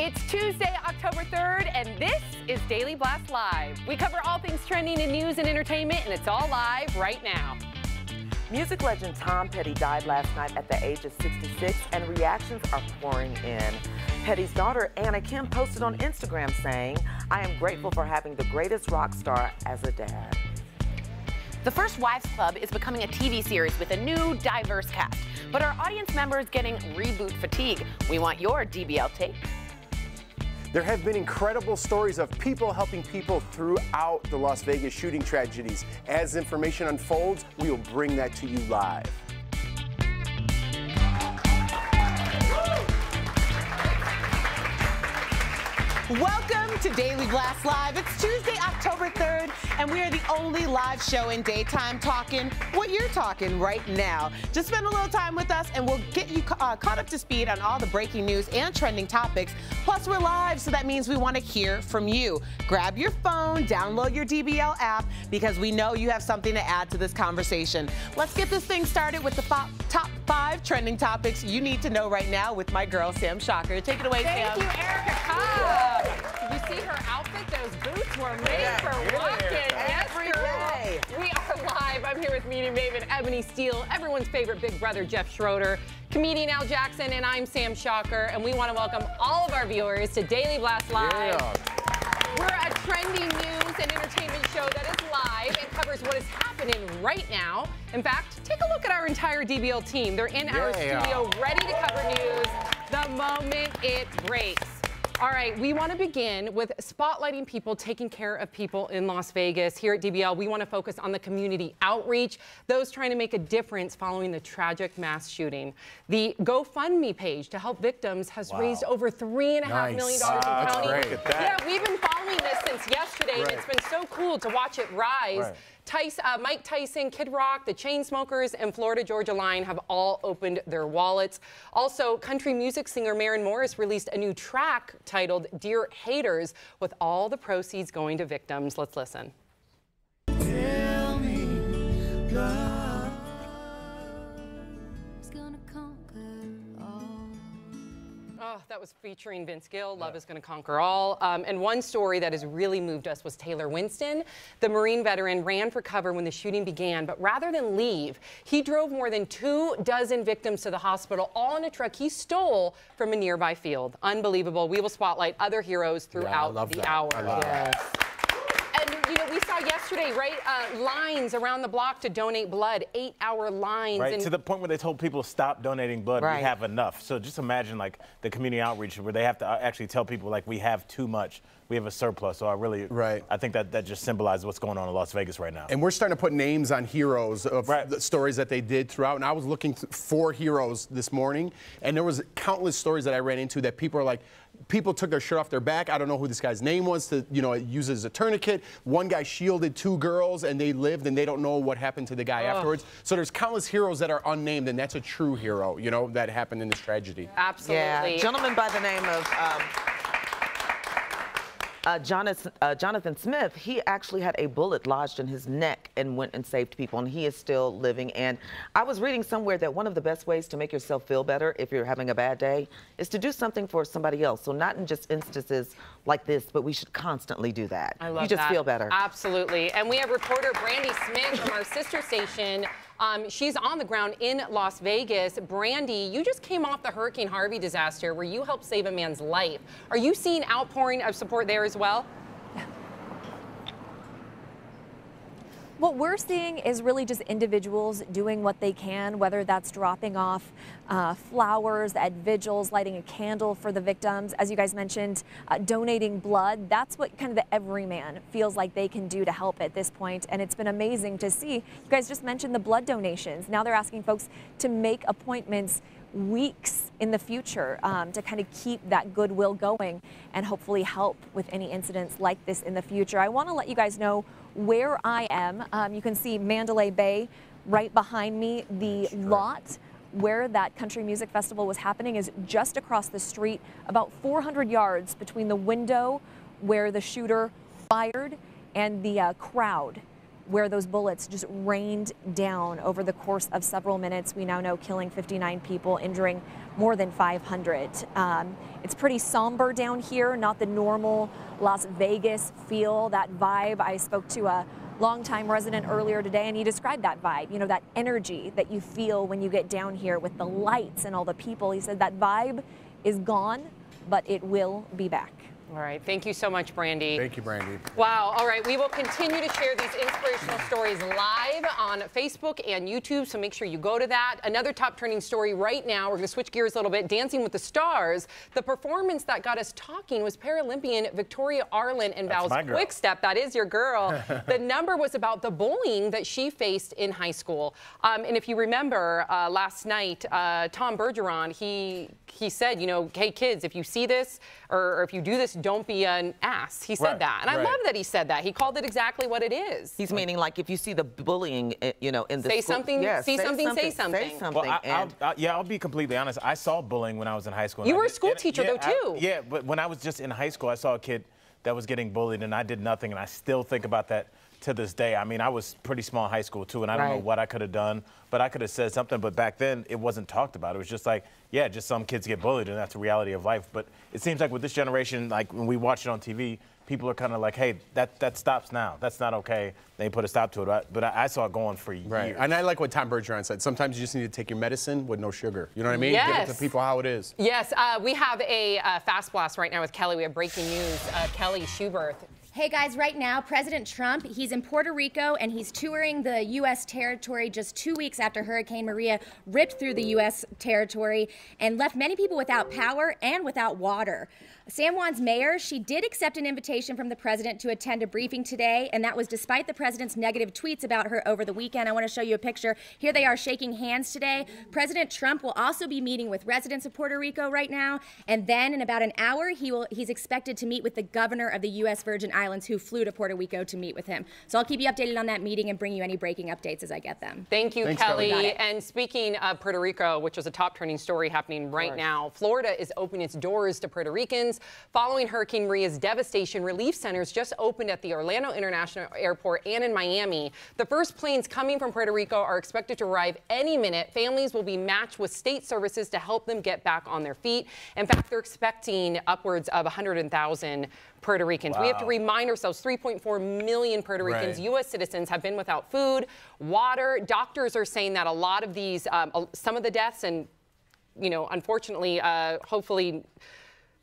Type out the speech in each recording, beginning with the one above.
It's Tuesday, October 3rd, and this is Daily Blast Live. We cover all things trending in news and entertainment, and it's all live right now. Music legend Tom Petty died last night at the age of 66, and reactions are pouring in. Petty's daughter, Anna Kim, posted on Instagram saying, "I am grateful for having the greatest rock star as a dad." The First Wives Club is becoming a TV series with a new, diverse cast. But our audience members getting reboot fatigue. We want your DBL take. There have been incredible stories of people helping people throughout the Las Vegas shooting tragedies. As information unfolds, we will bring that to you live. Welcome to Daily Blast Live. It's Tuesday, October 3rd, and we are the only live show in daytime talking what you're talking right now. Just spend a little time with us, and we'll get you caught up to speed on all the breaking news and trending topics. Plus, we're live, so that means we want to hear from you. Grab your phone, download your DBL app, because we know you have something to add to this conversation. Let's get this thing started with the top 5 trending topics you need to know right now with my girl, Sam Shocker. Take it away, Sam. Thank you, Erica Cobb. Did you see her outfit? Those boots were made for walking. Yes, girl. We are live. I'm here with media maven Ebony Steele, everyone's favorite big brother, Jeff Schroeder, comedian Al Jackson, and I'm Sam Shocker, and we want to welcome all of our viewers to Daily Blast Live. Yeah. We're a trending news and entertainment show that is live and covers what is happening right now. In fact, take a look at our entire DBL team. They're in our studio ready to cover news the moment it breaks. All right, we want to begin with spotlighting people taking care of people in Las Vegas. Here at DBL, we want to focus on the community outreach, those trying to make a difference following the tragic mass shooting. The GoFundMe page to help victims has raised over $3.5 million in counting. Look at that. Yeah, we've been following this since yesterday, and it's been so cool to watch it rise. Mike Tyson, Kid Rock, the Chainsmokers, and Florida Georgia Line have all opened their wallets. Also, country music singer Maren Morris released a new track titled Dear Haters, with all the proceeds going to victims. Let's listen. Tell me love is gonna conquer all. Oh, that was featuring Vince Gill. Love is going to conquer all. And one story that has really moved us was Taylor Winston. The Marine veteran ran for cover when the shooting began, but rather than leave, he drove more than 24 victims to the hospital, all in a truck he stole from a nearby field. Unbelievable. We will spotlight other heroes throughout the hour. You know, we saw yesterday, right, lines around the block to donate blood, 8-hour lines. Right, and to the point where they told people to stop donating blood. We have enough. So just imagine, like, the community outreach where they have to actually tell people, like, we have too much. We have a surplus. So I think that just symbolizes what's going on in Las Vegas right now. And we're starting to put names on heroes of the stories that they did throughout. And I was looking for heroes this morning, and there was countless stories that I ran into that people are like, people took their shirt off their back. I don't know who this guy's name was to, use as a tourniquet. One guy shielded 2 girls, and they lived, and they don't know what happened to the guy afterwards. So there's countless heroes that are unnamed, and that's a true hero, that happened in this tragedy. Absolutely. Yeah, a gentleman by the name of Jonathan Smith, he actually had a bullet lodged in his neck and went and saved people, and he is still living. And I was reading somewhere that one of the best ways to make yourself feel better if you're having a bad day is to do something for somebody else. So not in just instances like this, but we should constantly do that. I love you just feel better. Absolutely. And we have reporter Brandy Smith from our sister station. She's on the ground in Las Vegas. Brandy, you just came off the Hurricane Harvey disaster where you helped save a man's life. Are you seeing outpouring of support there as well? What we're seeing is really just individuals doing what they can, whether that's dropping off flowers at vigils, lighting a candle for the victims, as you guys mentioned, donating blood. That's what kind of the everyman feels like they can do to help at this point. And it's been amazing to see. You guys just mentioned the blood donations. Now they're asking folks to make appointments weeks in the future to kind of keep that goodwill going and hopefully help with any incidents like this in the future. I want to let you guys know where I am. You can see Mandalay Bay right behind me. The lot where that country music festival was happening is just across the street, about 400 yards between the window where the shooter fired and the crowd where those bullets just rained down over the course of several minutes. We now know killing 59 people, injuring more than 500. It's pretty somber down here, not the normal Las Vegas feel, that vibe. I spoke to a longtime resident earlier today, and he described that vibe, you know, that energy that you feel when you get down here with the lights and all the people. He said that vibe is gone, but it will be back. All right. Thank you so much, Brandy. Thank you, Brandy. Wow. All right. We will continue to share these inspirational stories live on Facebook and YouTube, so make sure you go to that. Another top trending story right now, we're going to switch gears a little bit, Dancing with the Stars. The performance that got us talking was Paralympian Victoria Arlen and Val's Quickstep. That is your girl. The number was about the bullying that she faced in high school. And if you remember last night, Tom Bergeron, he said, you know, hey, kids, if you see this or if you do this, don't be an ass. He said that. And I love that he said that. He called it exactly what it is. He's meaning, like, if you see the bullying, you know, in the say school, something, say something. Say something. Well, I'll be completely honest. I saw bullying when I was in high school. You were a school teacher, though, too. Yeah, but when I was just in high school, I saw a kid that was getting bullied, and I did nothing, and I still think about that to this day. I mean, I was pretty small in high school, too, and I don't know what I could have done, but I could have said something. But back then, it wasn't talked about. It was just like, yeah, just some kids get bullied, and that's the reality of life. But it seems like with this generation, like when we watch it on TV, people are kind of like, hey, that stops now. That's not okay. They put a stop to it. But I saw it going for years. Right. And I like what Tom Bergeron said. Sometimes you just need to take your medicine with no sugar. You know what I mean? Yes. Give it to people how it is. Yes. We have a Fast Blast right now with Kelly. We have breaking news. Kelly Schubert. Hey guys, right now, President Trump, he's in Puerto Rico and he's touring the U.S. territory just 2 weeks after Hurricane Maria ripped through the U.S. territory and left many people without power and without water. San Juan's mayor, she did accept an invitation from the president to attend a briefing today, and that was despite the president's negative tweets about her over the weekend. I want to show you a picture. Here they are shaking hands today. President Trump will also be meeting with residents of Puerto Rico right now, and then in about an hour, he's expected to meet with the governor of the U.S. Virgin Islands, who flew to Puerto Rico to meet with him. So I'll keep you updated on that meeting and bring you any breaking updates as I get them. Thank you, Kelly. And speaking of Puerto Rico, which is a top trending story happening right now, Florida is opening its doors to Puerto Ricans. Following Hurricane Maria's devastation, relief centers just opened at the Orlando International Airport and in Miami. The first planes coming from Puerto Rico are expected to arrive any minute. Families will be matched with state services to help them get back on their feet. In fact, they're expecting upwards of 100,000 Puerto Ricans. We have to remind ourselves 3.4 million Puerto Ricans, U.S. citizens, have been without food, water. Doctors are saying that a lot of these, some of the deaths and, you know, unfortunately, hopefully,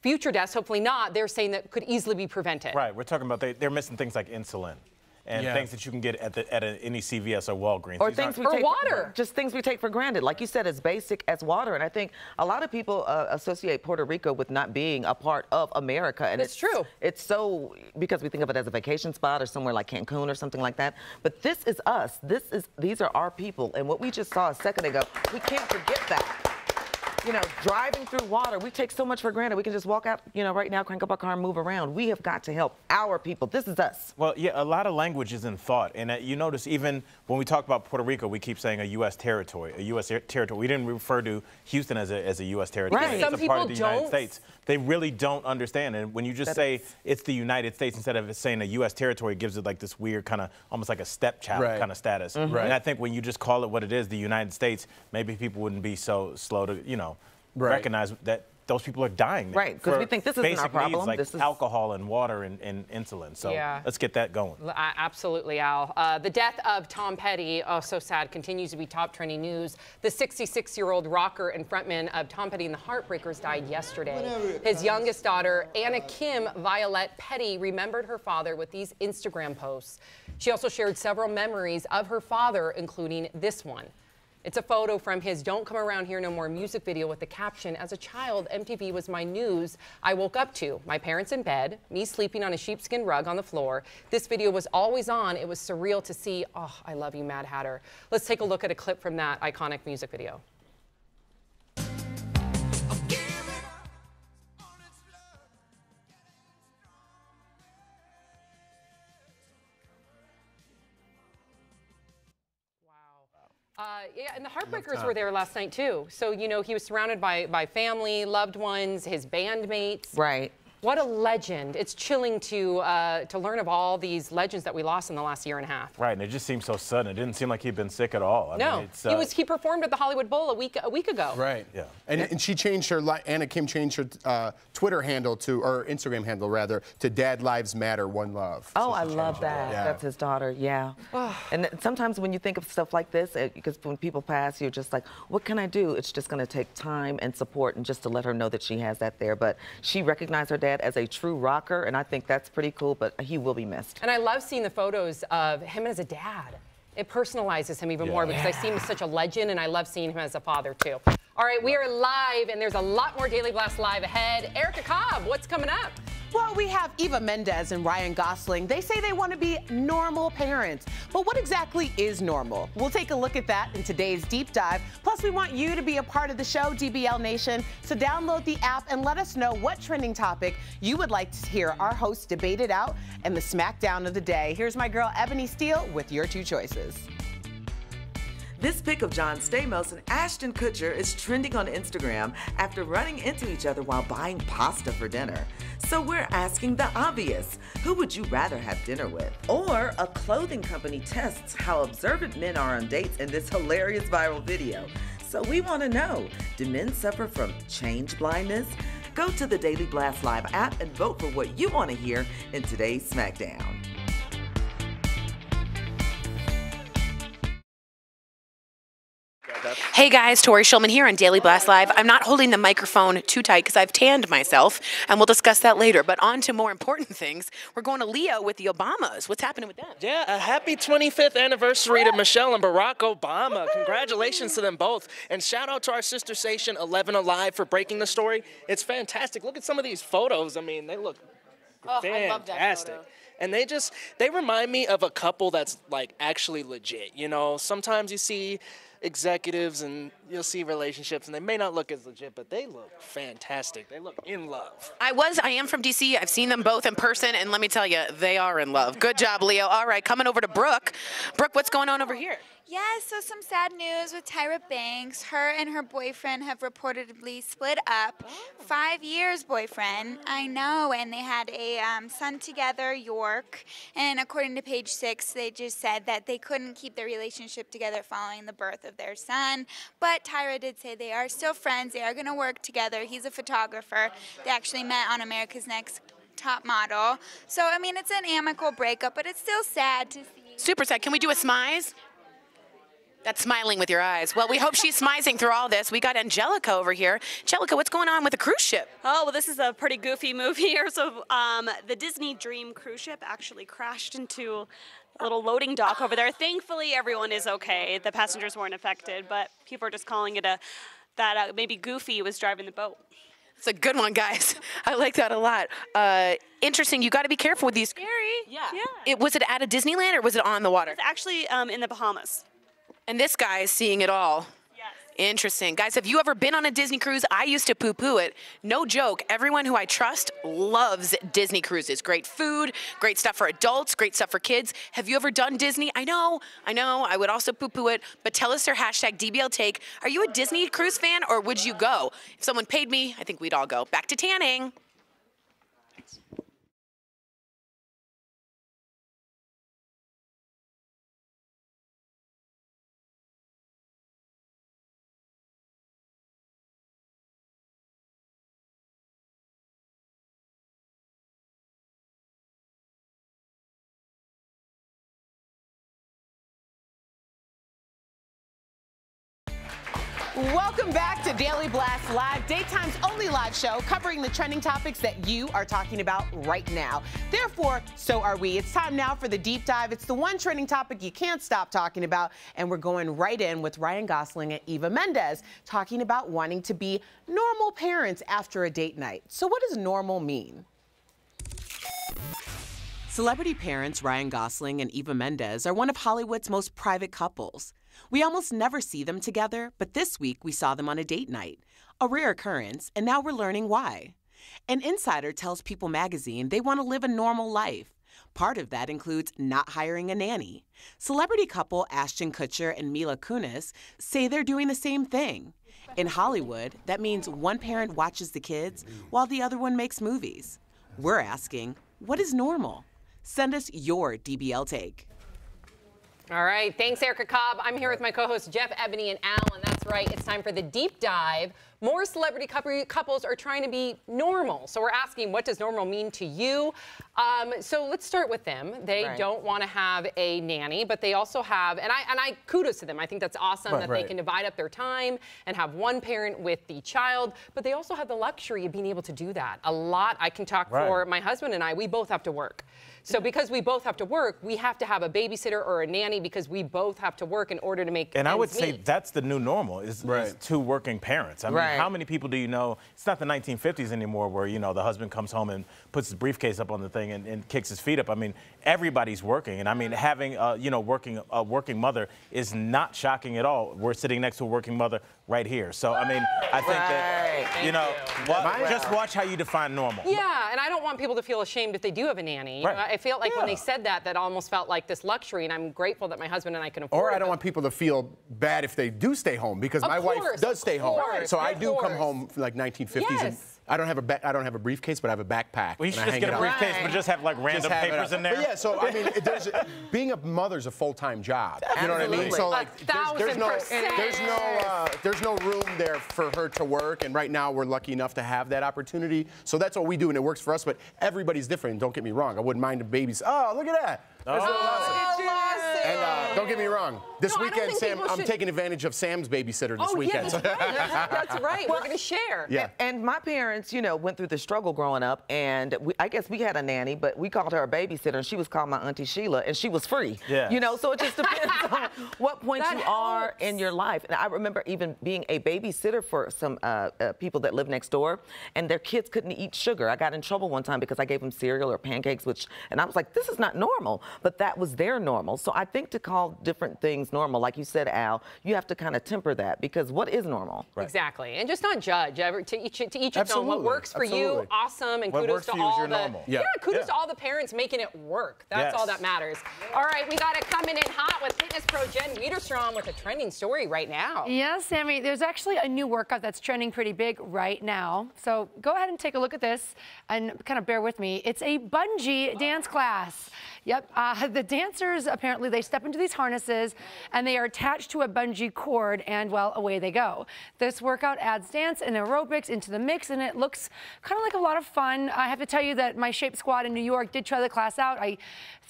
future deaths, hopefully not, they're saying that could easily be prevented. Right. We're talking about they're missing things like insulin and things that you can get at any CVS or Walgreens. Or things we take, water. Just things we take for granted. Like you said, as basic as water. And I think a lot of people associate Puerto Rico with not being a part of America. And it's true. It's so, because we think of it as a vacation spot or somewhere like Cancun or something like that. But this is us. These are our people. And what we just saw a second ago, we can't forget that. You know, driving through water, we take so much for granted. We can just walk out, you know, right now, crank up our car and move around. We have got to help our people. This is us. Well, yeah, a lot of language is in thought. And you notice even when we talk about Puerto Rico, we keep saying a U.S. territory, a U.S. territory. We didn't refer to Houston as a U.S. territory. Right. Some it's a people part of the United States. They really don't understand. And when you just say it's the United States instead of saying a U.S. territory, it gives it like this weird kind of, almost like a stepchild kind of status. And I think when you just call it what it is, the United States, maybe people wouldn't be so slow to, you know, recognize that those people are dying. Right, because we think this isn't our problem. Needs like this is alcohol and water and insulin. So let's get that going. Absolutely, Al. The death of Tom Petty, oh, so sad, continues to be top trending news. The 66-year-old rocker and frontman of Tom Petty and the Heartbreakers died yesterday. His youngest daughter, Anna Kim Violet Petty, remembered her father with these Instagram posts. She also shared several memories of her father, including this one. It's a photo from his Don't Come Around Here No More music video with the caption, "As a child, MTV was my news I woke up to. My parents in bed, me sleeping on a sheepskin rug on the floor. This video was always on. It was surreal to see. Oh, I love you, Mad Hatter." Let's take a look at a clip from that iconic music video. Yeah, and the Heartbreakers were there last night, too. So, you know, he was surrounded by family, loved ones, his bandmates. Right. What a legend. It's chilling to learn of all these legends that we lost in the last year and a half. Right, and it just seemed so sudden. It didn't seem like he'd been sick at all. I mean, it's, he performed at the Hollywood Bowl a week ago. Right. Yeah. And she changed her, Anna Kim changed her Twitter handle or Instagram handle rather, to Dad Lives Matter, One Love. Oh, I love that. Yeah. That's his daughter, yeah. And sometimes when you think of stuff like this, because when people pass, you're just like, what can I do? It's just going to take time and support and just to let her know that she has that there. But she recognized her dad as a true rocker, and I think that's pretty cool, but he will be missed. And I love seeing the photos of him as a dad. It personalizes him even more because I see him as such a legend, and I love seeing him as a father, too. All right, we are live, and there's a lot more Daily Blast Live ahead. Erica Cobb, what's coming up? Well, we have Eva Mendes and Ryan Gosling. They say they want to be normal parents. But what exactly is normal? We'll take a look at that in today's Deep Dive. Plus, we want you to be a part of the show, DBL Nation. So download the app and let us know what trending topic you would like to hear our hosts debate it out and the smackdown of the day. Here's my girl, Ebony Steele, with your two choices. This pic of John Stamos and Ashton Kutcher is trending on Instagram after running into each other while buying pasta for dinner. So we're asking the obvious, who would you rather have dinner with? Or a clothing company tests how observant men are on dates in this hilarious viral video. So we want to know, do men suffer from change blindness? Go to the Daily Blast Live app and vote for what you want to hear in today's Smackdown. Hey guys, Tori Schulman here on Daily Blast Live. I'm not holding the microphone too tight because I've tanned myself, and we'll discuss that later. But on to more important things. We're going to Leo with the Obamas. What's happening with them? Yeah, a happy 25th anniversary to Michelle and Barack Obama. Congratulations to them both. And shout out to our sister station, 11 Alive, for breaking the story. It's fantastic. Look at some of these photos. I mean, they look fantastic. I love that photo. And they remind me of a couple that's like actually legit. You know, sometimes you see executives and you'll see relationships and they may not look as legit, but they look fantastic. They look in love. I am from DC. I've seen them both in person, and let me tell you, they are in love. Good job, Leo. All right, coming over to Brooke. Brooke, what's going on over here? Yes, so some sad news with Tyra Banks. Her and her boyfriend have reportedly split up. 5 years, boyfriend. I know, and they had a son together, York. And according to Page 6, they just said that they couldn't keep their relationship together following the birth of their son. But Tyra did say they are still friends. They are going to work together. He's a photographer. They actually met on America's Next Top Model. So, I mean, it's an amicable breakup, but it's still sad to see. Super sad. Can we do a smize? That's smiling with your eyes. Well, we hope she's smizing through all this. We got Angelica over here. Angelica, what's going on with the cruise ship? Oh, well, this is a pretty goofy move here. So the Disney Dream cruise ship actually crashed into a little loading dock over there. Thankfully, everyone is okay. The passengers weren't affected, but people are just calling it that maybe Goofy was driving the boat. It's a good one, guys. I like that a lot. Interesting. You got to be careful with these. Scary. Yeah. Was it at a Disneyland or was it on the water? It's actually in the Bahamas. And this guy is seeing it all. Yes. Interesting. Guys, have you ever been on a Disney cruise? I used to poo-poo it. No joke. Everyone who I trust loves Disney cruises. Great food, great stuff for adults, great stuff for kids. Have you ever done Disney? I know. I would also poo-poo it. But tell us your hashtag DBL Take. Are you a Disney cruise fan or would you go? If someone paid me, I think we'd all go. Back to tanning. Welcome back to Daily Blast Live, daytime's only live show covering the trending topics that you are talking about right now. Therefore, so are we. It's time now for the deep dive. It's the one trending topic you can't stop talking about, and we're going right in with Ryan Gosling and Eva Mendes talking about wanting to be normal parents after a date night. So what does normal mean? Celebrity parents Ryan Gosling and Eva Mendes are one of Hollywood's most private couples. We almost never see them together, but this week we saw them on a date night. A rare occurrence, and now we're learning why. An insider tells People magazine they want to live a normal life. Part of that includes not hiring a nanny. Celebrity couple Ashton Kutcher and Mila Kunis say they're doing the same thing. In Hollywood, that means one parent watches the kids while the other one makes movies. We're asking, what is normal? Send us your DBL take. All right, thanks, Erica Cobb. I'm here with my co-hosts Jeff, Ebony, and Al, and that's right, it's time for the deep dive. More celebrity couples are trying to be normal, so we're asking, what does normal mean to you? So let's start with them. They don't want to have a nanny, but they also have, and I kudos to them. I think that's awesome that they can divide up their time and have one parent with the child, but they also have the luxury of being able to do that. A lot, I can talk for my husband and I, we both have to work. So because we both have to work, we have to have a babysitter or a nanny because we both have to work in order to make And I would ends say meet. that's the new normal, is two working parents. I mean, how many people do you know? It's not the 1950s anymore where, you know, the husband comes home and puts his briefcase up on the thing and kicks his feet up. I mean, everybody's working. And I mean, having, you know, a working mother is not shocking at all. We're sitting next to a working mother right here. So, I mean, I think that, you know, just watch how you define normal. Yeah, and I don't want people to feel ashamed if they do have a nanny. You know, I feel like when they said that, that almost felt like this luxury, and I'm grateful that my husband and I can afford it. Or I don't want people to feel bad if they do stay home, because my wife does stay home. So I do come home like 1950s. And I don't have a briefcase, but I have a backpack. Well, you should just get a briefcase, but just have like random papers in there. But yeah, so I mean, being a mother's a full-time job. You know what I mean? So like, there's no room there for her to work, and right now we're lucky enough to have that opportunity. So that's what we do, and it works for us. But everybody's different. Don't get me wrong. I wouldn't mind the babies. Oh, look at that. And don't get me wrong. This weekend, Sam, I'm taking advantage of Sam's babysitter this weekend. Yeah, that's right. We're going to share. Yeah. And my parents, you know, went through the struggle growing up, and I guess we had a nanny, but we called her a babysitter, and she was called my Auntie Sheila, and she was free. Yeah. You know, so it just depends on what point you are in your life. And I remember even being a babysitter for some people that live next door, and their kids couldn't eat sugar. I got in trouble one time because I gave them cereal or pancakes, and I was like, this is not normal. But that was their normal. So I think to call different things normal, like you said, Al, you have to kind of temper that, because what is normal? Exactly. And just not judge. To each its own. What works for you, awesome. And kudos to all kudos to all the parents making it work. That's all that matters. All right, we got it coming in hot with fitness pro Jen Wiederstrom with a trending story right now. Yes, Sammy, there's actually a new workout that's trending pretty big right now. So go ahead and take a look at this and kind of bear with me. It's a bungee dance class. Yep, the dancers, apparently, they step into these harnesses and they are attached to a bungee cord, and, well, away they go. This workout adds dance and aerobics into the mix, and it looks kind of like a lot of fun. I have to tell you that my Shape Squad in New York did try the class out. I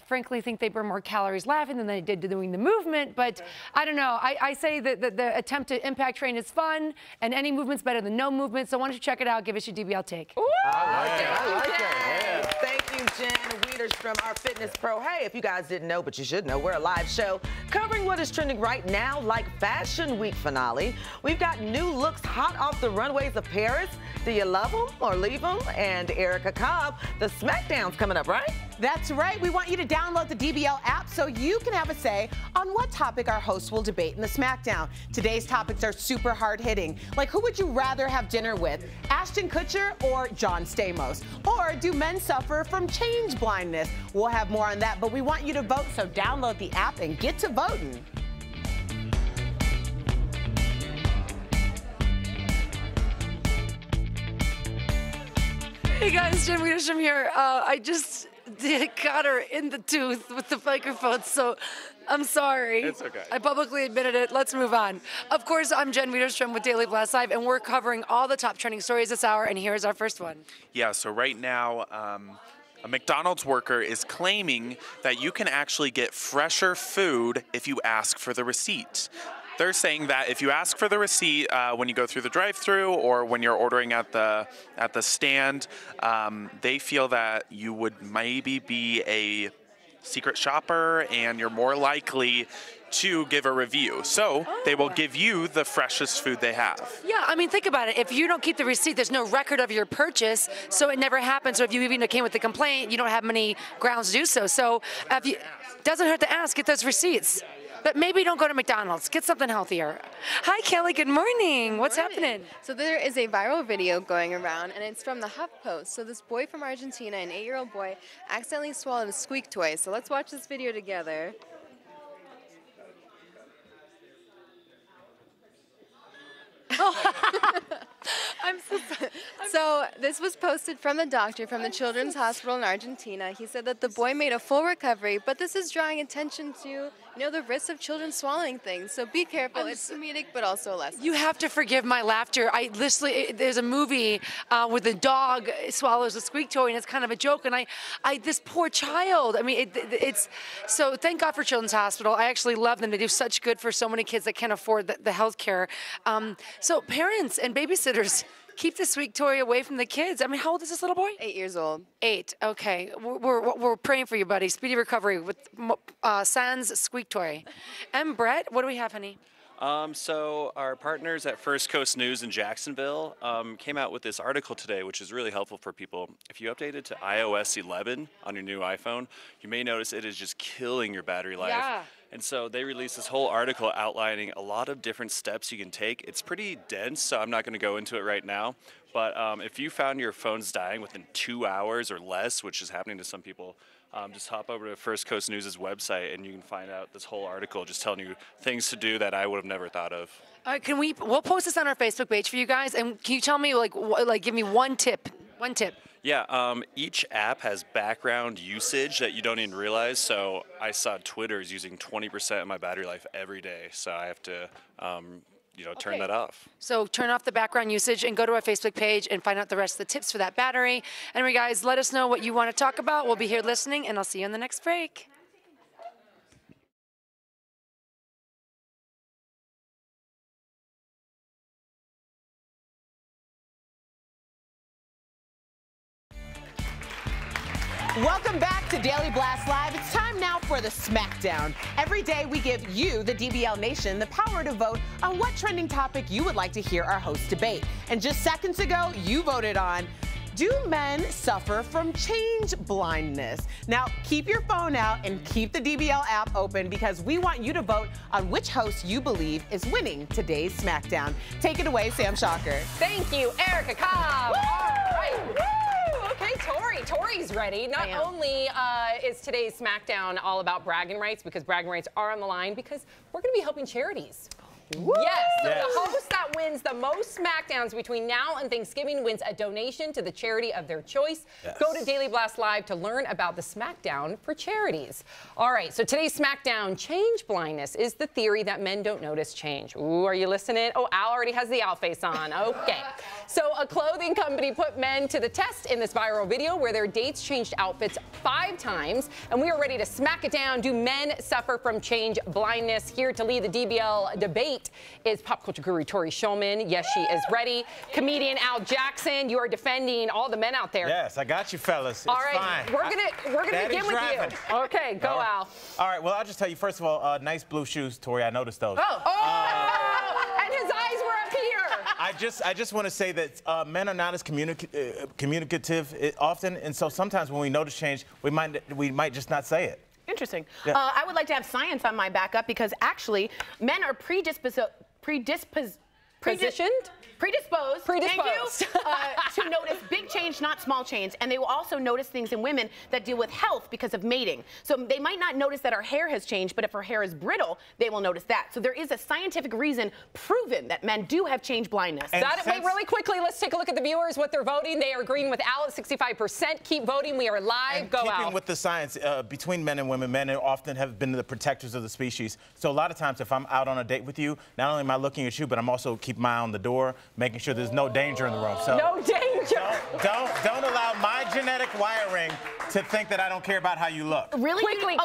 frankly think they burn more calories laughing than they did doing the movement, but I don't know. I say that the attempt to impact train is fun, and any movement's better than no movement, so why don't you check it out, give us your DBL take. Ooh, I like it. Yeah. Thank you, Jen Wiederstrom, our fitness pro. Hey, if you guys didn't know, but you should know, we're a live show covering what is trending right now, like Fashion Week finale. We've got new looks hot off the runways of Paris. Do you love them or leave them? And Erica Cobb, the SmackDown's coming up, right? That's right. We want you to download the DBL app so you can have a say on what topic our hosts will debate in the SmackDown. Today's topics are super hard-hitting. Like, who would you rather have dinner with, Ashton Kutcher or John Stamos? Or do men suffer from change blindness? We'll have more on that, but we want you to vote, so download the app and get to voting. Hey guys, Jen Wiederstrom here. I just got her in the tooth with the microphone, so I'm sorry. It's okay. I publicly admitted it. Let's move on. Of course, I'm Jen Wiederstrom with Daily Blast Live, and we're covering all the top trending stories this hour, and here's our first one. Yeah, so right now, a McDonald's worker is claiming that you can actually get fresher food if you ask for the receipt. They're saying that if you ask for the receipt when you go through the drive-thru or when you're ordering at the stand, they feel that you would maybe be a secret shopper and you're more likely to give a review. So they will give you the freshest food they have. Yeah, I mean, think about it. If you don't keep the receipt, there's no record of your purchase, so it never happens. So if you even came with the complaint, you don't have many grounds to do so. So if you, doesn't hurt to ask, get those receipts. But maybe don't go to McDonald's. Get something healthier. Hi, Kelly. Good morning. What's happening? So there is a viral video going around, and it's from the HuffPost. So this boy from Argentina, an 8-year-old boy, accidentally swallowed a squeak toy. So let's watch this video together. I'm so sorry. So So this was posted from the doctor from the Children's Hospital in Argentina. He said that the boy made a full recovery, but this is drawing attention to, the risks of children swallowing things. So be careful. It's comedic, but also a lesson. You have to forgive my laughter. There's a movie where the dog swallows a squeak toy, and it's kind of a joke. And this poor child. I mean, it's so. Thank God for Children's Hospital. I actually love them. They do such good for so many kids that can't afford the health care. So parents and babysitters, keep the squeak toy away from the kids. I mean, how old is this little boy? 8 years old. 8. Okay. We're praying for you, buddy. Speedy recovery with sans squeak toy. And Brett, what do we have, honey? So our partners at First Coast News in Jacksonville came out with this article today, which is really helpful for people. If you update it to iOS 11 on your new iPhone, you may notice it is just killing your battery life. Yeah. And so they released this whole article outlining a lot of different steps you can take. It's pretty dense, so I'm not going to go into it right now. But if you found your phone's dying within 2 hours or less, which is happening to some people, just hop over to First Coast News' website and you can find out this whole article just telling you things to do that I would have never thought of. All right, we'll post this on our Facebook page for you guys, and can you tell me, give me one tip? One tip. Yeah, each app has background usage that you don't even realize. So I saw Twitter is using 20% of my battery life every day, so I have to, turn that off. So turn off the background usage and go to our Facebook page and find out the rest of the tips for that battery. Anyway, guys, let us know what you want to talk about. We'll be here listening, and I'll see you in the next break. Welcome back to Daily Blast Live. It's time now for the Smackdown. Every day we give you, the DBL Nation, the power to vote on what trending topic you would like to hear our host debate. And just seconds ago, you voted on, do men suffer from change blindness? Now, keep your phone out and keep the DBL app open because we want you to vote on which host you believe is winning today's Smackdown. Take it away, Sam Shocker. Thank you, Erica Cobb. All right. Woo! Okay, Tori's ready. Not only is today's Smackdown all about bragging rights, because bragging rights are on the line, because we're going to be helping charities. Woo! Yes, so the host that wins the most Smackdowns between now and Thanksgiving wins a donation to the charity of their choice. Yes. Go to Daily Blast Live to learn about the Smackdown for charities. All right, so today's Smackdown, change blindness is the theory that men don't notice change. Ooh, are you listening? Oh, Al already has the Al face on. Okay. So a clothing company put men to the test in this viral video where their dates changed outfits 5 times, and we are ready to smack it down. Do men suffer from change blindness? Here to lead the DBL debate is pop culture guru Tori Shulman. Yes, she is ready. Comedian Al Jackson, you are defending all the men out there. Yes, I got you, fellas. All right, fine. we're gonna begin with you. Okay, go Al. All right, well, I'll just tell you, first of all, nice blue shoes, Tori. I noticed those. And his eyes were up here. I just want to say that men are not as communicative often, and so sometimes when we notice change, we might just not say it. Interesting. Yeah. I would like to have science on my backup because actually men are predisposed thank you, to notice big change, not small change. And they will also notice things in women that deal with health because of mating. So they might not notice that our hair has changed, but if our hair is brittle, they will notice that. So there is a scientific reason proven that men do have change blindness. Wait, really quickly, let's take a look at the viewers, what they're voting. They are agreeing with Al at 65%. Keep voting. We are live. And go keeping Al. with the science, between men and women, men often have been the protectors of the species. So a lot of times if I'm out on a date with you, not only am I looking at you, but I'm also keeping my eye on the door, making sure there's no danger in the room. So no danger. Don't allow my genetic wiring to think that I don't care about how you look. Really? Quickly.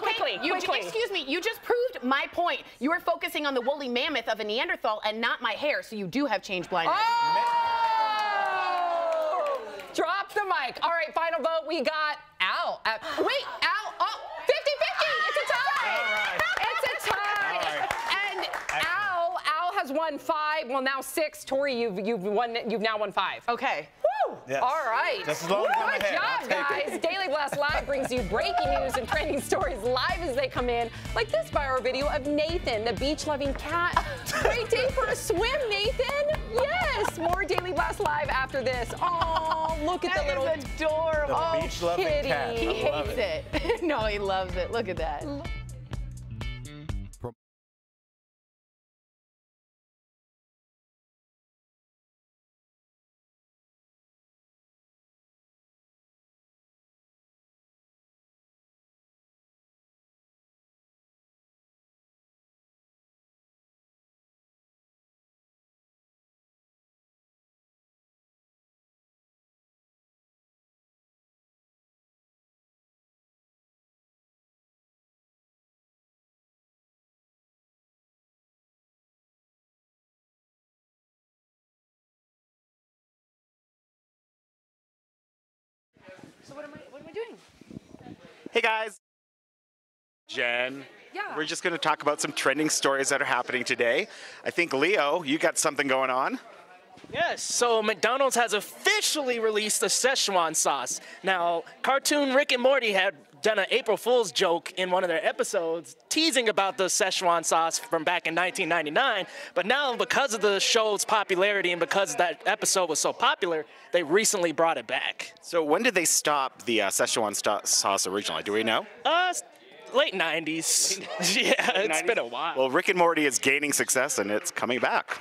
Excuse me, you just proved my point. You were focusing on the woolly mammoth of a Neanderthal and not my hair, so you do have change blindness. Oh! Drop the mic. All right, final vote. We got Al. Wait, Al. Oh, 50-50. It's a tie. All right. It's a tie. All right. And Al has won 5. Well, now 6. Tori, you've now won 5. Okay. Woo! Yes. All right. Just as long as I'm Good ahead, job, guys. Daily Blast Live brings you breaking news and trending stories live as they come in, like this viral video of Nathan, the beach-loving cat. Great day for a swim, Nathan. Yes. More Daily Blast Live after this. Oh, look at the little adorable. The beach-loving cat. He hates it. No, he loves it. Look at that. So what am I doing? Hey guys. Jen. Yeah. We're just going to talk about some trending stories that are happening today. I think, Leo, you got something going on. Yes, so McDonald's has officially released the Szechuan sauce. Now, cartoon Rick and Morty had done an April Fool's joke in one of their episodes teasing about the Szechuan sauce from back in 1999, but now because of the show's popularity and because that episode was so popular, they recently brought it back. So when did they stop the Szechuan sauce originally? Do we know? Late 90s. Yeah, it's been a while. Well, Rick and Morty is gaining success and it's coming back.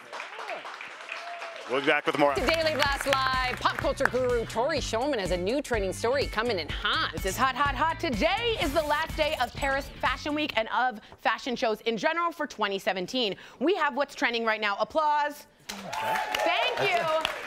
We'll be back with more. To Daily Blast Live, pop culture guru Tori Shulman has a new trending story coming in hot. This is hot, hot, hot. Today is the last day of Paris Fashion Week and of fashion shows in general for 2017. We have what's trending right now. Applause. Okay. Thank you.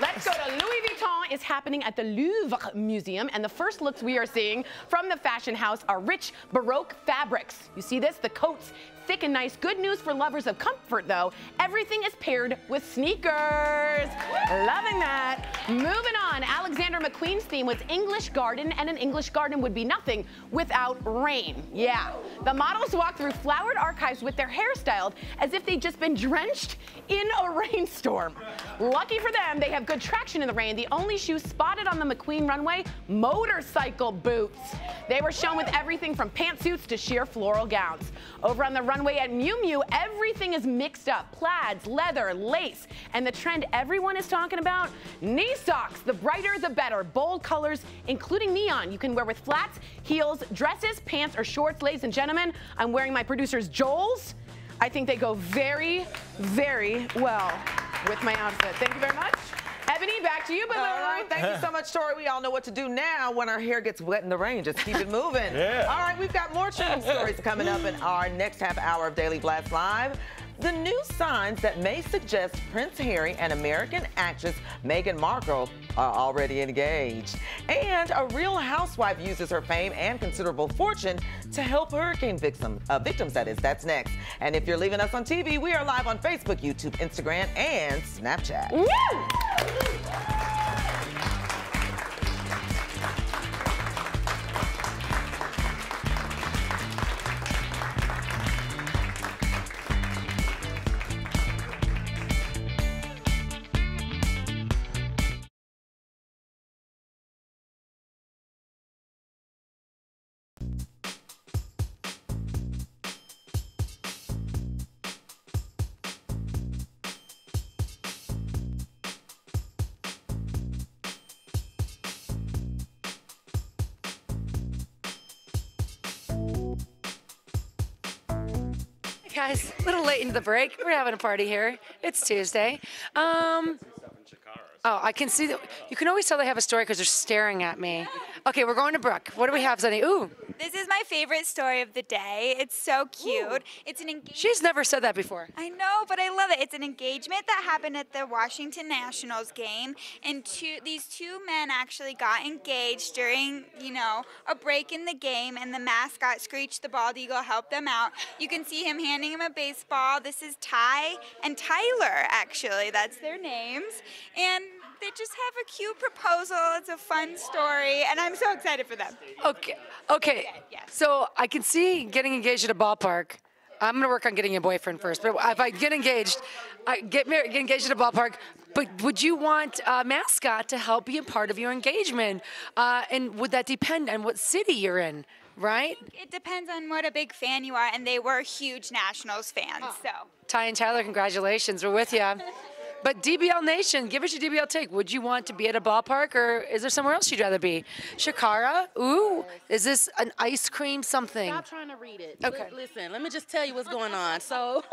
Let's go to Louis Vuitton is happening at the Louvre Museum, and the first looks we are seeing from the fashion house are rich Baroque fabrics. You see this? The coats, thick and nice. Good news for lovers of comfort, though. Everything is paired with sneakers. Loving that. Moving on, Alexander McQueen's theme was English garden, and an English garden would be nothing without rain. Yeah. The models walk through flowered archives with their hair styled as if they'd just been drenched in a rainstorm. Lucky for them, they have good traction in the rain. The only shoes spotted on the McQueen runway, motorcycle boots. They were shown with everything from pantsuits to sheer floral gowns. Over on the runway at Miu Miu, everything is mixed up. Plaids, leather, lace, and the trend everyone is talking about, knee socks. The brighter, the better. Bold colors, including neon. You can wear with flats, heels, dresses, pants, or shorts. Ladies and gentlemen, I'm wearing my producer's Joel's. I think they go very, very well with my outfit. Thank you very much. Ebony, back to you, Baloo. All right, thank you so much, Tori. We all know what to do now when our hair gets wet in the rain. Just keep it moving. Yeah. All right, we've got more trending stories coming up in our next half hour of Daily Blast Live. The new signs that may suggest Prince Harry and American actress Meghan Markle are already engaged. And a Real Housewife uses her fame and considerable fortune to help hurricane victims, that is. That's next. And if you're leaving us on TV, we are live on Facebook, YouTube, Instagram, and Snapchat. Woo! Guys, a little late into the break. We're having a party here. It's Tuesday. Oh, I can see that. You can always tell they have a story because they're staring at me. Okay, we're going to Brooke. What do we have, Sunny? Ooh. This is my favorite story of the day. It's so cute. Ooh. It's an engagement. She's never said that before. I know, but I love it. It's an engagement that happened at the Washington Nationals game, and these two men actually got engaged during, a break in the game, and the mascot Screech the Bald Eagle helped them out. You can see him handing him a baseball. This is Ty and Tyler, actually. That's their names. And they just have a cute proposal. It's a fun story, and I'm so excited for them. Okay. Yes. So I can see getting engaged at a ballpark. I'm gonna work on getting a boyfriend first. But if I get engaged, get engaged at a ballpark. But would you want a mascot to help be a part of your engagement? And would that depend on what city you're in? Right? It depends on what a big fan you are, and they were huge Nationals fans. So. Ty and Tyler, congratulations. We're with you. But DBL Nation, give us your DBL take. Would you want to be at a ballpark, or is there somewhere else you'd rather be? Shakara, ooh, is this an ice cream something? Stop trying to read it. Okay. Listen, let me just tell you what's going on. So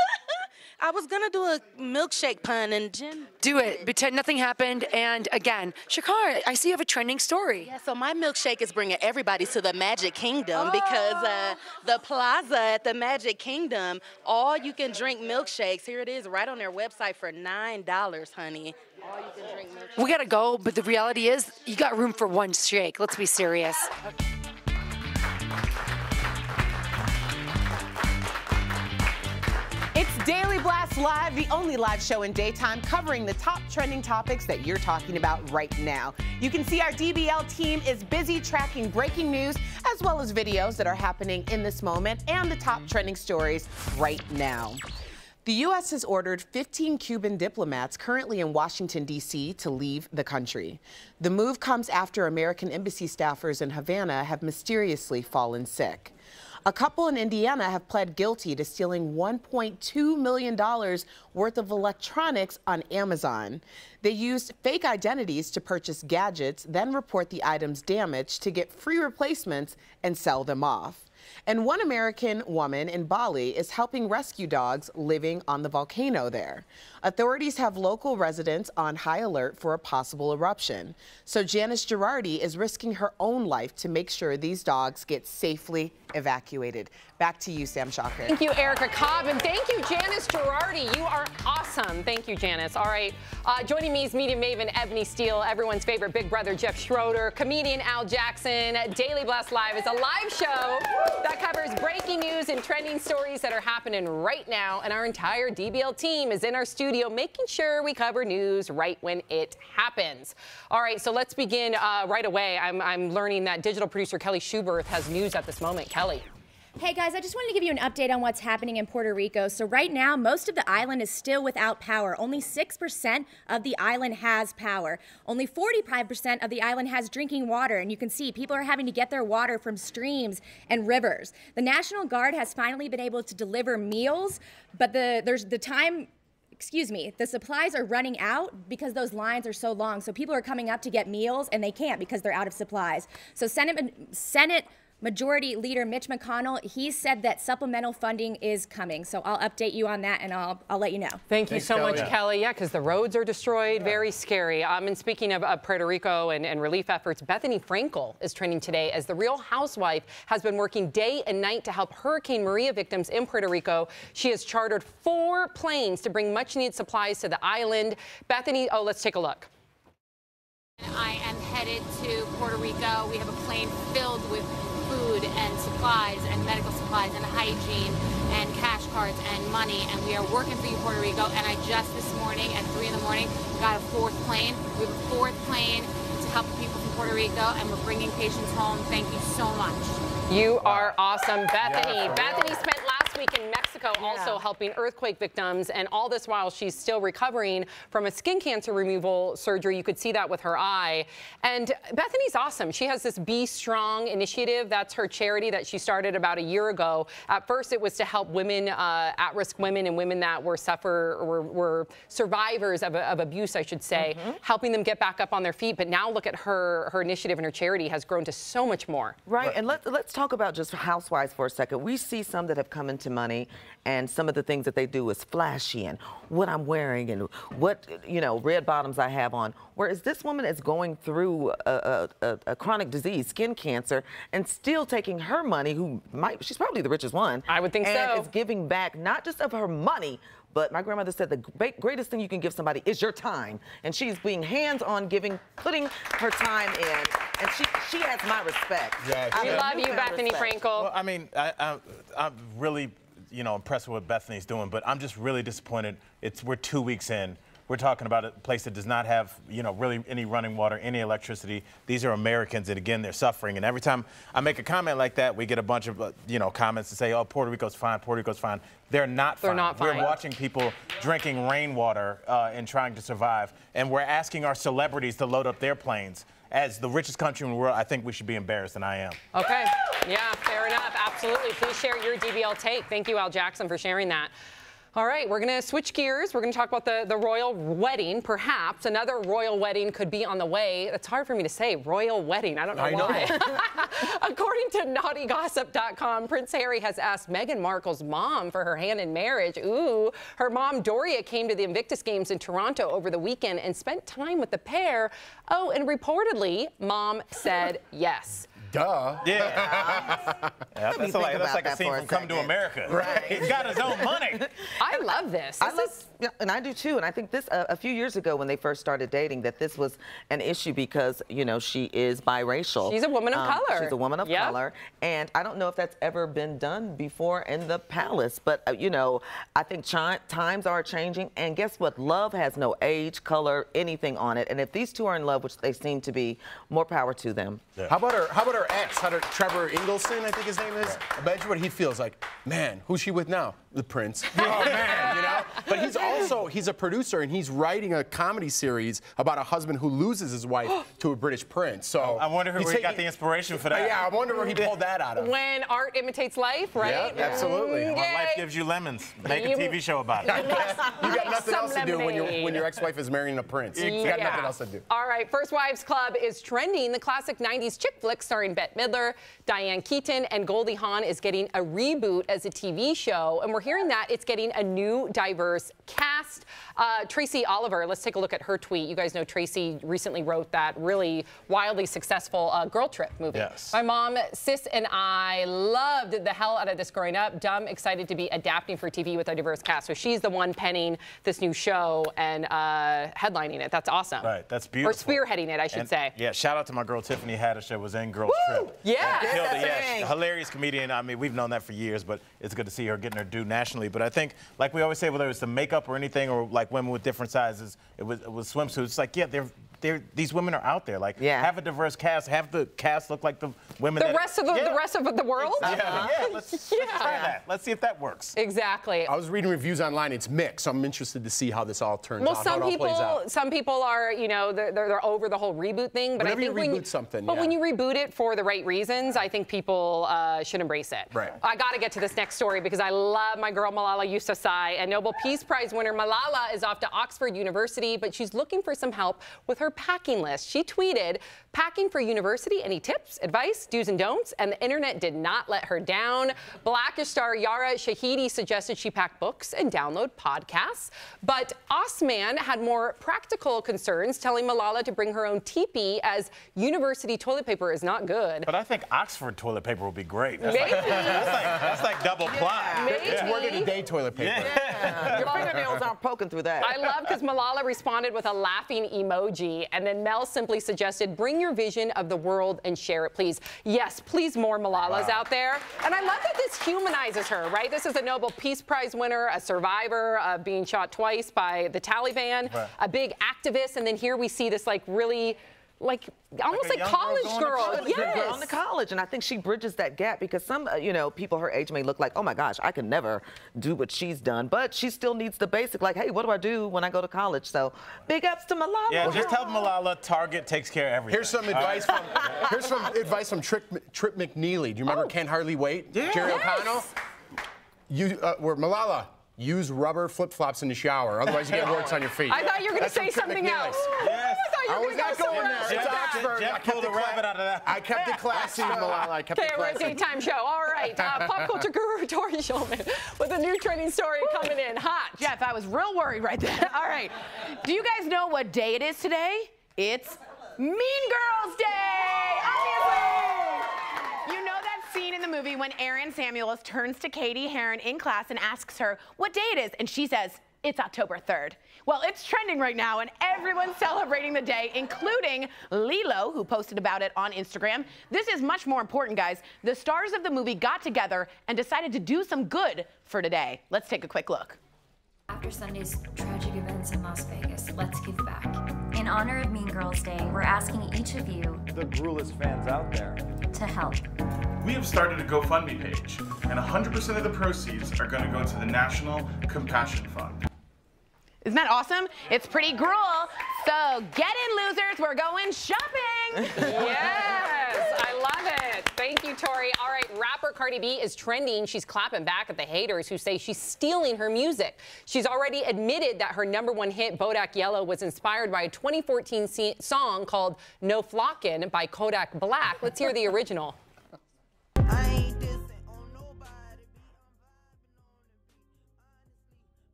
I was going to do a milkshake pun, and Jen... Do it. Pretend nothing happened. And again, Shakara, I see you have a trending story. Yeah, so my milkshake is bringing everybody to the Magic Kingdom because the plaza at the Magic Kingdom, all you can drink milkshakes. Here it is right on their website for $9, honey. All you can drink milkshakes. We got to go, but the reality is you got room for one shake. Let's be serious. It's Daily Blast Live, the only live show in daytime covering the top trending topics that you're talking about right now. You can see our DBL team is busy tracking breaking news as well as videos that are happening in this moment and the top trending stories right now. The U.S. has ordered 15 Cuban diplomats currently in Washington, D.C. to leave the country. The move comes after American embassy staffers in Havana have mysteriously fallen sick. A couple in Indiana have pled guilty to stealing $1.2 million worth of electronics on Amazon. They used fake identities to purchase gadgets, then report the items damaged to get free replacements and sell them off. And one American woman in Bali is helping rescue dogs living on the volcano there. Authorities have local residents on high alert for a possible eruption. So Janice Girardi is risking her own life to make sure these dogs get safely evacuated. Back to you, Sam Shocker. Thank you, Erica Cobb, and thank you, Janice Girardi. You are awesome. Thank you, Janice. All right, joining me is media maven Ebony Steele, everyone's favorite Big Brother Jeff Schroeder, comedian Al Jackson. Daily Blast Live is a live show that covers breaking news and trending stories that are happening right now, and our entire DBL team is in our studio making sure we cover news right when it happens. All right, so let's begin right away. I'm learning that digital producer Kelly Schubert has news at this moment. Kelly. Hey guys, I just wanted to give you an update on what's happening in Puerto Rico. So right now, most of the island is still without power. Only 6% of the island has power. Only 45% of the island has drinking water. And you can see people are having to get their water from streams and rivers. The National Guard has finally been able to deliver meals, but the supplies are running out because those lines are so long. So people are coming up to get meals and they can't because they're out of supplies. So Senate Majority Leader Mitch McConnell, he said that supplemental funding is coming. So I'll update you on that and I'll let you know. Thank you so much, Kelly. Yeah, because the roads are destroyed. Very scary. And speaking of Puerto Rico and relief efforts, Bethany Frankel is trending today as the Real Housewife has been working day and night to help Hurricane Maria victims in Puerto Rico. She has chartered 4 planes to bring much needed supplies to the island. Bethany, let's take a look. I am headed to Puerto Rico. We have a plane filled with food and supplies and medical supplies and hygiene and cash cards and money, and we are working for you, Puerto Rico. And I just this morning at 3 in the morning got a 4th plane. We have a 4th plane to help people from Puerto Rico, and we're bringing patients home. Thank you so much. You are awesome, Bethany. Yeah, Bethany spent last week in Mexico also helping earthquake victims, and all this while she's still recovering from a skin cancer removal surgery. You could see that with her eye. And Bethany's awesome. She has this Be Strong initiative. That's her charity that she started about a year ago. At first, it was to help women, at-risk women and women that were survivors of abuse, I should say, helping them get back up on their feet. But now look at her initiative, and her charity has grown to so much more. Right, and let's talk about just housewives for a second. We see some that have come into money, and some of the things that they do is flashy and what I'm wearing and what, red bottoms I have on. Whereas this woman is going through a chronic disease, skin cancer, and still taking her money, she's probably the richest one. I would think so. And is giving back not just of her money, but my grandmother said the greatest thing you can give somebody is your time. And she's being hands-on putting her time in. And she has my respect. We love you, Bethany Frankel. Well, I mean, I'm really, impressed with what Bethany's doing, but I'm just really disappointed. We're 2 weeks in. We're talking about a place that does not have, really any running water, any electricity. These are Americans, and again, they're suffering. And every time I make a comment like that, we get a bunch of, comments to say, oh, Puerto Rico's fine, Puerto Rico's fine. They're not fine. They're not fine. We're watching people drinking rainwater and trying to survive. And we're asking our celebrities to load up their planes. As the richest country in the world, I think we should be embarrassed, and I am. Okay. Yeah, fair enough. Absolutely. Please share your DBL take. Thank you, Al Jackson, for sharing that. All right, we're going to switch gears. We're going to talk about the royal wedding, perhaps. Another royal wedding could be on the way. It's hard for me to say, royal wedding. I don't know why. According to naughtygossip.com, Prince Harry has asked Meghan Markle's mom for her hand in marriage. Ooh, her mom, Doria, came to the Invictus Games in Toronto over the weekend and spent time with the pair. Oh, and reportedly, mom said yes. Duh. Yeah. That's like a scene from Come to America. Right. He's got his own money. I love this. Yeah, and I do too. And I think this a few years ago when they first started dating, that this was an issue because, you know, she is biracial. She's a woman of color. She's a woman of color. And I don't know if that's ever been done before in the palace. But, you know, I think times are changing. And guess what? Love has no age, color, anything on it. And if these two are in love, which they seem to be, more power to them. Yeah. How about her ex? Trevor Ingleson, I think his name is. Yeah. Imagine what he feels like. Man, who's she with now? The prince. Oh, man, you know? But he's a producer, and he's writing a comedy series about a husband who loses his wife to a British prince. So I wonder where he got the inspiration for that. Yeah, I wonder where he pulled that out of. When art imitates life, right? Yeah, absolutely. When life gives you lemons, make a TV show about it. You got nothing else to do when your ex-wife is marrying a prince. You got nothing else to do. All right, First Wives Club is trending. The classic 90s chick flick starring Bette Midler, Diane Keaton, and Goldie Hawn is getting a reboot as a TV show. And we're hearing that it's getting a new, diverse cast. Tracy Oliver, let's take a look at her tweet. You guys know Tracy recently wrote that really wildly successful Girl Trip movie. Yes. My mom, sis, and I loved the hell out of this growing up. Dumb, excited to be adapting for TV with a diverse cast. So she's the one penning this new show and headlining it. That's awesome. Right, that's beautiful. Or spearheading it, I should say. Yeah, shout out to my girl Tiffany Haddish that was in Girl Trip. Yeah. Yeah, hilarious comedian. I mean, we've known that for years, but it's good to see her getting her due nationally. But I think, like we always say, whether it's the makeup or anything, or like women with different sizes, it was swimsuits. It's like, yeah, these women are out there. Like, have a diverse cast. Have the cast look like the women. The rest of the world. Yeah, let's try that. Let's see if that works. Exactly. I was reading reviews online. It's mixed. So I'm interested to see how this all turns out. Well, some people are, you know, they're over the whole reboot thing. But Whenever I think you reboot something, when you reboot it for the right reasons, I think people should embrace it. Right. I got to get to this next story because I love my girl Malala Yousafzai, and Nobel Peace Prize winner Malala is off to Oxford University, but she's looking for some help with her packing list. She tweeted, "Packing for university, any tips, advice, do's and don'ts?" And the internet did not let her down. Blackish star Yara Shahidi suggested she pack books and download podcasts. But Osman had more practical concerns, telling Malala to bring her own teepee as university toilet paper is not good. But I think Oxford toilet paper will be great. That's like double ply. It's word-of-the-day toilet paper. Yeah. Your fingernails aren't poking through that. I love because Malala responded with a laughing emoji, and then Mel simply suggested, "Bring your vision of the world and share it, please." Yes, please, more Malalas out there. And I love that this humanizes her, right? This is a Nobel Peace Prize winner, a survivor of being shot twice by the Taliban, a big activist, and then here we see this like really, almost like college girl. Yes. Going to college, and I think she bridges that gap because some, you know, people her age may look like, oh my gosh, I can never do what she's done, but she still needs the basic, like, hey, what do I do when I go to college? So big ups to Malala. Yeah, just tell Malala Target takes care of everything. Here's some advice from Trip McNeely. Do you remember Can't Hardly Wait? Yeah. Jerry O'Connell. Malala. Use rubber flip-flops in the shower, otherwise you get warts on your feet. I thought you were going to say something else. Yes. I was not going there. It's Oxford. Jeff pulled a rabbit out of that. I kept it classy, Malala. I kept it classy. Okay, we're a daytime show. All right. Pop culture guru Tori Schulman with a new trending story coming in hot. Jeff, I was real worried right there. All right. Do you guys know what day it is today? It's Mean Girls Day, obviously. You know that scene in the movie when Erin Samuels turns to Katie Heron in class and asks her what day it is, and she says, it's October 3rd. Well, it's trending right now, and everyone's celebrating the day, including Lilo, who posted about it on Instagram. This is much more important, guys. The stars of the movie got together and decided to do some good for today. Let's take a quick look. After Sunday's tragic events in Las Vegas, let's give back. In honor of Mean Girls Day, we're asking each of you, the Gruelist fans out there, to help. We have started a GoFundMe page, and 100% of the proceeds are going to go to the National Compassion Fund. Isn't that awesome? It's pretty gruel. So get in, losers. We're going shopping. Yes, I love it. Thank you, Tori. All right, rapper Cardi B is trending. She's clapping back at the haters who say she's stealing her music. She's already admitted that her #1 hit, Bodak Yellow, was inspired by a 2014 song called No Flockin' by Kodak Black. Let's hear the original.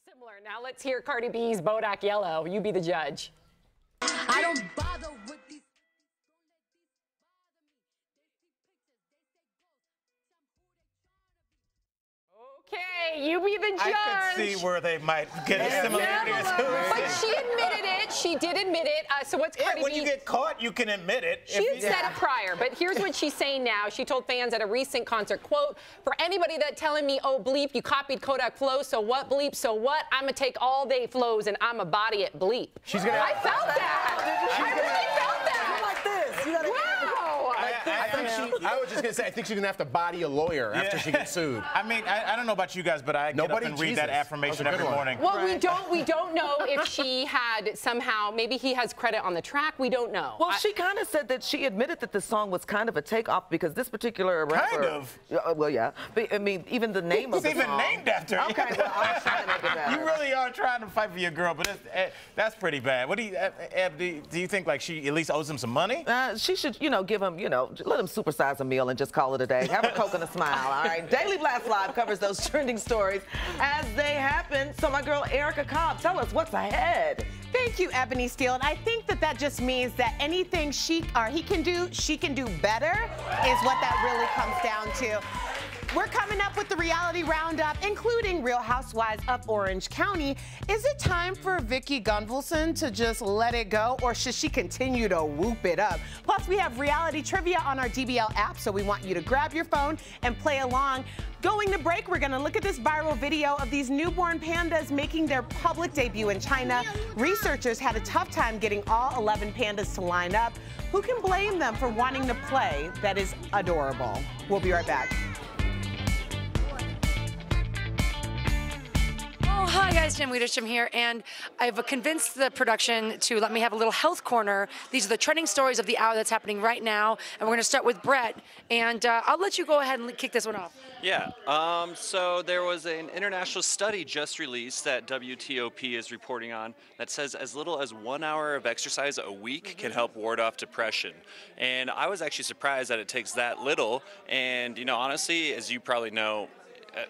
Similar. Now let's hear Cardi B's Bodak Yellow. You be the judge. I I don't bother with these. Okay, you be the judge. I could see where they might get a similarity. But she admitted it. She did admit it. So what's Cardi B? When you get caught, you can admit it. She had said it prior, but here's what she's saying now. She told fans at a recent concert, quote, "For anybody that telling me, oh, bleep, you copied Kodak flow, so what, bleep, so what? I'ma take all they flows and I'ma body it, bleep." She's gonna. I felt that. I really felt that. Like this. You gotta I was just gonna say, I think she's gonna have to body a lawyer after she gets sued. I mean, I don't know about you guys, but I get up and read that affirmation every morning. Well, we don't know if she had somehow, maybe he has credit on the track. We don't know. Well, she kind of said that she admitted that the song was kind of a takeoff because this particular rapper. Kind of. Well, yeah. But, I mean, even the name of the song. It's even named after her. Okay, well, I was trying to make it better. You really are trying to fight for your girl, but that's pretty bad. What do you, Eb, do you think like she at least owes him some money? She should, give him, let him supersize a meal and just call it a day. Have a Coke and a smile, all right? Daily Blast Live covers those trending stories as they happen. So my girl Erica Cobb, tell us what's ahead. Thank you, Ebony Steele. And I think that just means that anything he can do, she can do better is what that really comes down to. We're coming up with the reality roundup, including Real Housewives of Orange County. Is it time for Vicki Gunvalson to just let it go, or should she continue to whoop it up? Plus, we have reality trivia on our DBL app, so we want you to grab your phone and play along. Going to break, we're going to look at this viral video of these newborn pandas making their public debut in China. Researchers had a tough time getting all 11 pandas to line up. Who can blame them for wanting to play? That is adorable. We'll be right back. Oh, hi guys, Jen Wiederstrom here, and I've convinced the production to let me have a little health corner. These are the trending stories of the hour that's happening right now, and we're going to start with Brett, and I'll let you go ahead and kick this one off. Yeah, so there was an international study just released that WTOP is reporting on that says as little as 1 hour of exercise a week can help ward off depression. And I was actually surprised that it takes that little, and honestly, as you probably know,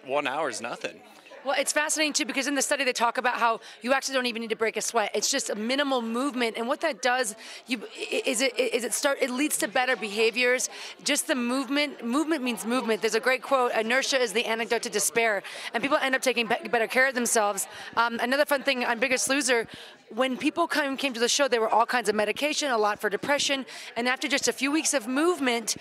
1 hour is nothing. Well, it's fascinating, too, because in the study they talk about how you actually don't even need to break a sweat. It's just a minimal movement. And what that does, it leads to better behaviors. Just the movement means movement. There's a great quote, inertia is the antidote to despair. And people end up taking better care of themselves. Another fun thing on Biggest Loser, when people came to the show, there were all kinds of medication, a lot for depression. And after just a few weeks of movement,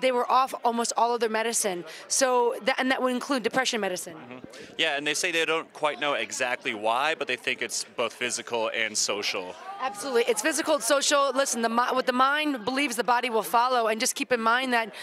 they were off almost all of their medicine. So that would include depression medicine. Mm-hmm. Yeah, and they say they don't quite know exactly why, but they think it's both physical and social. Absolutely. It's physical, it's social. Listen, what the mind believes, the body will follow. And just keep in mind that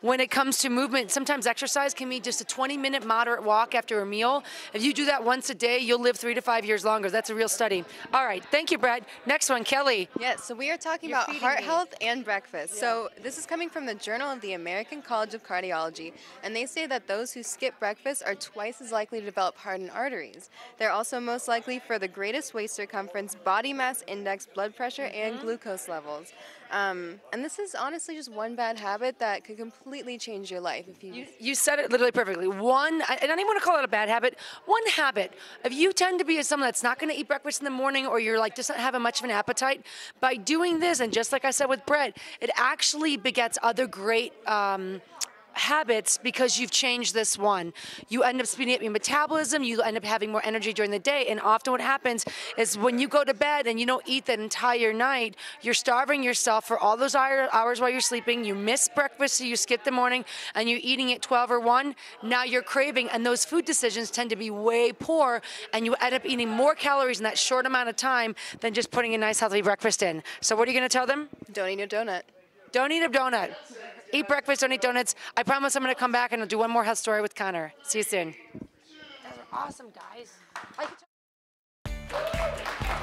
when it comes to movement, sometimes exercise can be just a 20-minute moderate walk after a meal. If you do that once a day, you'll live 3 to 5 years longer. That's a real study. All right. Thank you, Brad. Next one, Kelly. Yes, so we are talking about heart health and breakfast. Yeah. So this is coming from the Journal of the American College of Cardiology. And they say that those who skip breakfast are twice as likely to develop hardened arteries. They're also most likely for the greatest waist circumference, body mass index, blood pressure, and glucose levels. And this is honestly just one bad habit that could completely change your life. If you said it literally perfectly. I don't even want to call it a bad habit. One habit. If you tend to be someone that's not going to eat breakfast in the morning, or you're like just not having much of an appetite, by doing this, and just like I said with bread, it actually begets other great habits because you've changed this one. You end up speeding up your metabolism, you end up having more energy during the day, and often what happens is when you go to bed and you don't eat that entire night, you're starving yourself for all those hours while you're sleeping, you miss breakfast, so you skip the morning, and you're eating at 12 or 1, now you're craving, and those food decisions tend to be way poor, and you end up eating more calories in that short amount of time than just putting a nice healthy breakfast in. So what are you going to tell them? Don't eat a donut. Don't eat a donut. Eat breakfast, don't eat donuts. I promise I'm going to come back and I'll do one more health story with Connor. See you soon. Those are awesome, guys.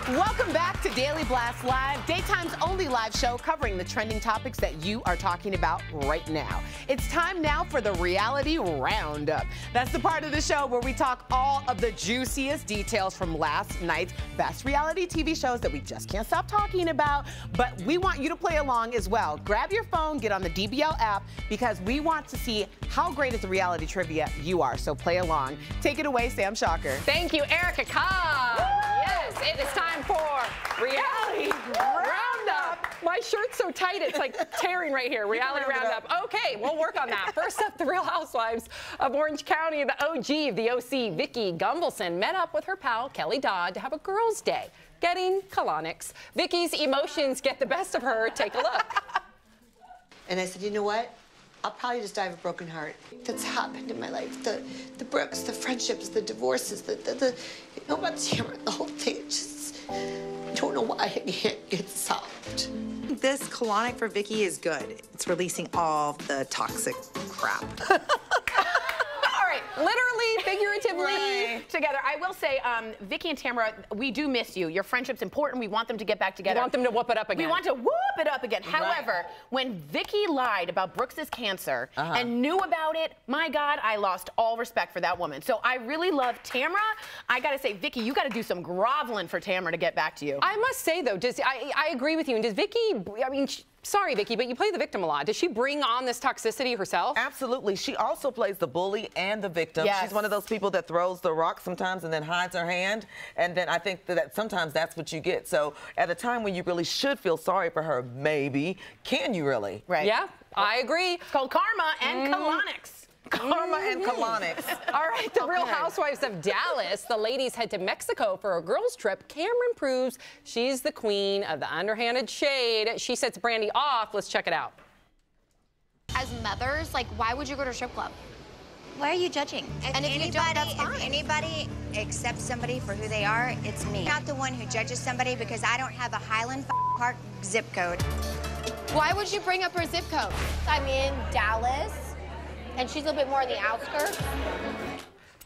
Welcome back to Daily Blast Live, daytime's only live show covering the trending topics that you are talking about right now. It's time now for the Reality Roundup. That's the part of the show where we talk all of the juiciest details from last night's best reality TV shows that we just can't stop talking about, but we want you to play along as well. Grab your phone, get on the DBL app, because we want to see how great at the reality trivia you are, so play along. Take it away, Sam Shocker. Thank you, Erica Cobb. Yes, it is time for Reality so tight, it's like tearing right here. Reality Roundup. Okay, we'll work on that. First up, the Real Housewives of Orange County. The OG of the OC, Vicki Gunvalson, met up with her pal, Kelly Dodd, to have a girls' day, getting colonics. Vicki's emotions get the best of her. Take a look. And I said, you know what? I'll probably just die of a broken heart. That's happened in my life. The Brooks, the friendships, the divorces, you know about Tamara, the whole thing. It's just, I don't know why it can't get solved. This colonic for Vicki is good. It's releasing all the toxic crap. Literally, figuratively, together. I will say, Vicki and Tamara, we do miss you. Your friendship's important. We want them to get back together. We want them to whoop it up again. We want to whoop it up again. However, when Vicki lied about Brooks's cancer and knew about it, my God, I lost all respect for that woman. So I really love Tamara. I gotta say, Vicki, you gotta do some groveling for Tamara to get back to you. I must say, though, I agree with you. And does Vicki, I mean, sorry, Vicki, but you play the victim a lot. Does she bring on this toxicity herself? Absolutely. She also plays the bully and the victim. Yes. She's one of those people that throws the rock sometimes and then hides her hand. And then I think that sometimes that's what you get. So at a time when you really should feel sorry for her, maybe, can you really? Right. Yeah, I agree. It's called karma and colonics. Karma and colonics. All right, the Real Housewives of Dallas. The ladies head to Mexico for a girls' trip. Cameron proves she's the queen of the underhanded shade. She sets Brandi off. Let's check it out. As mothers, like, why would you go to a strip club? Why are you judging? And if you don't, that's fine. If anybody accepts somebody for who they are, it's me. I'm not the one who judges somebody because I don't have a Highland Park zip code. Why would you bring up her zip code? I'm in Dallas, and she's a little bit more on the outskirts.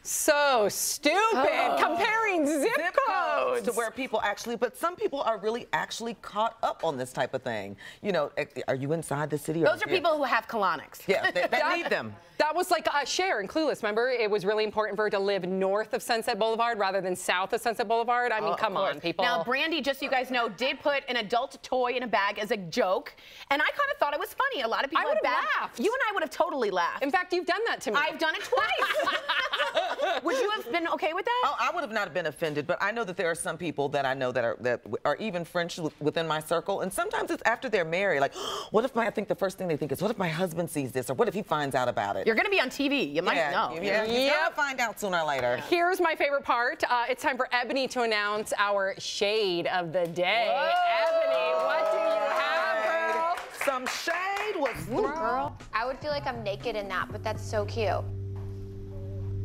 So stupid, comparing zip codes to where people actually, but some people are really actually caught up on this type of thing. You know, are you inside the city? Those are people who have colonics. Yeah, that need them. That was like Cher in Clueless, remember? It was really important for her to live north of Sunset Boulevard rather than south of Sunset Boulevard. I mean, come on, people. Now, Brandi, just so you guys know, did put an adult toy in a bag as a joke, and I kind of thought it was funny. A lot of people I would have laughed. You and I would have totally laughed. In fact, you've done that to me. I've done it twice. Would you have been okay with that? Oh, I would have not been offended, but I know that there are some people that I know that are even friends within my circle, and sometimes it's after they're married. Like, what if I think the first thing they think is, what if my husband sees this, or what if he finds out about it? You're going to be on TV. You might know. Yeah, you're gonna find out sooner or later. Here's my favorite part. It's time for Ebony to announce our shade of the day. Whoa. Ebony, what do you have, girl? Some shade was thrown. Girl, I would feel like I'm naked in that, but that's so cute.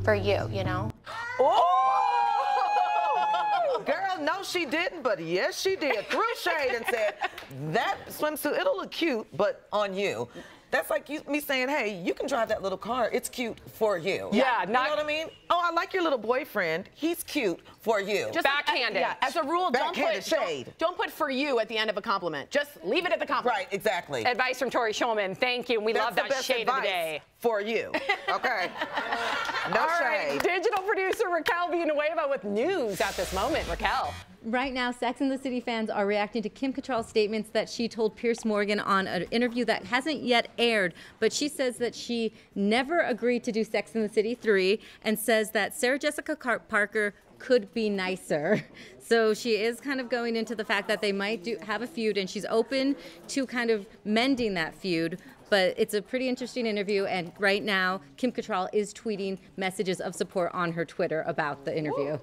For you, you know? Oh! Girl, no, she didn't, but yes, she did. Threw shade and said, that swimsuit, it'll look cute, but on you. That's like me saying, hey, you can drive that little car. It's cute for you. Yeah, you know what I mean? Oh, I like your little boyfriend. He's cute for you. Just backhanded. As a rule, don't put for you at the end of a compliment. Just leave it at the compliment. Right, exactly. Advice from Tori Schulman. Thank you. We love that shade of the day. For you. Okay. No All shade. right, digital producer Raquel Villanueva with news at this moment. Raquel. Right now, Sex and the City fans are reacting to Kim Cattrall's statements that she told Piers Morgan on an interview that hasn't yet aired, but she says that she never agreed to do Sex and the City 3 and says that Sarah Jessica Parker could be nicer. So she is kind of going into the fact that they might have a feud, and she's open to kind of mending that feud. But it's a pretty interesting interview, and right now, Kim Cattrall is tweeting messages of support on her Twitter about the interview.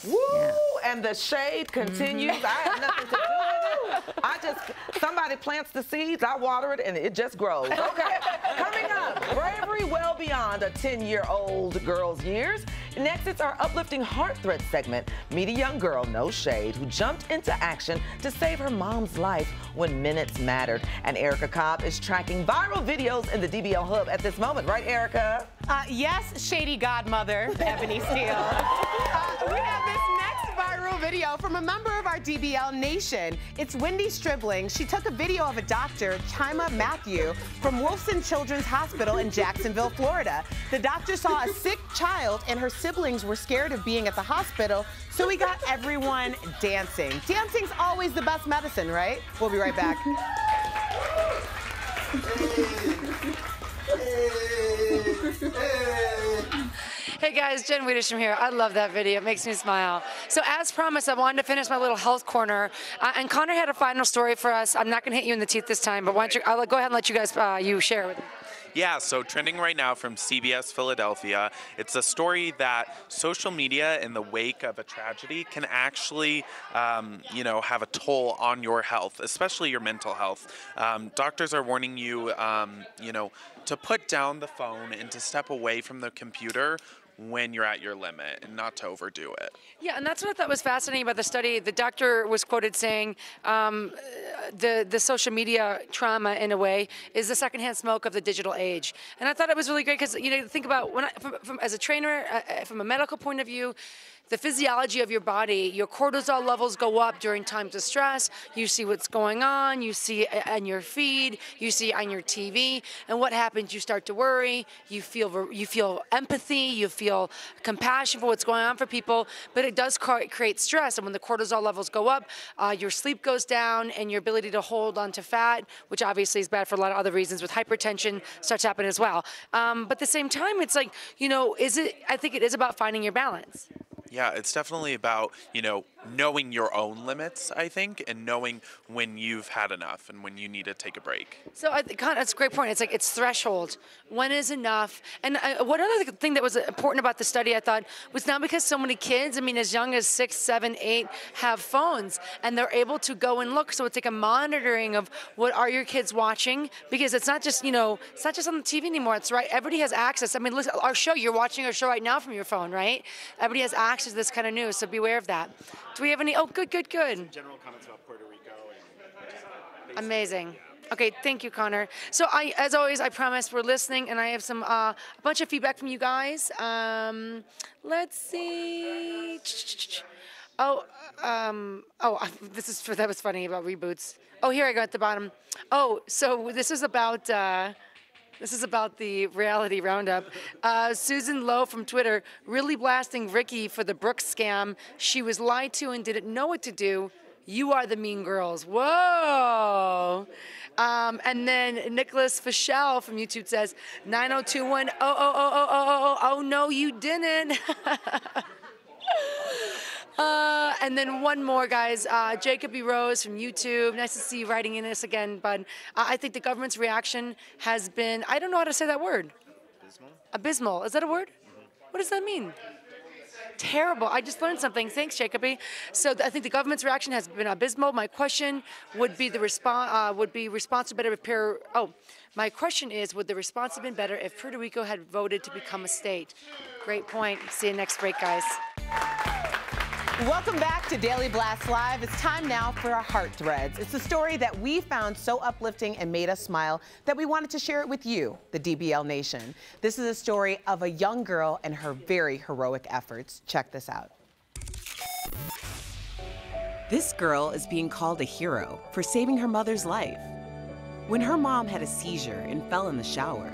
Woo! Yeah. And the shade continues. I have nothing to do with it. Somebody plants the seeds, I water it, and it just grows. Okay. Coming up, bravery well beyond a 10-year-old girl's years. Next, it's our uplifting Heart Thread segment. Meet a young girl, no shade, who jumped into action to save her mom's life when minutes mattered. And Erica Cobb is tracking viral videos in the DBL Hub at this moment. Right, Erica? Yes, shady godmother, Ebony Steele. We have this next viral video from a member of our DBL Nation. It's Wendy Stribling. She took a video of a doctor, Chima Matthew, from Wolfson Children's Hospital in Jacksonville, Florida. The doctor saw a sick child and her siblings were scared of being at the hospital, so he got everyone dancing. Dancing's always the best medicine, right? We'll be right back. Hey guys, Jen Wiedersheim here. I love that video. It makes me smile. So as promised, I wanted to finish my little health corner. And Connor had a final story for us. I'm not going to hit you in the teeth this time, but why don't you, I'll go ahead and let you guys you share it with me. Yeah, so trending right now from CBS Philadelphia, it's a story that social media in the wake of a tragedy can actually, have a toll on your health, especially your mental health. Doctors are warning you, to put down the phone and to step away from the computer when you're at your limit and not to overdo it. Yeah, and that's what I thought was fascinating about the study. The doctor was quoted saying the social media trauma, in a way, is the secondhand smoke of the digital age. And I thought it was really great because, think about, as a trainer, from a medical point of view, the physiology of your body, your cortisol levels go up during times of stress. You see what's going on. You see on your feed. You see on your TV. And what happens? You start to worry. You feel empathy. You feel compassion for what's going on for people. But it does create stress. And when the cortisol levels go up, your sleep goes down, and your ability to hold on to fat, which obviously is bad for a lot of other reasons, with hypertension, starts to happen as well. But at the same time, it's like, I think it is about finding your balance. Yeah, it's definitely about, knowing your own limits, I think, and knowing when you've had enough and when you need to take a break. So that's a great point. It's like it's threshold. When is enough? And one other thing that was important about the study, I thought, was not because so many kids, as young as 6, 7, 8, have phones, and they're able to go and look. So it's like a monitoring of what are your kids watching, because it's not just, it's not just on the TV anymore. It's right. Everybody has access. Listen, our show, you're watching our show right now from your phone, right? Everybody has access to this kind of news, so beware of that. Do we have any? Oh, good. Some general comments about Puerto Rico. Amazing. Okay, thank you, Connor. So as always, I promise we're listening, and I have a bunch of feedback from you guys. Let's see. That was funny about reboots. Oh, here I go at the bottom. Oh, so this is about the reality roundup. Susan Lowe from Twitter, really blasting Ricky for the Brooks scam. She was lied to and didn't know what to do. You are the mean girls. Whoa. And then Nicholas Fischel from YouTube says, 9021, oh, no, you didn't. And then one more, guys. Jacob E. Rose from YouTube. Nice to see you writing in this again, bud. I think the government's reaction has been, I don't know how to say that word. Abysmal? Abysmal. Is that a word? What does that mean? Terrible. I just learned something. Thanks, Jacob E. So I think the government's reaction has been abysmal. My question would be response better if my question is, would the response have been better if Puerto Rico had voted to become a state? Great point. See you next break, guys. Welcome back to Daily Blast Live. It's time now for our Heart Threads. It's a story that we found so uplifting and made us smile that we wanted to share it with you, the DBL Nation. This is a story of a young girl and her very heroic efforts. Check this out. This girl is being called a hero for saving her mother's life. When her mom had a seizure and fell in the shower,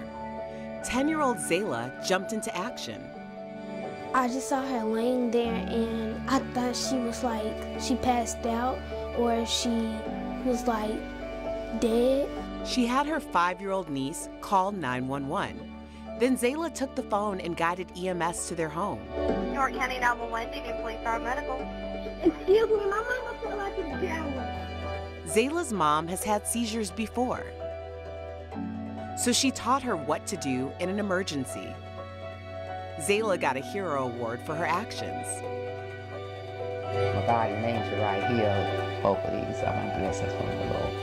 10-year-old Zayla jumped into action. I just saw her laying there, and I thought she was she passed out, or she was dead. She had her 5-year-old niece call 911. Then Zayla took the phone and guided EMS to their home. York County 911, Union Police Paramedical. Excuse me, my mama fell out the shower. Zayla's mom has had seizures before, so she taught her what to do in an emergency. Zayla got a Hero Award for her actions. My guardian angel right here, both of these are my blessings from the Lord.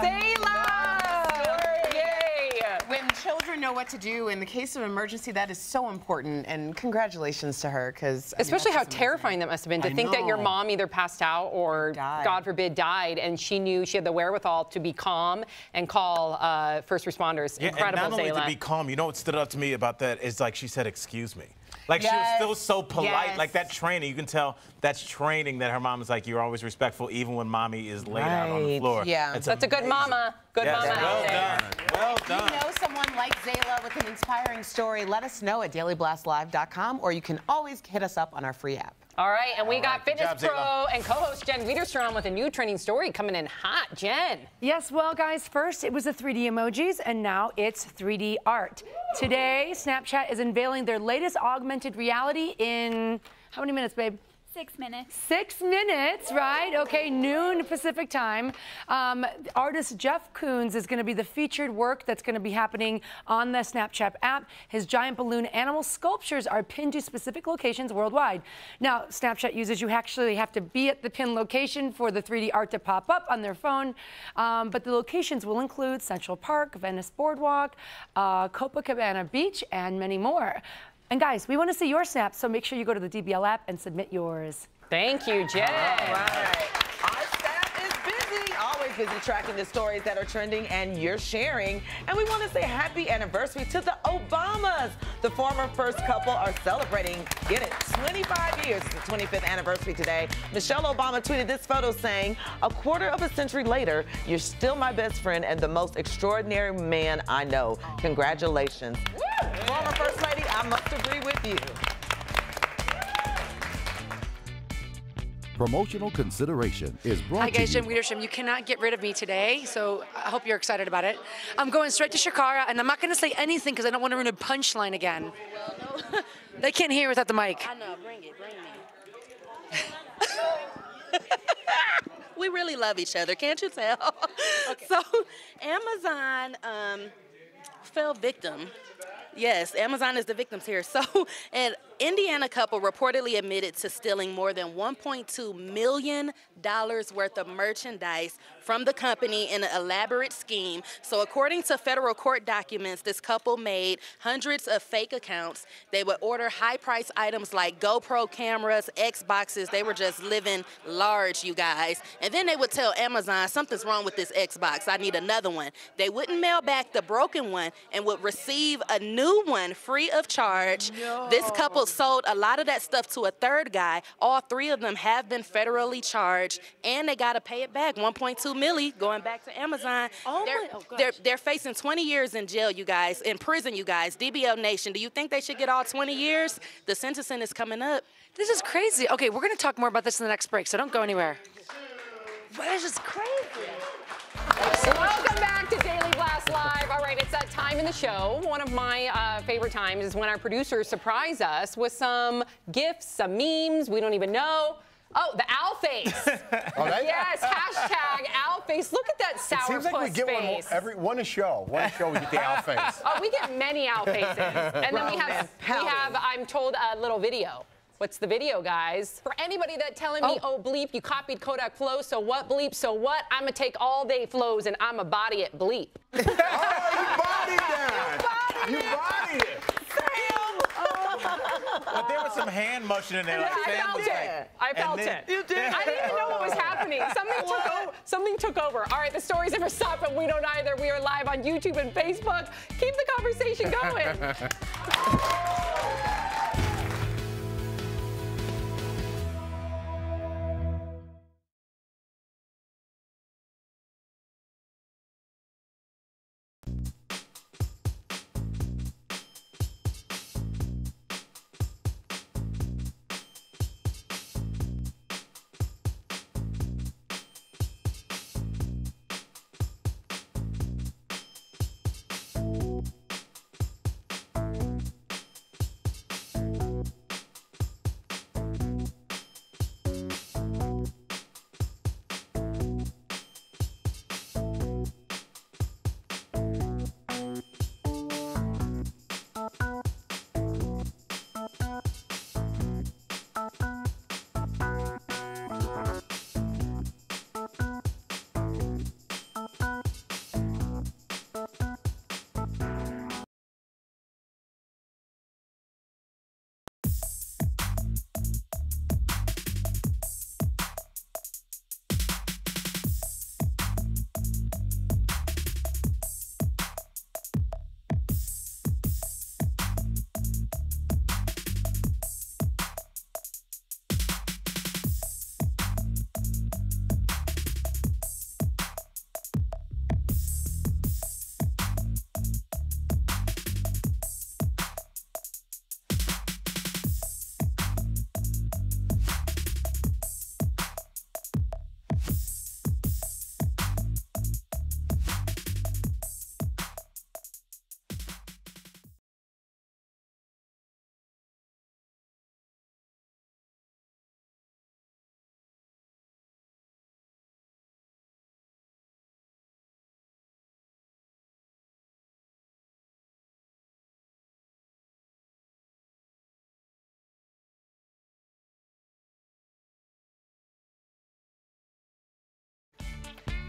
Zayla! Yay! When children know what to do in the case of emergency, that is so important, and congratulations to her, because especially how terrifying that must have been to think that your mom either passed out or, God forbid, died, and she knew she had the wherewithal to be calm and call first responders. Yeah, incredible, and not only Zayla. to be calm, you know what stood out to me about that is she said, excuse me. She was still so polite. Yes. That training, you can tell that's training that her mom is you're always respectful even when mommy is laid out on the floor. Yeah. That's a good mama. Good mama. Well done. Well done. If you know someone like Zayla with an inspiring story, let us know at dailyblastlive.com, or you can always hit us up on our free app. All right, and we got fitness job, pro Zayla. and co-host Jen Wiederstrom with a new trending story coming in hot. Jen. Yes, well, guys, first it was the 3D emojis, and now it's 3D art. Today, Snapchat is unveiling their latest augmented reality in how many minutes, babe? 6 minutes. 6 minutes, right? Okay, noon Pacific time. Artist Jeff Koons is going to be the featured work that's going to be happening on the Snapchat app. His giant balloon animal sculptures are pinned to specific locations worldwide. Now, Snapchat users, you actually have to be at the pinned location for the 3D art to pop up on their phone. But the locations will include Central Park, Venice Boardwalk, Copacabana Beach, and many more. And guys, we want to see your snaps, so make sure you go to the DBL app and submit yours. Thank you, Jen. All right. Our staff is busy, always busy tracking the stories that are trending and you're sharing. And we want to say happy anniversary to the Obamas. The former first couple are celebrating, get it, 25 years, the 25th anniversary today. Michelle Obama tweeted this photo saying, "A quarter of a century later, you're still my best friend and the most extraordinary man I know. Congratulations." Former First Lady, I must agree with you. Promotional consideration is brought Hi to guys, you. Jen Wiederstrom. You cannot get rid of me today, so I hope you're excited about it. I'm going straight to Shakara, and I'm not going to say anything because I don't want to ruin a punchline again. Well, no. They can't hear without the mic. I know. Bring me. We really love each other, can't you tell? Okay. So, Amazon fell victim. Yes, Amazon is the victims here. So, an Indiana couple reportedly admitted to stealing more than $1.2 million worth of merchandise from the company in an elaborate scheme. So according to federal court documents, this couple made hundreds of fake accounts. They would order high-priced items like GoPro cameras, Xboxes. They were just living large, you guys. And then they would tell Amazon, something's wrong with this Xbox. I need another one. They wouldn't mail back the broken one and would receive a new one free of charge. No. This couple sold a lot of that stuff to a third guy. All three of them have been federally charged, and they got to pay it back, $1.2 million, going back to Amazon. They're facing 20 years in jail, you guys, in prison, you guys. DBL Nation, do you think they should get all 20 years? The sentencing is coming up. This is crazy. Okay, we're going to talk more about this in the next break, so don't go anywhere. This is crazy. Welcome back to Daily Blast Live. All right, it's that time in the show. One of my favorite times is when our producers surprise us with some gifts, some memes we don't even know. Oh, the owl face. Oh, yes, hashtag owl face. Look at that sourpuss It seems like we get face. one a show. One show we get the owl face. Oh, we get many owl faces. And then we have, I'm told, a little video. What's the video, guys? For anybody that telling me, oh, bleep, you copied Kodak Flow, so what, bleep, so what? I'm going to take all day flows and I'm going to body it, bleep. Oh, you bodied that. You bodied it. But there was some hand motion in there. Yeah, like, I felt it. You did? I didn't even know what was happening. Something took over. All right, the stories never stop, but we don't either. We are live on YouTube and Facebook. Keep the conversation going.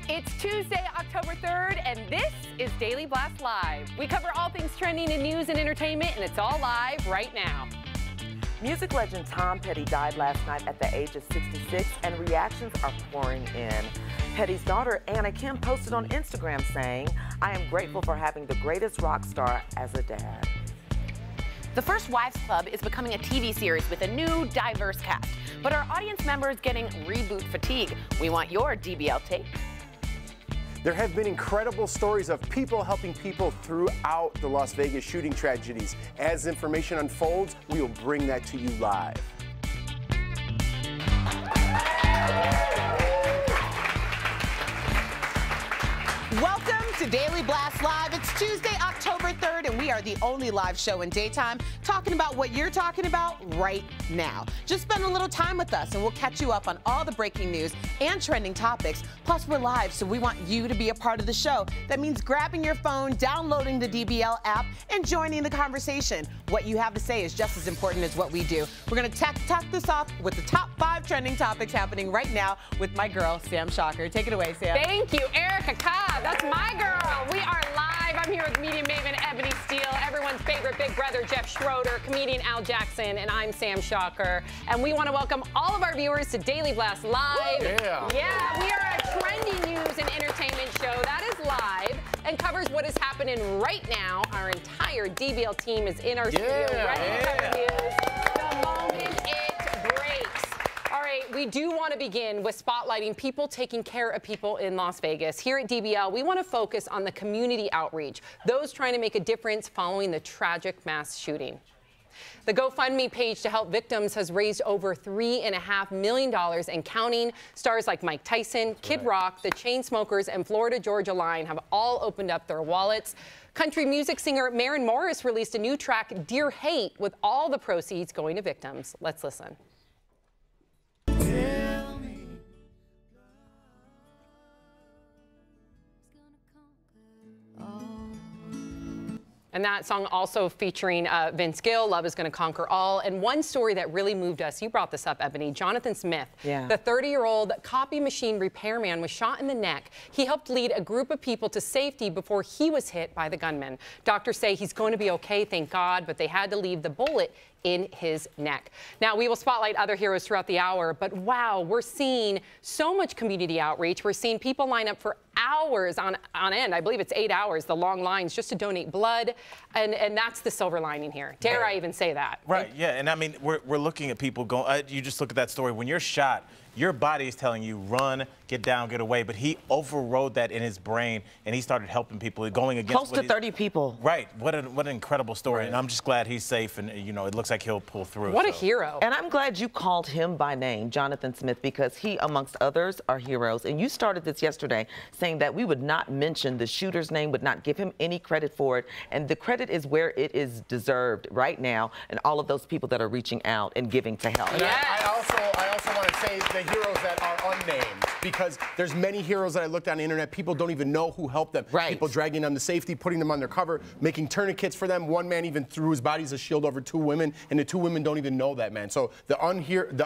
It's Tuesday, October 3rd, and this is Daily Blast Live. We cover all things trending in news and entertainment, and it's all live right now. Music legend Tom Petty died last night at the age of 66, and reactions are pouring in. Petty's daughter, Anna Kim, posted on Instagram saying, "I am grateful for having the greatest rock star as a dad." The First Wives Club is becoming a TV series with a new, diverse cast. But our audience members getting reboot fatigue. We want your DBL take. There have been incredible stories of people helping people throughout the Las Vegas shooting tragedies. As information unfolds, we will bring that to you live. Welcome to Daily Blast Live. It's Tuesday, October 3rd, and we are the only live show in daytime talking about what you're talking about right now. Just spend a little time with us, and we'll catch you up on all the breaking news and trending topics. Plus, we're live, so we want you to be a part of the show. That means grabbing your phone, downloading the DBL app, and joining the conversation. What you have to say is just as important as what we do. We're going to top this off with the top 5 trending topics happening right now with my girl, Sam Shocker. Take it away, Sam. Thank you, Erica Cobb. That's my girl. We are live. I'm here with media maven Ebony Steele, everyone's favorite big brother Jeff Schroeder, comedian Al Jackson, and I'm Sam Shocker. And we want to welcome all of our viewers to Daily Blast Live. Yeah, we are a trending news and entertainment show that is live and covers what is happening right now. Our entire DBL team is in our studio ready to cover news the moment it breaks. All right, we do want to begin with spotlighting people taking care of people in Las Vegas. Here at DBL, we want to focus on the community outreach, those trying to make a difference following the tragic mass shooting. The GoFundMe page to help victims has raised over $3.5 million and counting. Stars like Mike Tyson, Kid Rock, the Chainsmokers, and Florida Georgia Line have all opened up their wallets. Country music singer Maren Morris released a new track, Dear Hate, with all the proceeds going to victims. Let's listen. And that song also featuring Vince Gill, Love is Gonna Conquer All. And one story that really moved us, you brought this up, Ebony, Jonathan Smith. Yeah. The 30-year-old copy machine repairman was shot in the neck. He helped lead a group of people to safety before he was hit by the gunman. Doctors say he's going to be okay, thank God, but they had to leave the bullet in his neck. Now, we will spotlight other heroes throughout the hour, but wow, we're seeing so much community outreach. We're seeing people line up for hours on end. I believe it's 8 hours, the long lines, just to donate blood, and that's the silver lining here. Dare I even say that? Right, yeah, and I mean, we're looking at people going, you just look at that story, when you're shot, your body is telling you, run, get down, get away, but he overrode that in his brain, and he started helping people, going against close to 30 people. Right, what an incredible story, and I'm just glad he's safe, and you know, it looks like he'll pull through. What a hero. And I'm glad you called him by name, Jonathan Smith, because he, amongst others, are heroes. And you started this yesterday saying that we would not mention the shooter's name, would not give him any credit for it, and the credit is where it is deserved right now, and all of those people that are reaching out and giving to help. And I also want to say the heroes that are unnamed, because there's many heroes that I looked on the internet, people don't even know who helped them. Right. People dragging them to safety, putting them on their cover, making tourniquets for them. One man even threw his body as a shield over 2 women, and the 2 women don't even know that man. So the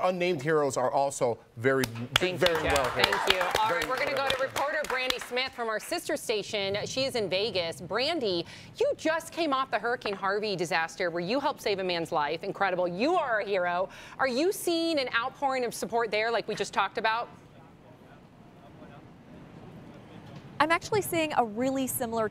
unnamed heroes are also very well here. Thank you. All right, we're going to go to reporter Brandy Smith from our sister station. She is in Vegas. Brandy, you just came off the Hurricane Harvey disaster where you helped save a man's life. Incredible. You are a hero. Are you seeing an outpouring of support there like we just talked about? I'm actually seeing a really similar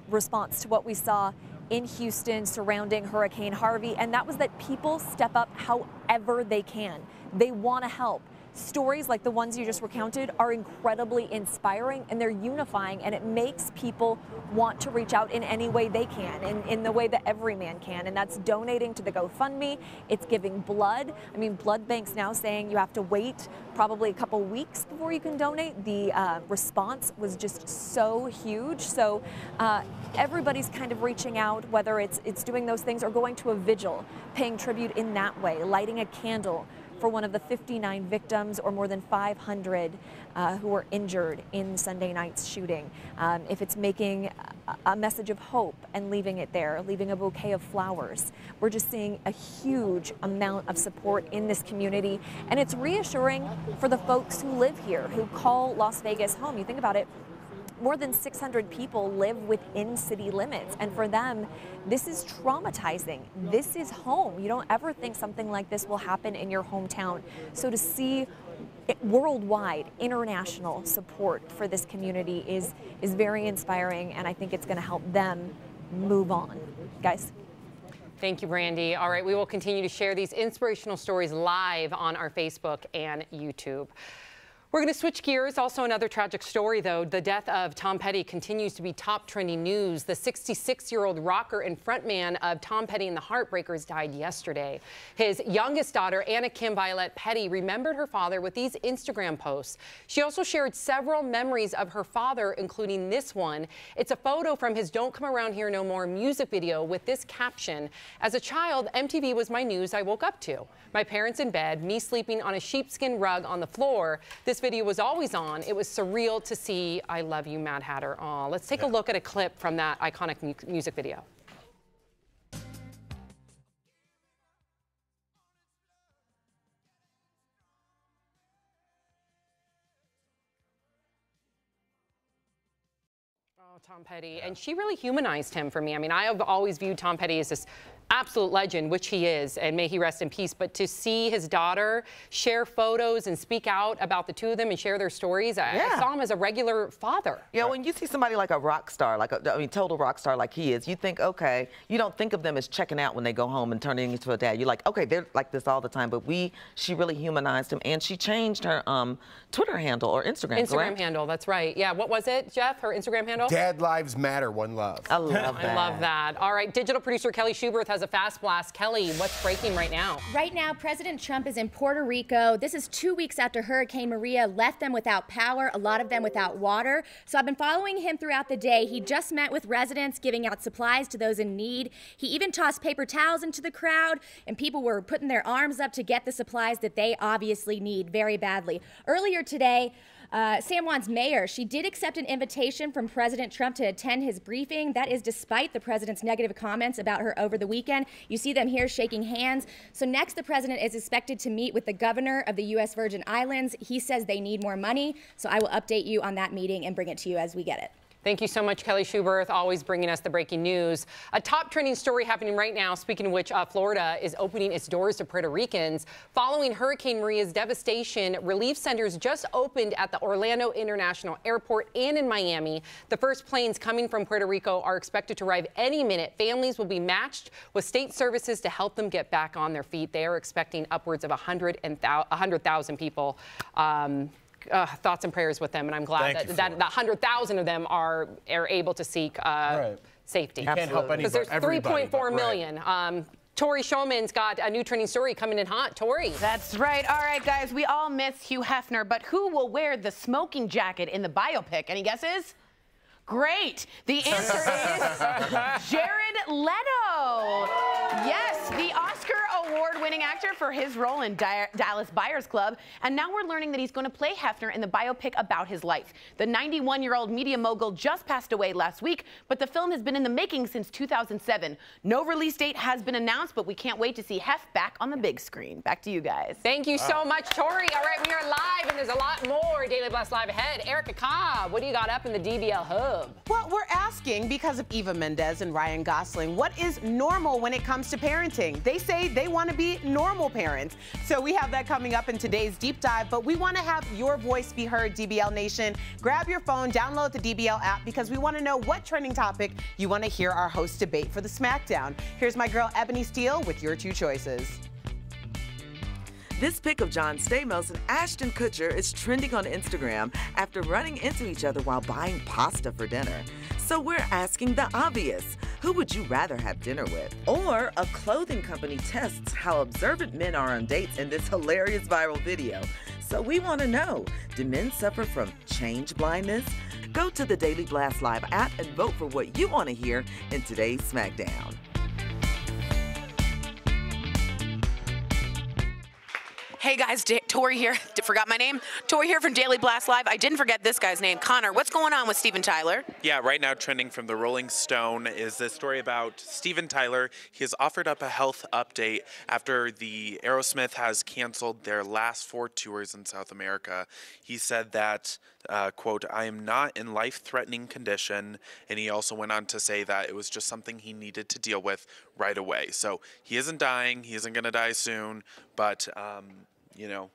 response to what we saw in Houston surrounding Hurricane Harvey, and that was that people step up however they can. They want to help. Stories like the ones you just recounted are incredibly inspiring, and they're unifying, and it makes people want to reach out in any way they can, in the way that every man can, and that's donating to the GoFundMe. It's giving blood. I mean, blood banks now saying you have to wait probably a couple weeks before you can donate. The response was just so huge. So everybody's kind of reaching out, whether it's doing those things or going to a vigil, paying tribute in that way, lighting a candle for one of the 59 victims or more than 500 who were injured in Sunday night's shooting. If it's making a message of hope and leaving it there, leaving a bouquet of flowers. We're just seeing a huge amount of support in this community, and it's reassuring for the folks who live here, who call Las Vegas home. You think about it, more than 600 people live within city limits, and for them, this is traumatizing. This is home. You don't ever think something like this will happen in your hometown. So to see worldwide, international support for this community is very inspiring, and I think it's going to help them move on. Guys. Thank you, Brandy. All right, we will continue to share these inspirational stories live on our Facebook and YouTube. We're going to switch gears. Also another tragic story, though. The death of Tom Petty continues to be top trending news. The 66-year-old rocker and frontman of Tom Petty and the Heartbreakers died yesterday. His youngest daughter, Anna Kim Violet Petty, remembered her father with these Instagram posts. She also shared several memories of her father, including this one. It's a photo from his Don't Come Around Here No More music video with this caption: "As a child, MTV was my news I woke up to. My parents in bed, me sleeping on a sheepskin rug on the floor. This video was always on. It was surreal to see. I love you, Mad Hatter." Aw, let's take a look at a clip from that iconic music video. Oh, Tom Petty. And she really humanized him for me. I mean, I have always viewed Tom Petty as this absolute legend, which he is, and may he rest in peace. But to see his daughter share photos and speak out about the two of them and share their stories, I saw him as a regular father. Yeah, when you see somebody like a rock star, total rock star like he is, you think, okay, you don't think of them as checking out when they go home and turning into a dad. You're like, okay, they're like this all the time. But she really humanized him, and she changed her Twitter handle or Instagram. Instagram handle, that's right. Yeah, what was it, Jeff? Her Instagram handle? Dad Lives Matter, One Love. I love that. I love that. All right, digital producer Kelly Schuberth has a fast blast. Kelly, what's breaking right now? Right now, President Trump is in Puerto Rico. This is 2 weeks after Hurricane Maria left them without power, a lot of them without water. So I've been following him throughout the day. He just met with residents, giving out supplies to those in need. He even tossed paper towels into the crowd, and people were putting their arms up to get the supplies that they obviously need very badly. Earlier today, San Juan's mayor, she did accept an invitation from President Trump to attend his briefing. That is despite the president's negative comments about her over the weekend. You see them here shaking hands. So next, the president is expected to meet with the governor of the U.S. Virgin Islands. He says they need more money. So I will update you on that meeting and bring it to you as we get it. Thank you so much, Kelly Schuberth, always bringing us the breaking news. A top trending story happening right now, speaking of which, Florida is opening its doors to Puerto Ricans. Following Hurricane Maria's devastation, relief centers just opened at the Orlando International Airport and in Miami. The first planes coming from Puerto Rico are expected to arrive any minute. Families will be matched with state services to help them get back on their feet. They are expecting upwards of 100,000 people. Thoughts and prayers with them, and I'm glad that 100,000 of them are able to seek safety. You can't help anybody. Because there's 3.4 million. Tori Shulman's got a new trending story coming in hot. Tori. That's right. All right, guys, we all miss Hugh Hefner, but who will wear the smoking jacket in the biopic? Any guesses? Great. The answer is Jared Leto. Yes, the Oscar award-winning actor for his role in Dallas Buyers Club. And now we're learning that he's going to play Hefner in the biopic about his life. The 91-year-old media mogul just passed away last week, but the film has been in the making since 2007. No release date has been announced, but we can't wait to see Hef back on the big screen. Back to you guys. Thank you so much, Tori. All right, we are live, and there's a lot more Daily Blast Live ahead. Erica Cobb, what do you got up in the DBL Hub? Well, we're asking, because of Eva Mendes and Ryan Gosling, what is normal when it comes to parenting? They say they want to be normal parents. So we have that coming up in today's Deep Dive, but we want to have your voice be heard, DBL Nation. Grab your phone, download the DBL app, because we want to know what trending topic you want to hear our hosts debate for the Smackdown. Here's my girl, Ebony Steele, with your two choices. This pic of John Stamos and Ashton Kutcher is trending on Instagram after running into each other while buying pasta for dinner. So we're asking the obvious. Who would you rather have dinner with? Or a clothing company tests how observant men are on dates in this hilarious viral video. So we want to know, do men suffer from change blindness? Go to the Daily Blast Live app and vote for what you want to hear in today's Smackdown. Hey guys, Tori here. Forgot my name. Tori here from Daily Blast Live. I didn't forget this guy's name, Connor. What's going on with Steven Tyler? Yeah, right now trending from the Rolling Stone is the story about Steven Tyler. He has offered up a health update after the Aerosmith has canceled their last 4 tours in South America. He said that, quote, I am not in life-threatening condition, and he also went on to say that it was just something he needed to deal with right away. So he isn't dying, he isn't going to die soon, but, you know,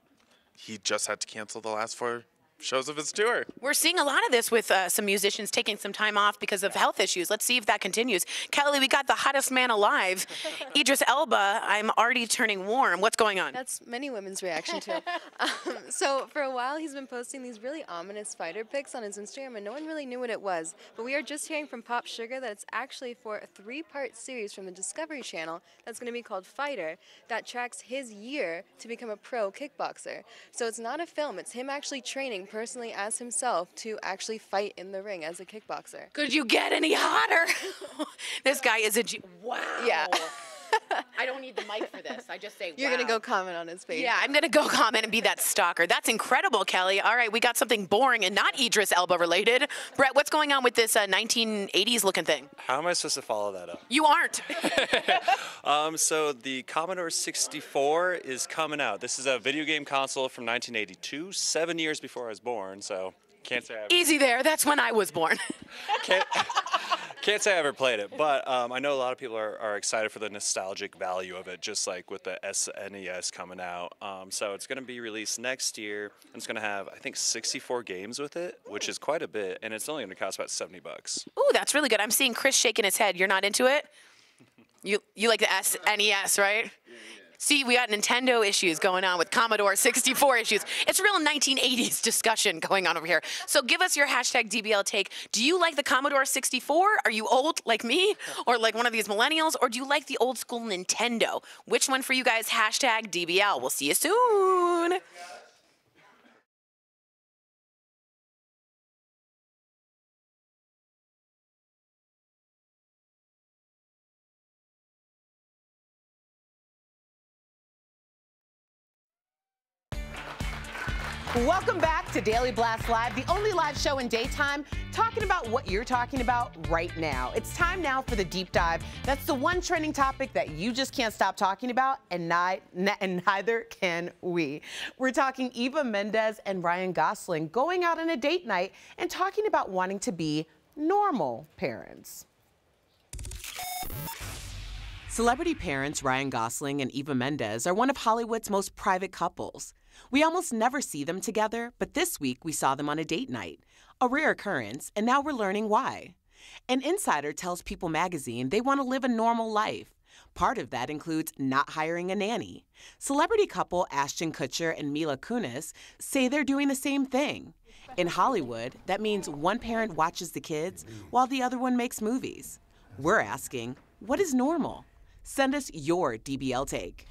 he just had to cancel the last 4 shows of his tour. We're seeing a lot of this with some musicians taking some time off because of health issues. Let's see if that continues. Kelly, we got the hottest man alive, Idris Elba. I'm already turning warm. What's going on? That's many women's reaction to it. So for a while, he's been posting these really ominous fighter pics on his Instagram, and no one really knew what it was. But we are just hearing from Pop Sugar that it's actually for a 3-part series from the Discovery Channel that's going to be called Fighter that tracks his year to become a pro kickboxer. So it's not a film. It's him actually training personally as himself to actually fight in the ring as a kickboxer. Could you get any hotter? This guy is a wow. Yeah. I don't need the mic for this. I just say, You're wow. going to go comment on his page. Yeah, I'm going to go comment and be that stalker. That's incredible, Kelly. All right, we got something boring and not Idris Elba related. Brett, what's going on with this 1980s looking thing? How am I supposed to follow that up? You aren't. So the Commodore 64 is coming out. This is a video game console from 1982, 7 years before I was born, so can't say I ever... Easy there. That's when I was born. Can't say I ever played it, but I know a lot of people are excited for the nostalgic value of it, just like with the SNES coming out. So it's going to be released next year, and it's going to have, I think, 64 games with it, which is quite a bit, and it's only going to cost about $70. Ooh, that's really good. I'm seeing Chris shaking his head. You're not into it? You like the SNES, right? See, we got Nintendo issues going on with Commodore 64 issues. It's real 1980s discussion going on over here. So give us your hashtag DBL take. Do you like the Commodore 64? Are you old like me? Or like one of these millennials? Or do you like the old school Nintendo? Which one for you guys? Hashtag DBL. We'll see you soon. Welcome back to Daily Blast Live, the only live show in daytime talking about what you're talking about right now. It's time now for the deep dive. That's the one trending topic that you just can't stop talking about, and neither can we. We're talking Eva Mendes and Ryan Gosling going out on a date night and talking about wanting to be normal parents. Celebrity parents Ryan Gosling and Eva Mendes are one of Hollywood's most private couples. We almost never see them together, but this week we saw them on a date night. A rare occurrence, and now we're learning why. An insider tells People magazine they want to live a normal life. Part of that includes not hiring a nanny. Celebrity couple Ashton Kutcher and Mila Kunis say they're doing the same thing. In Hollywood, that means one parent watches the kids while the other one makes movies. We're asking, what is normal? Send us your DBL take.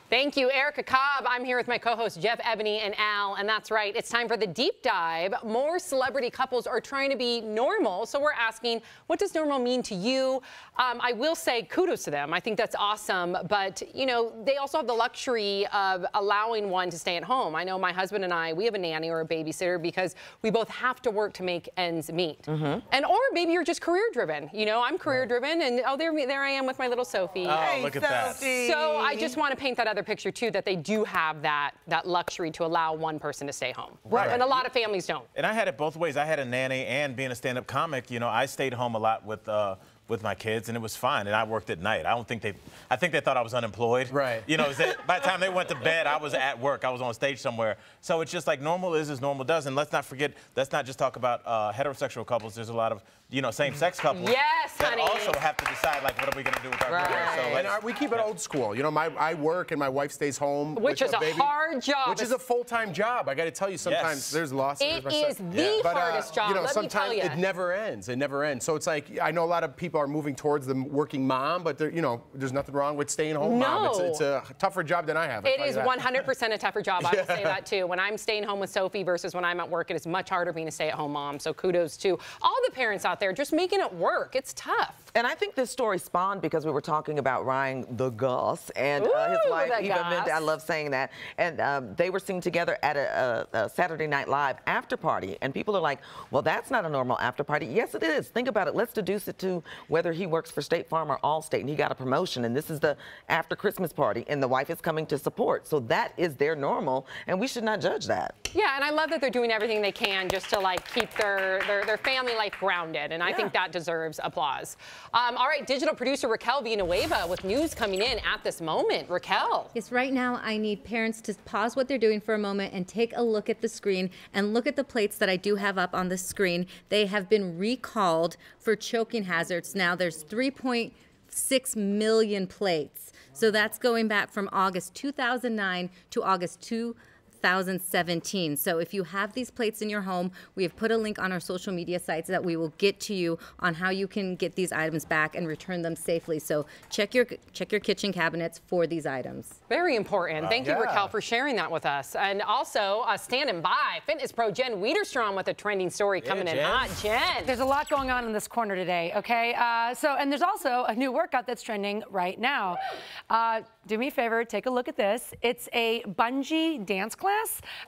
Thank you, Erica Cobb. I'm here with my co-hosts Jeff, Ebony, and Al, and that's right. It's time for the deep dive. More celebrity couples are trying to be normal, so we're asking, what does normal mean to you? I will say kudos to them. I think that's awesome, but, you know, they also have the luxury of allowing one to stay at home. I know my husband and I, we have a nanny or a babysitter because we both have to work to make ends meet. And or maybe you're just career-driven. You know, I'm career-driven, and oh, there I am with my little Sophie. Oh, hey, look at that. So I just want to paint that other picture too, that they do have that luxury to allow one person to stay home. Right. And a lot of families don't. And I had it both ways. I had a nanny, and being a stand-up comic, you know, I stayed home a lot with my kids, and it was fine. And I worked at night. I think they thought I was unemployed. Right. You know, by the time they went to bed, I was at work. I was on stage somewhere. So it's just like normal is as normal does. And let's not forget, let's not just talk about heterosexual couples. There's a lot of, you know, same-sex couples yes, that honey. also have to decide, like, what are we going to do with our career? So we keep it old school. You know, I work and my wife stays home. Which is a hard job. Which is a full-time job. I got to tell you, sometimes there's loss. It is the hardest job, you know, let me tell you. It never ends. It never ends. So it's like, I know a lot of people are moving towards the working mom, but you know, there's nothing wrong with staying home mom. It's a tougher job than I have. It is 100% a tougher job. I will say that too. When I'm staying home with Sophie versus when I'm at work, it is much harder being a stay-at-home mom. So kudos to all the parents out there just making it work. It's tough. And I think this story spawned because we were talking about Ryan the Goss and his wife, Eva Mendes. I love saying that. And they were seen together at a Saturday Night Live after party. And people are like, well, that's not a normal after party. Yes, it is. Think about it. Let's deduce it to whether he works for State Farm or Allstate and he got a promotion. And this is the after Christmas party and the wife is coming to support. So that is their normal. And we should not judge that. Yeah, and I love that they're doing everything they can just to like keep their family life grounded, and I think that deserves applause. All right, digital producer Raquel Villanueva with news coming in at this moment. Raquel. Yes, right now I need parents to pause what they're doing for a moment and take a look at the screen and look at the plates that I do have up on the screen. They have been recalled for choking hazards. Now there's 3.6 million plates. So that's going back from August 2009 to August 2017. So if you have these plates in your home, we have put a link on our social media sites that we will get to you on how you can get these items back and return them safely. So check your kitchen cabinets for these items. Very important. Thank you, Raquel, for sharing that with us. And also, standing by, fitness pro Jen Wiederstrom with a trending story coming in hot. Jen. There's a lot going on in this corner today, okay? And there's also a new workout that's trending right now. Do me a favor, take a look at this. It's a bungee dance class.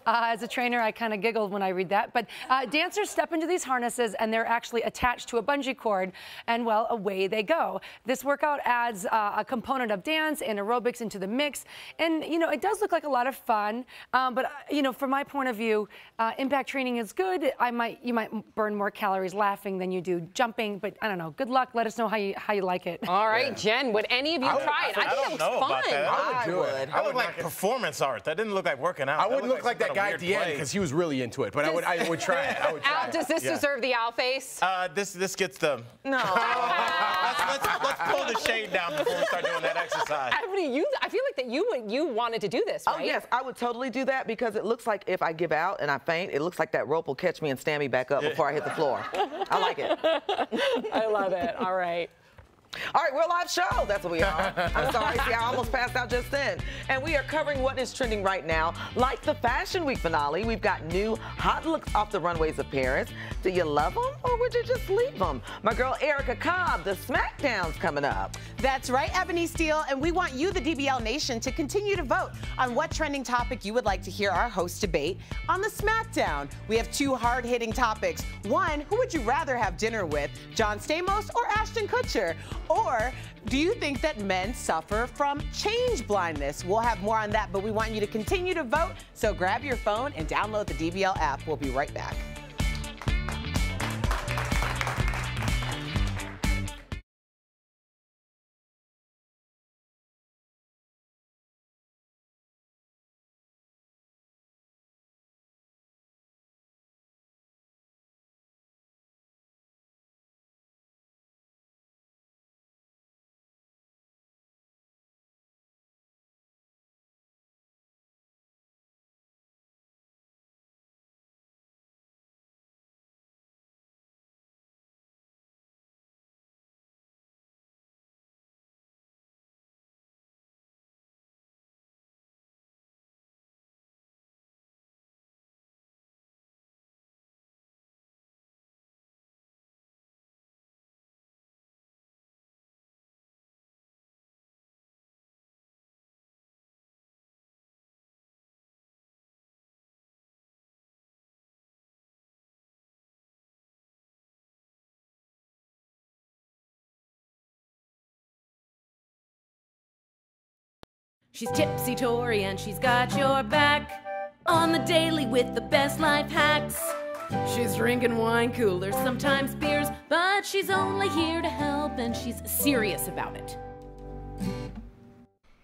As a trainer, I kind of giggled when I read that. But dancers step into these harnesses and they're actually attached to a bungee cord, and well, away they go. This workout adds a component of dance and aerobics into the mix. And, you know, it does look like a lot of fun. But, you know, from my point of view, impact training is good. You might burn more calories laughing than you do jumping. But I don't know. Good luck. Let us know how you like it. All right, Jen, would any of you try it? I think that looks fun. I would do it. That looked like performance art. That didn't look like working out. I wouldn't look like that guy at the end because he was really into it. But I would try it. I would try Al, does this deserve the Al face? This gets the. No. let's pull the shade down before we start doing that exercise. Ebony, I feel like that you wanted to do this, right? Oh yes, I would totally do that because it looks like if I give out and I faint, it looks like that rope will catch me and stand me back up before I hit the floor. I like it. I love it. All right. All right, we're a live show. That's what we are. I'm sorry. See, I almost passed out just then. And we are covering what is trending right now. Like the Fashion Week finale, we've got new hot looks off the runways of Paris. Do you love them or would you just leave them? My girl Erica Cobb, the SmackDown's coming up. That's right, Ebony Steele. And we want you, the DBL Nation, to continue to vote on what trending topic you would like to hear our host debate on the SmackDown. We have two hard-hitting topics. One, who would you rather have dinner with, John Stamos or Ashton Kutcher? Or do you think that men suffer from change blindness? We'll have more on that, but we want you to continue to vote. So grab your phone and download the DBL app. We'll be right back. She's tipsy Tori and she's got your back on the daily with the best life hacks. She's drinking wine coolers, sometimes beers, but she's only here to help and she's serious about it.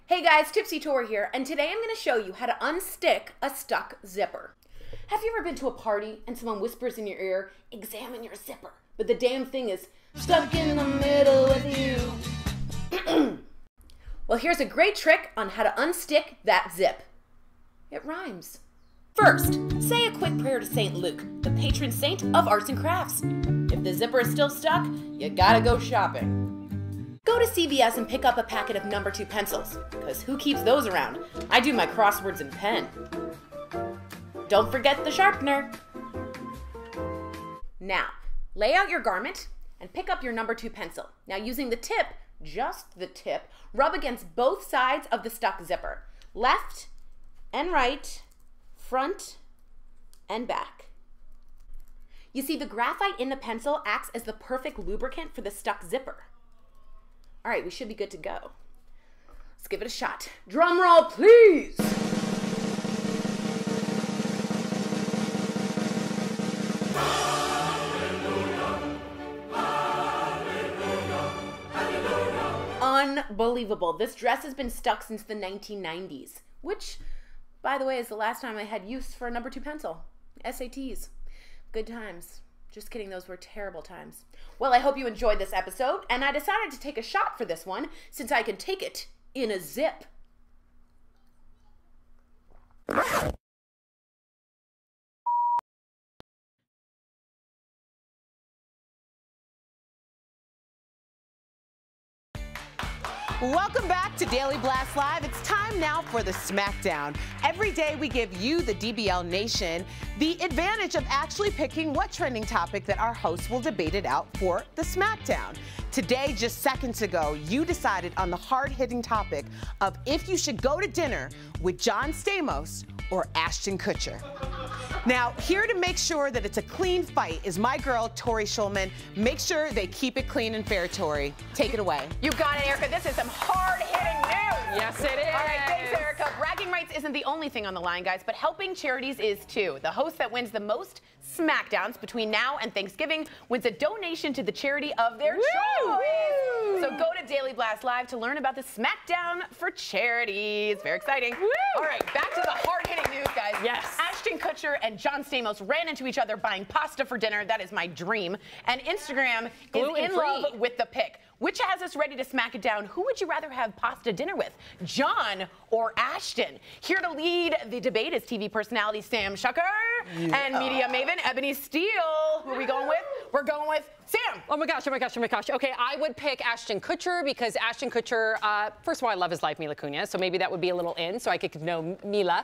Hey guys, Tipsy Tori here, and today I'm going to show you how to unstick a stuck zipper. Have you ever been to a party and someone whispers in your ear, examine your zipper, but the damn thing is stuck in the middle with you? Well, here's a great trick on how to unstick that zip. It rhymes. First, say a quick prayer to St. Luke, the patron saint of arts and crafts. If the zipper is still stuck, you gotta go shopping. Go to CVS and pick up a packet of No. 2 pencils, because who keeps those around? I do my crosswords in pen. Don't forget the sharpener. Now, lay out your garment and pick up your number 2 pencil. Now using the tip, just the tip, rub against both sides of the stuck zipper. Left and right, front and back. You see, the graphite in the pencil acts as the perfect lubricant for the stuck zipper. All right, we should be good to go. Let's give it a shot. Drum roll, please. Unbelievable. This dress has been stuck since the 1990s, which, by the way, is the last time I had use for a number 2 pencil. SATs. Good times. Just kidding, those were terrible times. Well, I hope you enjoyed this episode, and I decided to take a shot for this one since I can take it in a zip. Welcome back to Daily Blast Live. It's time now for the Smackdown. Every day we give you, the DBL Nation, the advantage of actually picking what trending topic that our hosts will debate it out for the Smackdown. Today, just seconds ago, you decided on the hard-hitting topic of if you should go to dinner with John Stamos or Ashton Kutcher. Now, here to make sure that it's a clean fight is my girl, Tori Schulman. Make sure they keep it clean and fair, Tori. Take it away. You got it, Erica. This is some hard-hitting news. Yes, it is. All right, thanks, Erica. Bragging rights isn't the only thing on the line, guys, but helping charities is too. The host that wins the most Smackdowns between now and Thanksgiving wins a donation to the charity of their choice. So go to Daily Blast Live to learn about the Smackdown for charities. Very exciting. All right, back to the hard-hitting news, guys. Yes. Ashton Kutcher and John Stamos ran into each other buying pasta for dinner. That is my dream. And Instagram is in love with the pic, which has us ready to smack it down. Who would you rather have pasta dinner with, John or Ashton? Here to lead the debate is TV personality Sam Shucker and media maven Ebony Steele. Who are we going with? We're going with Sam. Oh my gosh, oh my gosh, oh my gosh. Okay, I would pick Ashton Kutcher because Ashton Kutcher, first of all, I love his life, Mila Kunis, so maybe that would be a little in so I could know Mila.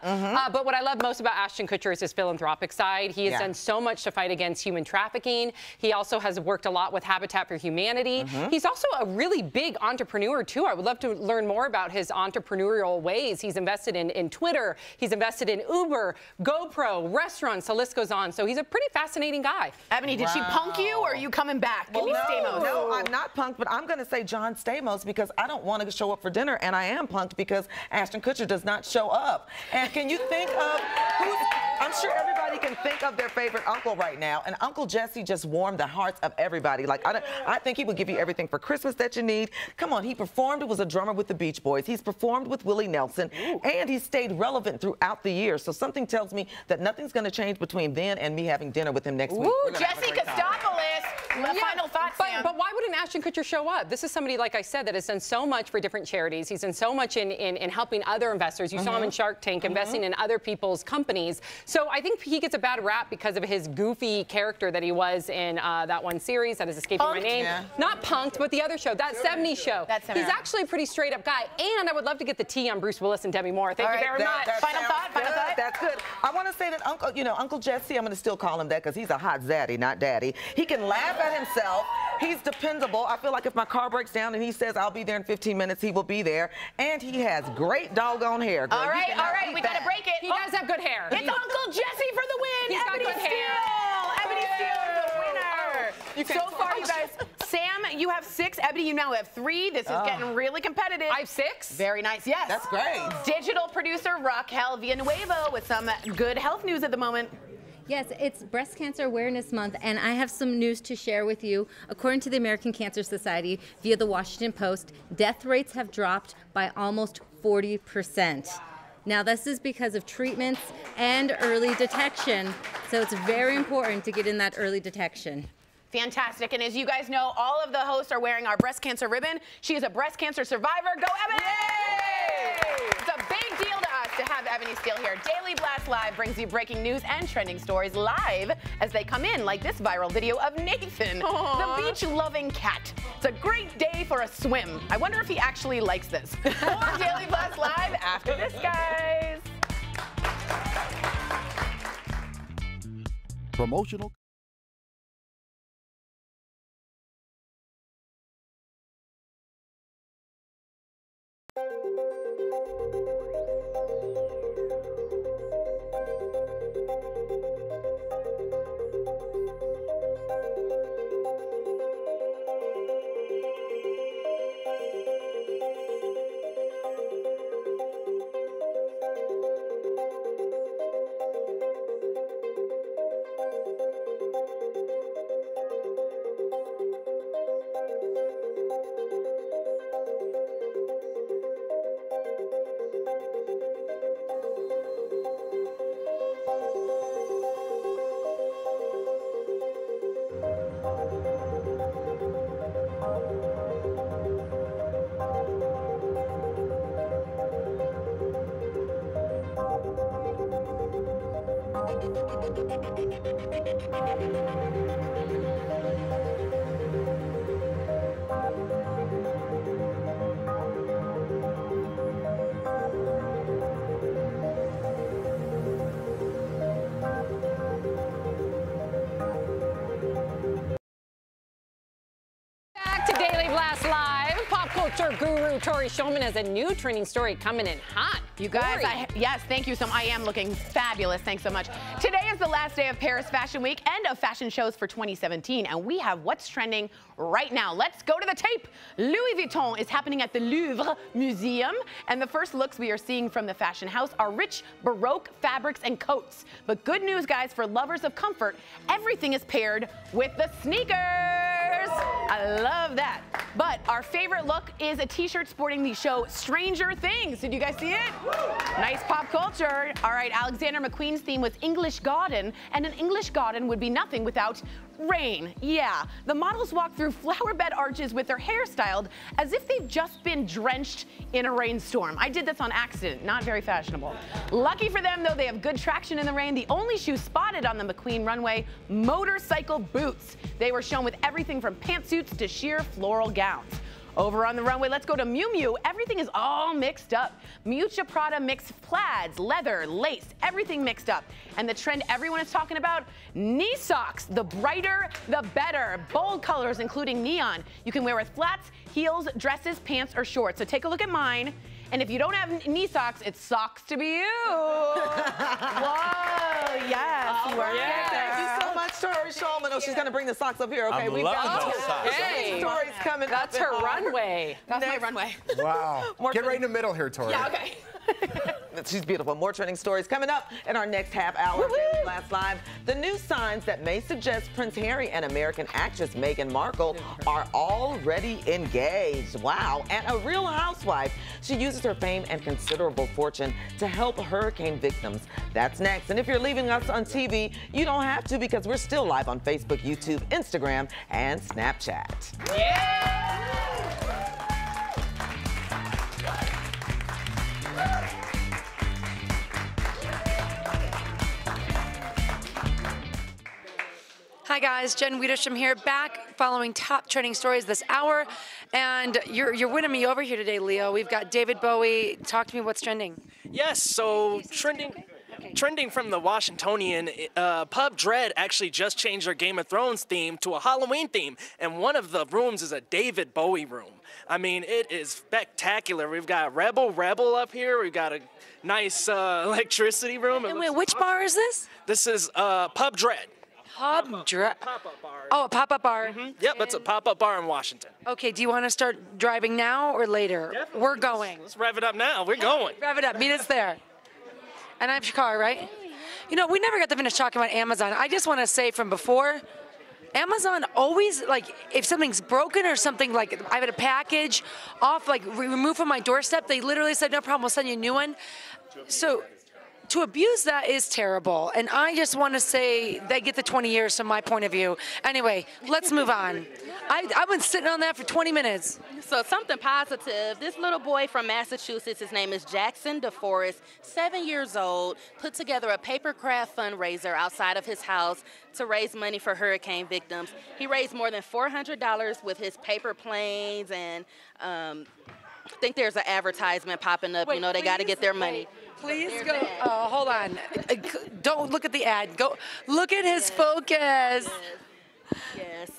But what I love most about Ashton Kutcher is his philanthropic side. He has done so much to fight against human trafficking. He also has worked a lot with Habitat for Humanity. He's also a really big entrepreneur, too. I would love to learn more about his entrepreneurial ways. He's invested in Twitter. He's invested in Uber, GoPro, restaurants, the list goes on. So he's a pretty fascinating guy. Ebony, did she punk you or are you coming back? Give me Stamos. No, I'm not punked, but I'm going to say John Stamos because I don't want to show up for dinner, and I am punked because Ashton Kutcher does not show up. And can you think of who's... I'm sure everybody can think of their favorite uncle right now, and Uncle Jesse just warmed the hearts of everybody. Like, I think he would give you everything for Christmas that you need. Come on, he performed, was a drummer with the Beach Boys. He's performed with Willie Nelson, and he stayed relevant throughout the year. So something tells me that nothing's going to change between then and me having dinner with him next week. Jesse Kostopoulos. Final thoughts, Sam. But why wouldn't Ashton Kutcher show up? This is somebody, like I said, that has done so much for different charities. He's done so much in helping other investors. You saw him in Shark Tank, investing in other people's companies. So I think he gets a bad rap because of his goofy character that he was in that one series that is escaping my name. Not Punked, but the other show, That 70s Show. He's actually a pretty straight up guy. And I would love to get the tea on Bruce Willis and Demi Moore. Thank you very much. Final thought? That's good. I want to say that Uncle Jesse, I'm going to still call him that because he's a hot zaddy, not daddy. He can laugh at himself. He's dependable. I feel like if my car breaks down and he says I'll be there in 15 minutes, he will be there. And he has great doggone hair. Girl. All right, we got to break it. He does have good hair. It's Uncle Jesse for the win. He's got good hair. Ebony Steele is the winner. So far, you guys, Sam, you have 6. Ebony, you now have 3. This is getting really competitive. I have 6? Very nice, yes. That's great. Digital producer Raquel Villanueva with some good health news at the moment. Yes, it's Breast Cancer Awareness Month, and I have some news to share with you. According to the American Cancer Society, via the Washington Post, death rates have dropped by almost 40%. Now, this is because of treatments and early detection, so it's very important to get in that early detection. Fantastic. And as you guys know, all of the hosts are wearing our breast cancer ribbon. She is a breast cancer survivor. Go, Ebony! Yay! It's a big deal to us to have Ebony Steele here. Daily Blast Live brings you breaking news and trending stories live as they come in, like this viral video of Nathan, the beach-loving cat. It's a great day for a swim. I wonder if he actually likes this. More Daily Blast Live after this, guys. Promotional Back to Daily Blast Live. Pop culture guru Tori Shulman has a new trending story coming in hot. You guys, yes, thank you. I am looking fabulous. Thanks so much. Today is the last day of Paris Fashion Week and of fashion shows for 2017, and we have what's trending right now. Let's go to the tape. Louis Vuitton is happening at the Louvre Museum, and the first looks we are seeing from the fashion house are rich Baroque fabrics and coats. But good news, guys, for lovers of comfort, everything is paired with the sneakers. I love that. But our favorite look is a t-shirt sporting the show Stranger Things. Did you guys see it? Nice pop culture. All right, Alexander McQueen's theme was English garden, and an English garden would be nothing without rain. Yeah, the models walk through flower bed arches with their hair styled as if they've just been drenched in a rainstorm. I did this on accident, not very fashionable. Lucky for them, though, they have good traction in the rain. The only shoe spotted on the McQueen runway, motorcycle boots. They were shown with everything from pantsuits to sheer floral gowns. Over on the runway, let's go to Miu Miu. Everything is all mixed up. Miuccia Prada mixed plaids, leather, lace, everything mixed up. And the trend everyone is talking about, knee socks. The brighter, the better. Bold colors, including neon. You can wear with flats, heels, dresses, pants, or shorts. So take a look at mine. And if you don't have knee socks, it's socks to be you. Whoa, yes. Thank you so much, Tori Shulman. Oh, she's going to bring the socks up here. Okay, we've got those socks. Hey, stories coming. That's her runway. That's my runway. Wow. Get right in the middle here, Tori. Yeah, okay. She's beautiful. More trending stories coming up in our next half hour of Daily Blast Live. The new signs that may suggest Prince Harry and American actress Meghan Markle are already engaged. Wow. And a real housewife. She uses her fame and considerable fortune to help hurricane victims. That's next. And if you're leaving us on TV, you don't have to, because we're still live on Facebook, YouTube, Instagram, and Snapchat. Yeah! Hi guys, Jen Wiedersham here, back following top trending stories this hour, and you're winning me over here today, Leo. We've got David Bowie. Talk to me, what's trending? Yes, so trending from the Washingtonian, Pub Dread actually just changed their Game of Thrones theme to a Halloween theme, and one of the rooms is a David Bowie room. I mean, it is spectacular. We've got Rebel up here. We've got a nice electricity room. And wait, which bar is this? This is Pub Dread. Pop-up bar. Oh, a pop-up bar. Mm-hmm. Yep, it's a pop-up bar in Washington. Okay, do you want to start driving now or later? Definitely. We're going. Let's rev it up now. We're going. Rev it up. Meet us there. And I'm Shakar, right? You know, we never got to finish talking about Amazon. I just want to say from before, Amazon always, like, if something's broken or something, like, I've had a package off, like, removed from my doorstep, they literally said, no problem, we'll send you a new one. So to abuse that is terrible, and I just want to say they get the 20 years from my point of view. Anyway, let's move on. I've been sitting on that for 20 minutes. So something positive. This little boy from Massachusetts, his name is Jackson DeForest, 7 years old, put together a paper craft fundraiser outside of his house to raise money for hurricane victims. He raised more than $400 with his paper planes, and I think there's an advertisement popping up. You know, they got to get their money. Please go. Hold on. Don't look at the ad. Go look at his focus. Yes.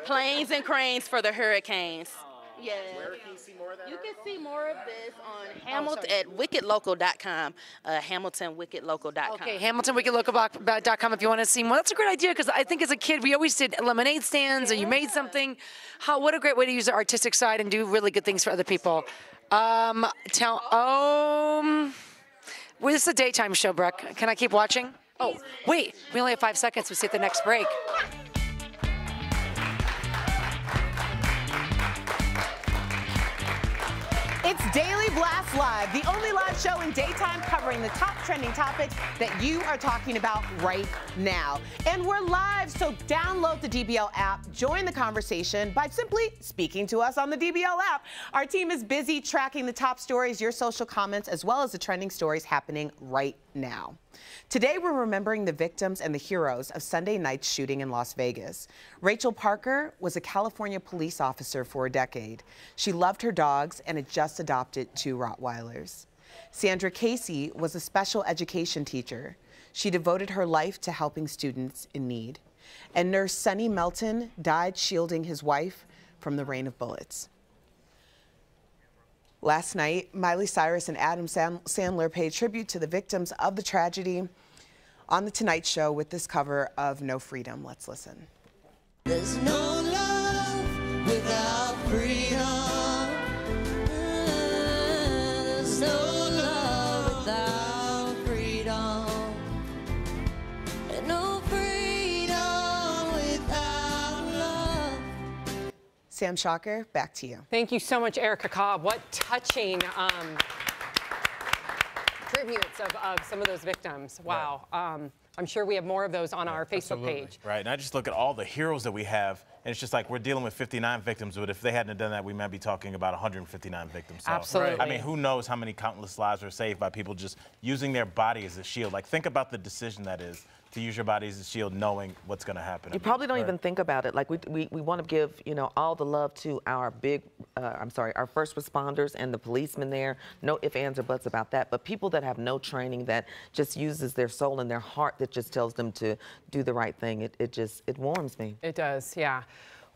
Planes and cranes for the hurricanes. Yes. Where can you see more of that? You can see more of this on Hamilton at wickedlocal.com. HamiltonWickedLocal.com. Okay, HamiltonWickedLocal.com if you want to see more. That's a great idea, because I think as a kid we always did lemonade stands, and you made something. What a great way to use the artistic side and do really good things for other people. Well, this is a daytime show, Brooke. Can I keep watching? Oh, wait. We only have 5 seconds. We'll see at the next break. It's Daily Blast Live, the only live show in daytime covering the top trending topics that you are talking about right now. And we're live, so download the DBL app, join the conversation by simply speaking to us on the DBL app. Our team is busy tracking the top stories, your social comments, as well as the trending stories happening right now. Today, we're remembering the victims and the heroes of Sunday night's shooting in Las Vegas. Rachel Parker was a California police officer for a decade. She loved her dogs and had just adopted 2 Rottweilers. Sandra Casey was a special education teacher. She devoted her life to helping students in need. And nurse Sonny Melton died shielding his wife from the rain of bullets. Last night, Miley Cyrus and Adam Sandler paid tribute to the victims of the tragedy on The Tonight Show with this cover of No Freedom. Let's listen. There's no love without freedom. There's no love without freedom. And no freedom without love. Sam Shocker, back to you. Thank you so much, Erica Cobb. What touching tributes of some of those victims. Wow. Right. I'm sure we have more of those on our Facebook page. Right, and I just look at all the heroes that we have, and it's just like we're dealing with 59 victims, but if they hadn't done that, we might be talking about 159 victims. So, absolutely. I mean, who knows how many countless lives are saved by people just using their body as a shield. Like, think about the decision that is to use your body as a shield knowing what's going to happen. You probably don't even think about it. Like, we want to give, you know, all the love to our our first responders and the policemen there. No ifs, ands, or buts about that. But people that have no training, that just uses their soul and their heart, that just tells them to do the right thing, it warms me. It does, yeah.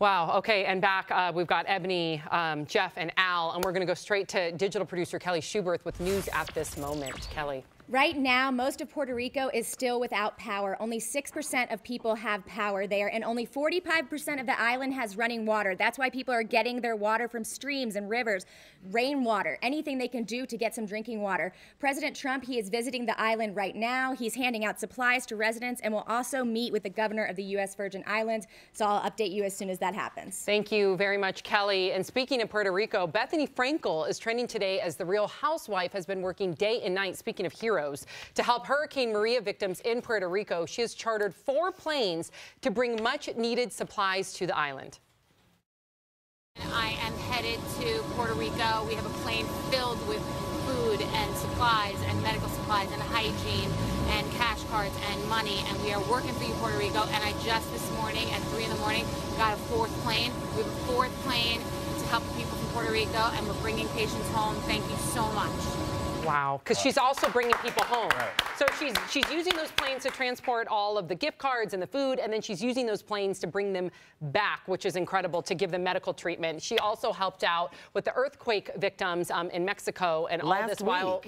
Wow, okay, and back, we've got Ebony, Jeff, and Al, and we're going to go straight to digital producer Kelly Schuberth with news at this moment. Kelly. Right now, most of Puerto Rico is still without power. Only 6% of people have power there, and only 45% of the island has running water. That's why people are getting their water from streams and rivers, rainwater, anything they can do to get some drinking water. President Trump, he is visiting the island right now. He's handing out supplies to residents and will also meet with the governor of the U.S. Virgin Islands. So I'll update you as soon as that happens. Thank you very much, Kelly. And speaking of Puerto Rico, Bethany Frankel is trending today as the Real Housewife has been working day and night, speaking of heroes, to help Hurricane Maria victims in Puerto Rico. She has chartered 4 planes to bring much-needed supplies to the island. I am headed to Puerto Rico. We have a plane filled with food and supplies and medical supplies and hygiene and cash cards and money, and we are working for you, Puerto Rico. And I just this morning at 3 in the morning got a 4th plane. We have a 4th plane to help the people from Puerto Rico, and we're bringing patients home. Thank you so much. Wow, because she's also bringing people home. Right. So she's using those planes to transport all of the gift cards and the food, and then she's using those planes to bring them back, which is incredible, to give them medical treatment. She also helped out with the earthquake victims in Mexico, and all this while,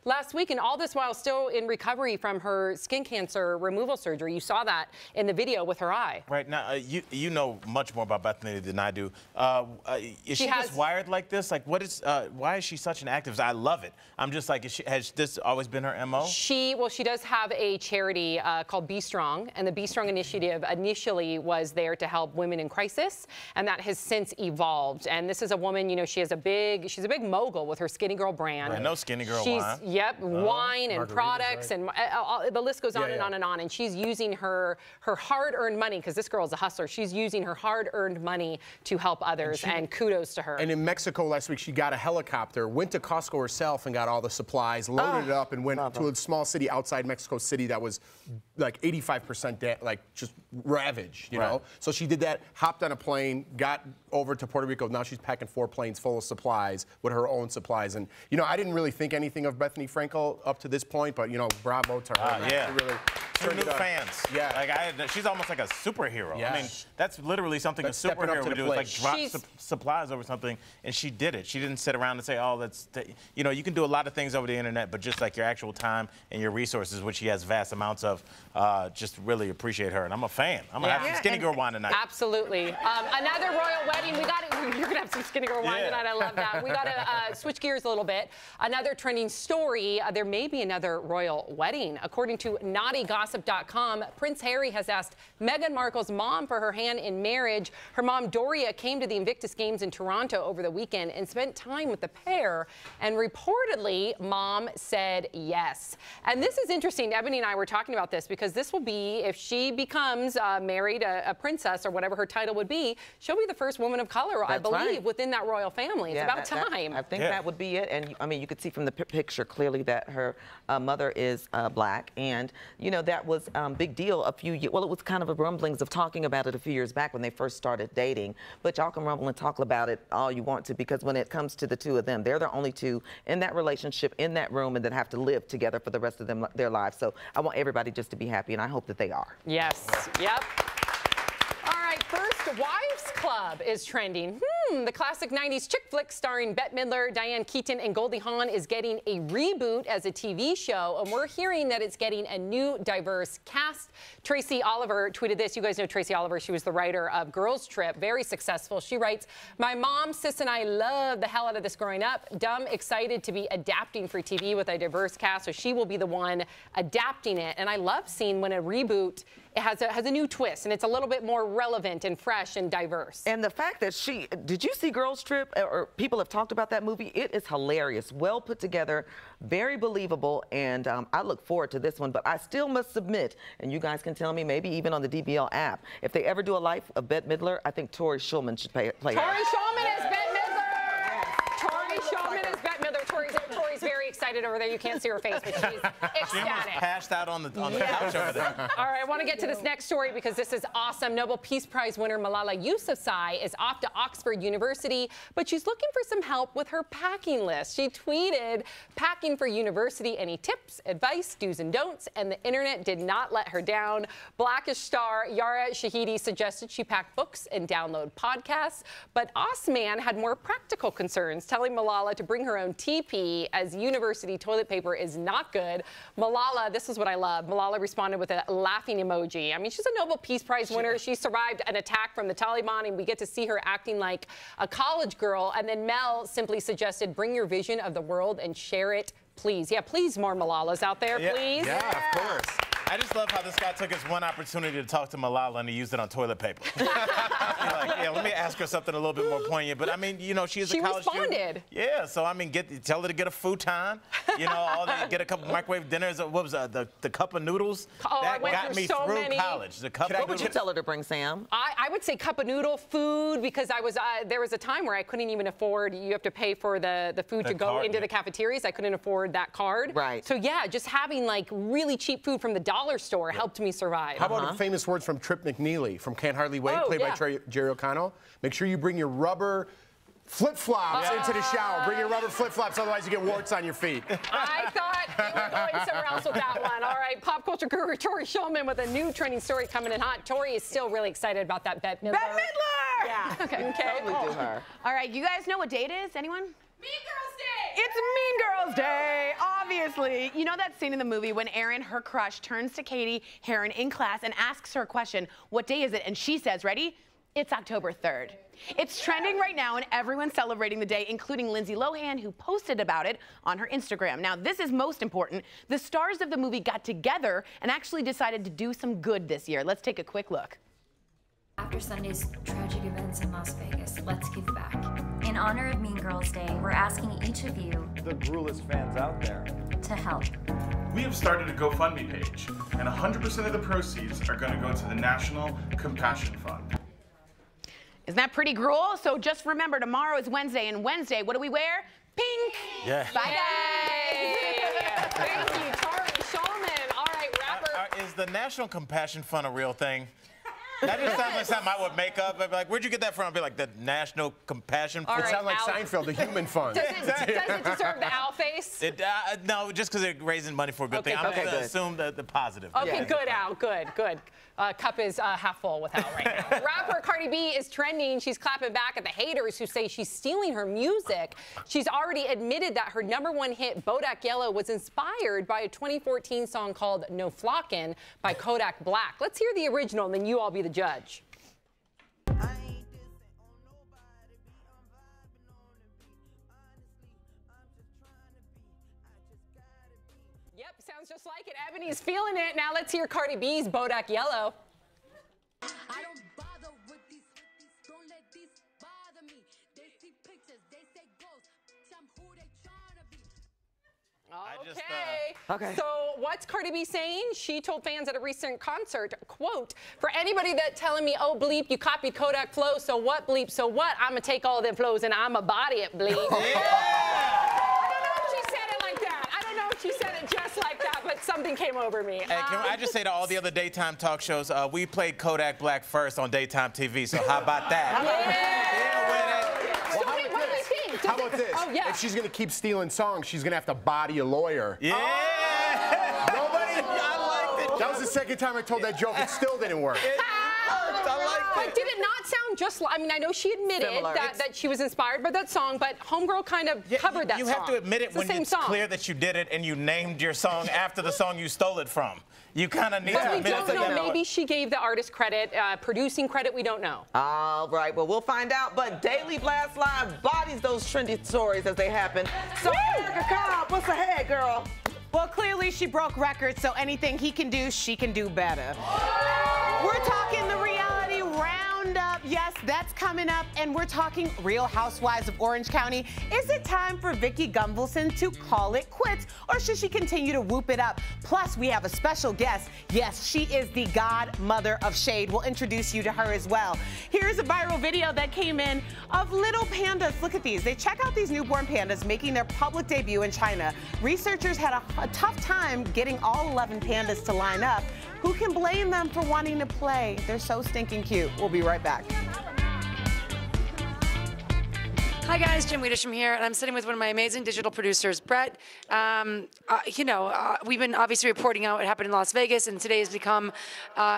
last week, and all this while still in recovery from her skin cancer removal surgery. You saw that in the video with her eye. Right now, you know much more about Bethany than I do. Is she just wired like this? Like, why is she such an activist? I love it. I'm just like, has this always been her MO? She does have a charity called Be Strong, and the Be Strong initiative initially was there to help women in crisis, and that has since evolved. And this is a woman, you know, she's a big mogul with her Skinny Girl brand. I know Skinny Girl wine. Yep, wine and products, right. And the list goes on and on and on. And she's using her hard-earned money, because this girl is a hustler. She's using her hard-earned money to help others, and kudos to her. And in Mexico last week, she got a helicopter, went to Costco herself and got all the supplies, loaded it up, and went to a small city outside Mexico City that was like 85% like just ravaged, you know? So she did that, hopped on a plane, got over to Puerto Rico. Now she's packing 4 planes full of supplies with her own supplies. And, you know, I didn't really think anything of Bethany Frankel up to this point, but, you know, bravo to her. Really new fans. Yeah. Like she's almost like a superhero. Yes. I mean, that's literally something a superhero would do. It's like drop supplies over something, and she did it. She didn't sit around and say, oh, you know, you can do a lot of things over the internet, but just like your actual time and your resources, which she has vast amounts of, just really appreciate her. And I'm a fan. I'm going to have some Skinny Girl wine tonight. Absolutely. Another royal wedding. You're going to have some Skinny Girl wine tonight. I love that. We got to switch gears a little bit. Another trending story. There may be another royal wedding. According to Naughty Gossip gossip.com, Prince Harry has asked Meghan Markle's mom for her hand in marriage. Her mom, Doria, came to the Invictus Games in Toronto over the weekend and spent time with the pair. And reportedly, mom said yes. And this is interesting. Ebony and I were talking about this because this will be, if she becomes married a princess or whatever her title would be, she'll be the first woman of color, I believe, within that royal family. It's about time. I think that would be it. And I mean, you could see from the picture clearly that her mother is black. And, you know, that was a big deal a few years. Well, it was kind of a rumblings of talking about it a few years back when they first started dating. But y'all can rumble and talk about it all you want to, because when it comes to the two of them, they're the only two in that relationship, in that room, and then have to live together for the rest of their lives. So I want everybody just to be happy, and I hope that they are. Yes. Yep. All right, first, Wives Club is trending. The classic 90s chick flick starring Bette Midler, Diane Keaton, and Goldie Hawn is getting a reboot as a TV show, and we're hearing that it's getting a new, diverse cast. Tracy Oliver tweeted this. You guys know Tracy Oliver. She was the writer of Girls Trip, very successful. She writes, "My mom, sis, and I loved the hell out of this growing up. Dumb, excited to be adapting for TV with a diverse cast, so she will be the one adapting it." And I love seeing when a reboot has a new twist, and it's a little bit more relevant and fresh and diverse. And the fact that did you see Girls Trip? Or people have talked about that movie. It is hilarious, well put together, very believable, and I look forward to this one. But I still must submit, and you guys can tell me, maybe even on the DBL app, if they ever do a life of Bette Midler, I think Tori Shulman should play Tori Shulman as Bette Midler! Tori Shulman as Bette Midler. Tori's very excited over there. You can't see her face, but she's ecstatic. She almost passed out on the couch over there. All right, I want to get to this next story because this is awesome. Nobel Peace Prize winner Malala Yousafzai is off to Oxford University, but she's looking for some help with her packing list. She tweeted, "Packing for university, any tips, advice, do's and don'ts?" And the internet did not let her down. Blackish star Yara Shahidi suggested she pack books and download podcasts, but Osman had more practical concerns, telling Malala to bring her own TP as university toilet paper is not good. Malala, this is what I love. Malala responded with a laughing emoji. I mean, she's a Nobel Peace Prize winner. She survived an attack from the Taliban, and we get to see her acting like a college girl. And then Mel simply suggested, bring your vision of the world and share it, please. Yeah, please, more Malalas out there, please. Yeah, of course. I just love how this guy took his one opportunity to talk to Malala and he used it on toilet paper. Yeah, let me ask her something a little bit more poignant. But I mean, you know, she's a college student. Responded. Yeah, so I mean, tell her to get a futon. You know, get a couple microwave dinners. What was the cup of noodles? Oh, that I went got me so through many. college. The cup of What would you tell her to bring, Sam? I would say cup of noodle, food, because I was there was a time where I couldn't even afford. You have to pay for the food to go into the cafeterias. I couldn't afford that card. Right. So yeah, just having like really cheap food from the dollar store helped me survive. How about famous words from Trip McNeely from Can't Hardly Wait, played by Jerry O'Connell? Make sure you bring your rubber flip-flops into the shower. Bring your rubber flip-flops, otherwise you get warts on your feet. I thought you were going somewhere else with that one. All right, pop culture guru Tori Shulman with a new trending story coming in hot. Tori is still really excited about that Bette Midler. Bette Midler! Yeah. Okay. Totally do her. All right, you guys know what day it is? Anyone? Mean Girls Day! It's Mean Girls Day, obviously. You know that scene in the movie when Erin, her crush, turns to Katie Heron in class and asks her a question, what day is it? And she says, ready? It's October 3rd. It's trending right now and everyone's celebrating the day, including Lindsay Lohan, who posted about it on her Instagram. Now, this is most important. The stars of the movie got together and actually decided to do some good this year. Let's take a quick look. After Sunday's tragic events in Las Vegas, let's give back. In honor of Mean Girls Day, we're asking each of you, the Gruelist fans out there, to help. We have started a GoFundMe page, and 100% of the proceeds are going to go to the National Compassion Fund. Isn't that pretty gruel? So just remember, tomorrow is Wednesday, and Wednesday, what do we wear? Pink. Yeah. Bye, guys. Thank you, Tori Shulman. All right, rapper. Is the National Compassion Fund a real thing? That just sounds like something I would make up. I'd be like, where'd you get that from? I'd be like, the National Compassion Fund. It sounds like Seinfeld, the human fund. Does it deserve the owl face? No, just because they're raising money for a good thing. I'm going to assume the positive. Okay, good, Al. Good, good. Cup is half full with Al right now. Rapper Cardi B is trending. She's clapping back at the haters who say she's stealing her music. She's already admitted that her #1 hit, Bodak Yellow, was inspired by a 2014 song called No Flockin' by Kodak Black. Let's hear the original, and then you all be the judge. Yep, sounds just Just like it. Ebony's feeling it. Now let's hear Cardi B's Bodak Yellow. I don't bother with these, don't let these bother me. They see pictures, they say ghosts. I'm who they trying to be. Okay. So what's Cardi B saying? She told fans at a recent concert, quote, "For anybody that telling me, oh, bleep, you copied Kodak flow, so what, bleep, so what? I'ma take all them flows and I'ma body it, bleep." I don't know if she said it like that. I don't know if she said it just like that, but something came over me. Hey, can I just say to all the other daytime talk shows, we played Kodak Black first on daytime TV, so how about that? Well, how about this? Oh, yeah. If she's going to keep stealing songs, she's going to have to body a lawyer. Yeah! Nobody? I liked it. That was the second time I told that joke. It still didn't work. But did it not sound just like, I mean, I know she admitted that she was inspired by that song, but Homegirl kind of covered that song. You have to admit it it's when it's clear that you did it and you named your song after the song you stole it from. You kind of need to admit it to them. Maybe she gave the artist credit, producing credit, we don't know. All right, well, we'll find out. But Daily Blast Live bodies those trendy stories as they happen. So, Erica Cobb, what's ahead, girl? Well, clearly she broke records, so anything he can do, she can do better. We're talking the reality roundup. Yes, that's coming up, and we're talking Real Housewives of Orange County. Is it time for Vicki Gunvalson to call it quits, or should she continue to whoop it up? Plus, we have a special guest. Yes, she is the godmother of Shade. We'll introduce you to her as well. Here's a viral video that came in of little pandas. Look at these. They check out these newborn pandas making their public debut in China. Researchers had a tough time getting all 11 pandas to line up. Who can blame them for wanting to play? They're so stinking cute. We'll be right back. Hi guys, Jim Wiedersham here, and I'm sitting with one of my amazing digital producers, Brett. We've been obviously reporting out what happened in Las Vegas, and today has become,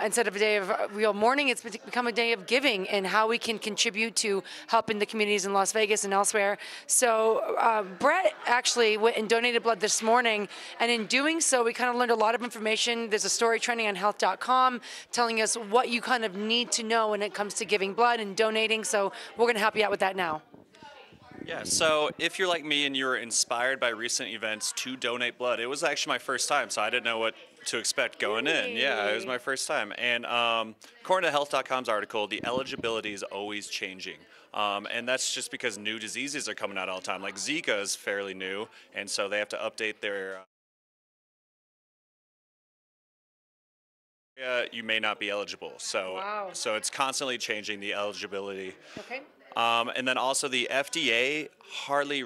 instead of a day of real mourning, it's become a day of giving and how we can contribute to helping the communities in Las Vegas and elsewhere. So Brett actually went and donated blood this morning, and in doing so, we kind of learned a lot of information. There's a story trending on health.com telling us what you kind of need to know when it comes to giving blood and donating, so we're going to help you out with that now. Yeah, so if you're like me and you were inspired by recent events to donate blood, it was actually my first time, so I didn't know what to expect going in. Yeah, it was my first time. And according to Health.com's article, the eligibility is always changing. And that's just because new diseases are coming out all the time. Like Zika is fairly new, and so they have to update their... you may not be eligible. So, so it's constantly changing the eligibility. Okay. And then also the FDA harshly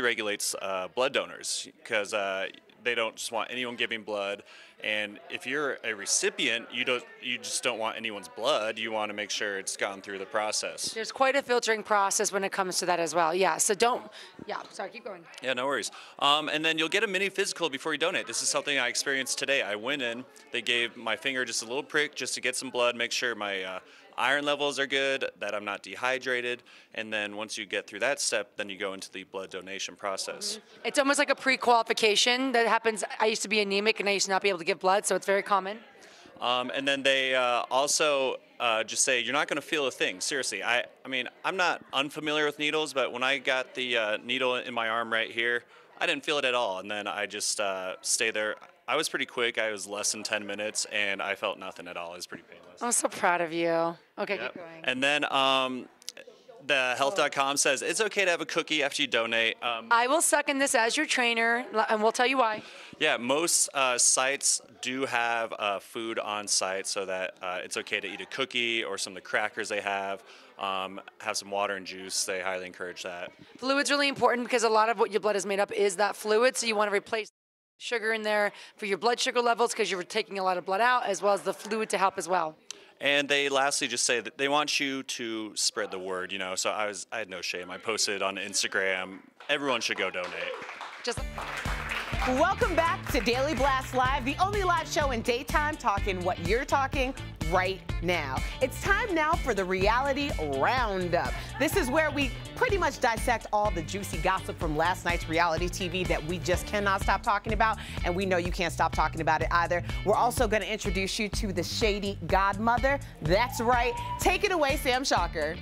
regulates blood donors because they don't just want anyone giving blood. And if you're a recipient, you just don't want anyone's blood. You want to make sure it's gone through the process. There's quite a filtering process when it comes to that as well. Yeah, so sorry, keep going. Yeah, no worries. And then you'll get a mini physical before you donate. This is something I experienced today. I went in, they gave my finger just a little prick just to get some blood, make sure my iron levels are good, that I'm not dehydrated, and then once you get through that step, then you go into the blood donation process. It's almost like a pre-qualification that happens. I used to be anemic and I used to not be able to give blood, so it's very common. And then they also just say, you're not going to feel a thing. Seriously, I mean, I'm not unfamiliar with needles, but when I got the needle in my arm right here, I didn't feel it at all, and then I just stay there. I was pretty quick. I was less than 10 minutes, and I felt nothing at all. It was pretty painless. I'm so proud of you. Okay, keep going. And then the health.com says it's okay to have a cookie after you donate. I will second this as your trainer, and we'll tell you why. Yeah, most sites do have food on site so that it's okay to eat a cookie or some of the crackers they have some water and juice. They highly encourage that. Fluid's really important because a lot of what your blood is made up is that fluid, so you want to replace sugar in there for your blood sugar levels because you're taking a lot of blood out, as well as the fluid to help as well. And they lastly just say that they want you to spread the word, you know, so I had no shame. I posted on Instagram, everyone should go donate. Welcome back to Daily Blast Live, the only live show in daytime talking what you're talking right now. It's time now for the Reality Roundup. This is where we pretty much dissect all the juicy gossip from last night's reality TV that we just cannot stop talking about, and we know you can't stop talking about it either. We're also going to introduce you to the shady godmother. That's right. Take it away, Sam Shocker.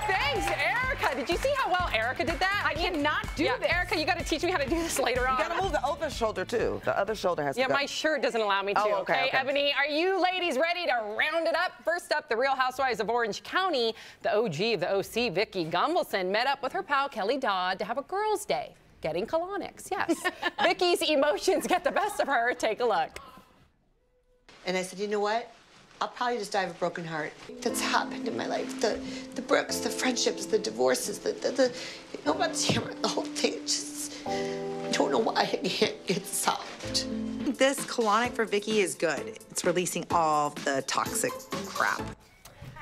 Thanks, Erica. Did you see how well Erica did that? I cannot do this. Erica, you got to teach me how to do this later on. You got to move the other shoulder, too. The other shoulder has to go. Yeah, my shirt doesn't allow me to. Oh, okay. Ebony, are you ladies ready to round it up? First up, the Real Housewives of Orange County. The OG of the OC, Vicki Gunvalson, met up with her pal Kelly Dodd to have a girls' day. Getting colonics, yes. Vicki's emotions get the best of her. Take a look. And I said, you know what? I'll probably just die of a broken heart. That's happened in my life. The Brooks, the friendships, the divorces, you know about Tamara, the whole thing, just I don't know why it can't get solved. This colonic for Vicki is good. It's releasing all the toxic crap.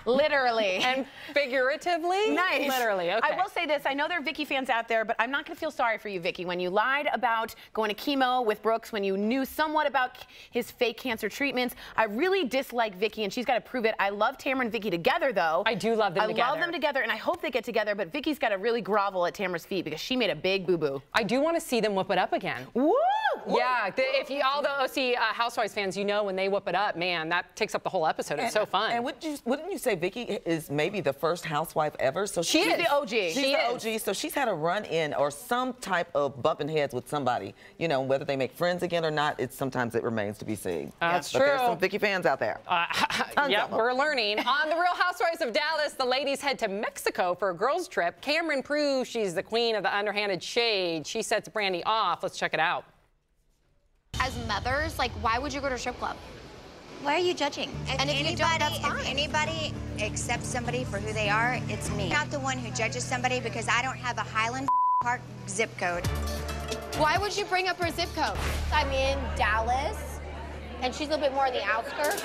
Literally. And figuratively? Nice. Literally, okay. I will say this, I know there are Vicki fans out there, but I'm not gonna feel sorry for you, Vicki. When you lied about going to chemo with Brooks, when you knew somewhat about his fake cancer treatments, I really dislike Vicki, and she's gotta prove it. I love Tamara and Vicki together, though. I do love them together. I love them together, and I hope they get together, but Vicki's gotta really grovel at Tamara's feet because she made a big boo-boo. I do wanna see them whip it up again. Woo! Yeah, if you, all the OC Housewives fans, you know when they whip it up, man, that takes up the whole episode. It's so fun. And wouldn't you say Vicki is maybe the first housewife ever? So she's the OG. She's the OG, so she's had a run-in or some type of bumping heads with somebody. You know, whether they make friends again or not, sometimes it remains to be seen. That's true. But there's some Vicki fans out there. Yeah, we're learning. On the Real Housewives of Dallas, the ladies head to Mexico for a girls' trip. Cameron proves she's the queen of the underhanded shade. She sets Brandy off. Let's check it out. As mothers, like, why would you go to a strip club? Why are you judging? And if you don't, that's fine. If anybody accepts somebody for who they are, it's me. I'm not the one who judges somebody because I don't have a Highland Park zip code. Why would you bring up her zip code? I'm in Dallas, and she's a little bit more on the outskirts.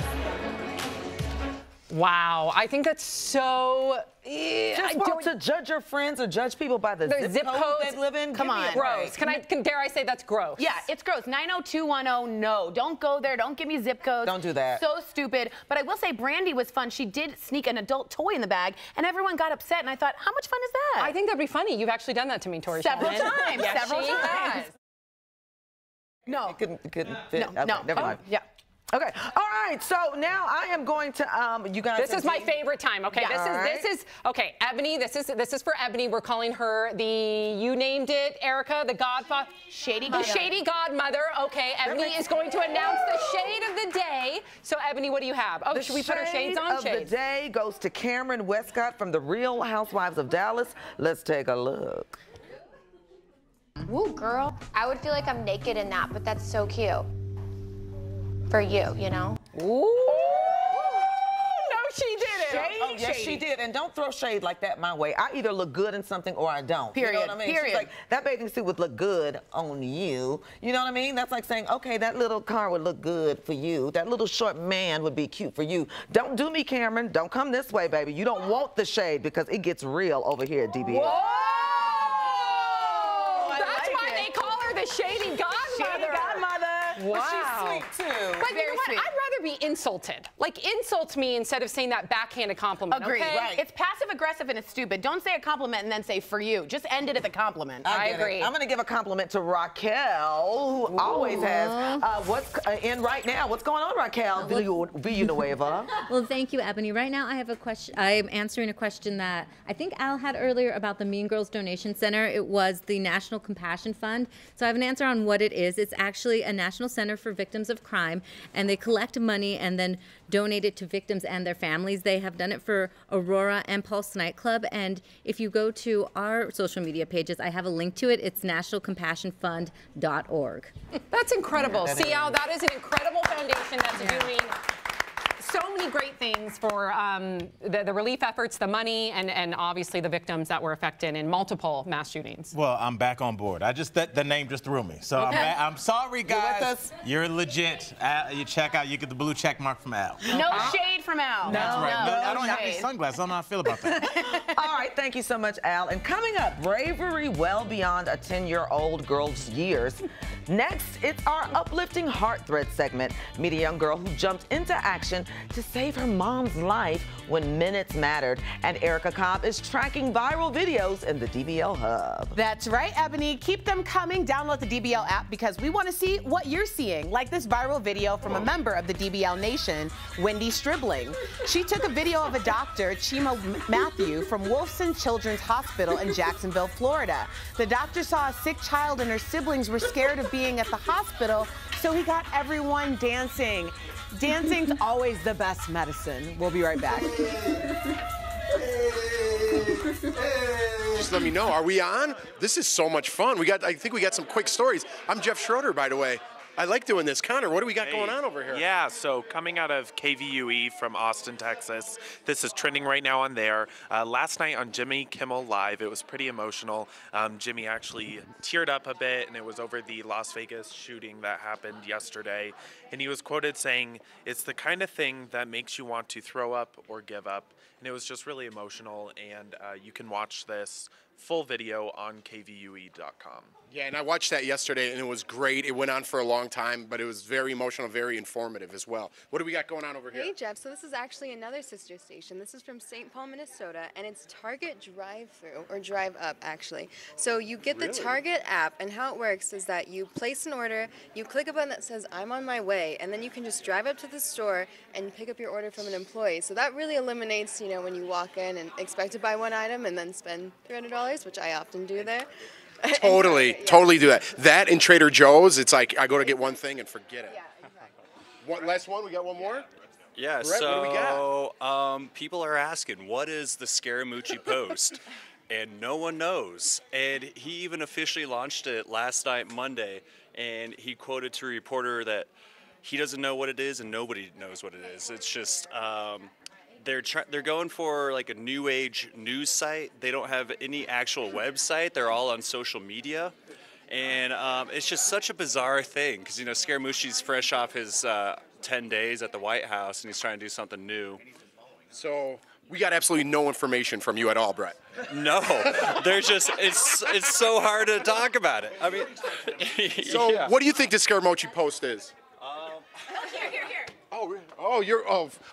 Wow, I think that's so... to judge your friends or judge people by the zip code they live in? Come on. Gross. Dare I say that's gross? Yeah, it's gross. 90210, no. Don't go there. Don't give me zip codes. Don't do that. So stupid. But I will say Brandy was fun. She did sneak an adult toy in the bag, and everyone got upset, and I thought, how much fun is that? I think that'd be funny. You've actually done that to me, Tori. Several times. Yes, several she times. has. No. It couldn't fit. No, Okay, no. never mind. Yeah. Okay. All right. So now I am going to you guys. This is my favorite time. Okay. Yeah. This is okay. Ebony. This is for Ebony. We're calling her you named it, Erica, the Godfather. Shady Godmother. The Shady Godmother. Okay. Ebony is going to announce the shade of the day. So Ebony, what do you have? Oh, should we put our shades on? The shade of the day goes to Cameron Westcott from the Real Housewives of Dallas. Let's take a look. Woo, girl. I would feel like I'm naked in that, but that's so cute. For you, you know? Ooh. No, she didn't. Oh, yes, she did. And don't throw shade like that my way. I either look good in something or I don't. Period. You know what I mean? Period. She's like, that bathing suit would look good on you. You know what I mean? That's like saying, okay, that little car would look good for you. That little short man would be cute for you. Don't do me, Cameron. Don't come this way, baby. You don't want the shade because it gets real over here at DBS. Whoa! That's why they call her the Shady Godmother. Shady Godmother. Wow. But she's sweet, too. But Very you know what? sweet. I'd rather be insulted. Like, insult me instead of saying that backhanded compliment. Agreed. Okay? Right. It's passive aggressive and it's stupid. Don't say a compliment and then say for you. Just end it at the compliment. I agree. I'm going to give a compliment to Raquel, who always has what's in right now. What's going on, Raquel Villanueva? Well, thank you, Ebony. Right now, I have a question. I'm answering a question that I think Al had earlier about the Mean Girls Donation Center. It was the National Compassion Fund. So I have an answer on what it is. It's actually a national center for victims of crime, and they collect money and then donate it to victims and their families. They have done it for Aurora and Pulse nightclub, and if you go to our social media pages, I have a link to it. It's nationalcompassionfund.org. That's incredible. Yeah, that See, Al, that is an incredible foundation that's doing so many great things for the relief efforts, the money, and obviously the victims that were affected in multiple mass shootings. Well, I'm back on board. The name just threw me. So Okay. I'm sorry, guys. with us? You're legit. You check out. You get the blue check mark from Al. No shade from Al. That's right. No, I don't have any shade. sunglasses. I don't know how I feel about that. All right, thank you so much, Al. And coming up, bravery well beyond a 10-year-old girl's years. Next, it's our uplifting heart thread segment. Meet a young girl who jumped into action to save her mom's life when minutes mattered. And Erica Cobb is tracking viral videos in the DBL Hub. That's right, Ebony. Keep them coming. Download the DBL app because we want to see what you're seeing, like this viral video from a member of the DBL Nation, Wendy Stribling. She took a video of a doctor, Chima Matthew, from Wolfson Children's Hospital in Jacksonville, Florida. The doctor saw a sick child and her siblings were scared of being at the hospital, so he got everyone dancing. Dancing's always the best medicine. We'll be right back. Just let me know, are we on? This is so much fun. I think we got some quick stories. I'm Jeff Schroeder, by the way. I like doing this. Connor, what do we got going on over here? Yeah, so coming out of KVUE from Austin, Texas. This is trending right now on there. Last night on Jimmy Kimmel Live, it was pretty emotional. Jimmy actually teared up a bit, and it was over the Las Vegas shooting that happened yesterday. And he was quoted saying, "It's the kind of thing that makes you want to throw up or give up." And it was just really emotional, and you can watch this full video on kvue.com. Yeah, and I watched that yesterday, and it was great. It went on for a long time, but it was very emotional, very informative as well. What do we got going on over here? Hey, Jeff. So this is actually another sister station. This is from St. Paul, Minnesota, and it's Target drive-through, or drive-up, actually. So you get the Target app, and how it works is that you place an order, you click a button that says, "I'm on my way," and then you can just drive up to the store and pick up your order from an employee. So that really eliminates, you know, when you walk in and expect to buy one item and then spend $300, which I often do there. Totally, totally do that. That in Trader Joe's, it's like I go to get one thing and forget it. Yeah, exactly. What, last one? We got one more? Yeah, Brett, what do we got? people are asking, what is the Scaramucci Post? And no one knows. And he even officially launched it last night, Monday, and he quoted to a reporter that he doesn't know what it is and nobody knows what it is. It's just... They're going for like a new age news site. They don't have any actual website. They're all on social media. And it's just such a bizarre thing because, you know, Scaramucci's fresh off his 10 days at the White House and he's trying to do something new. So we got absolutely no information from you at all, Brett. No, they're just, it's so hard to talk about it. I mean, so yeah. What do you think the Scaramucci Post is?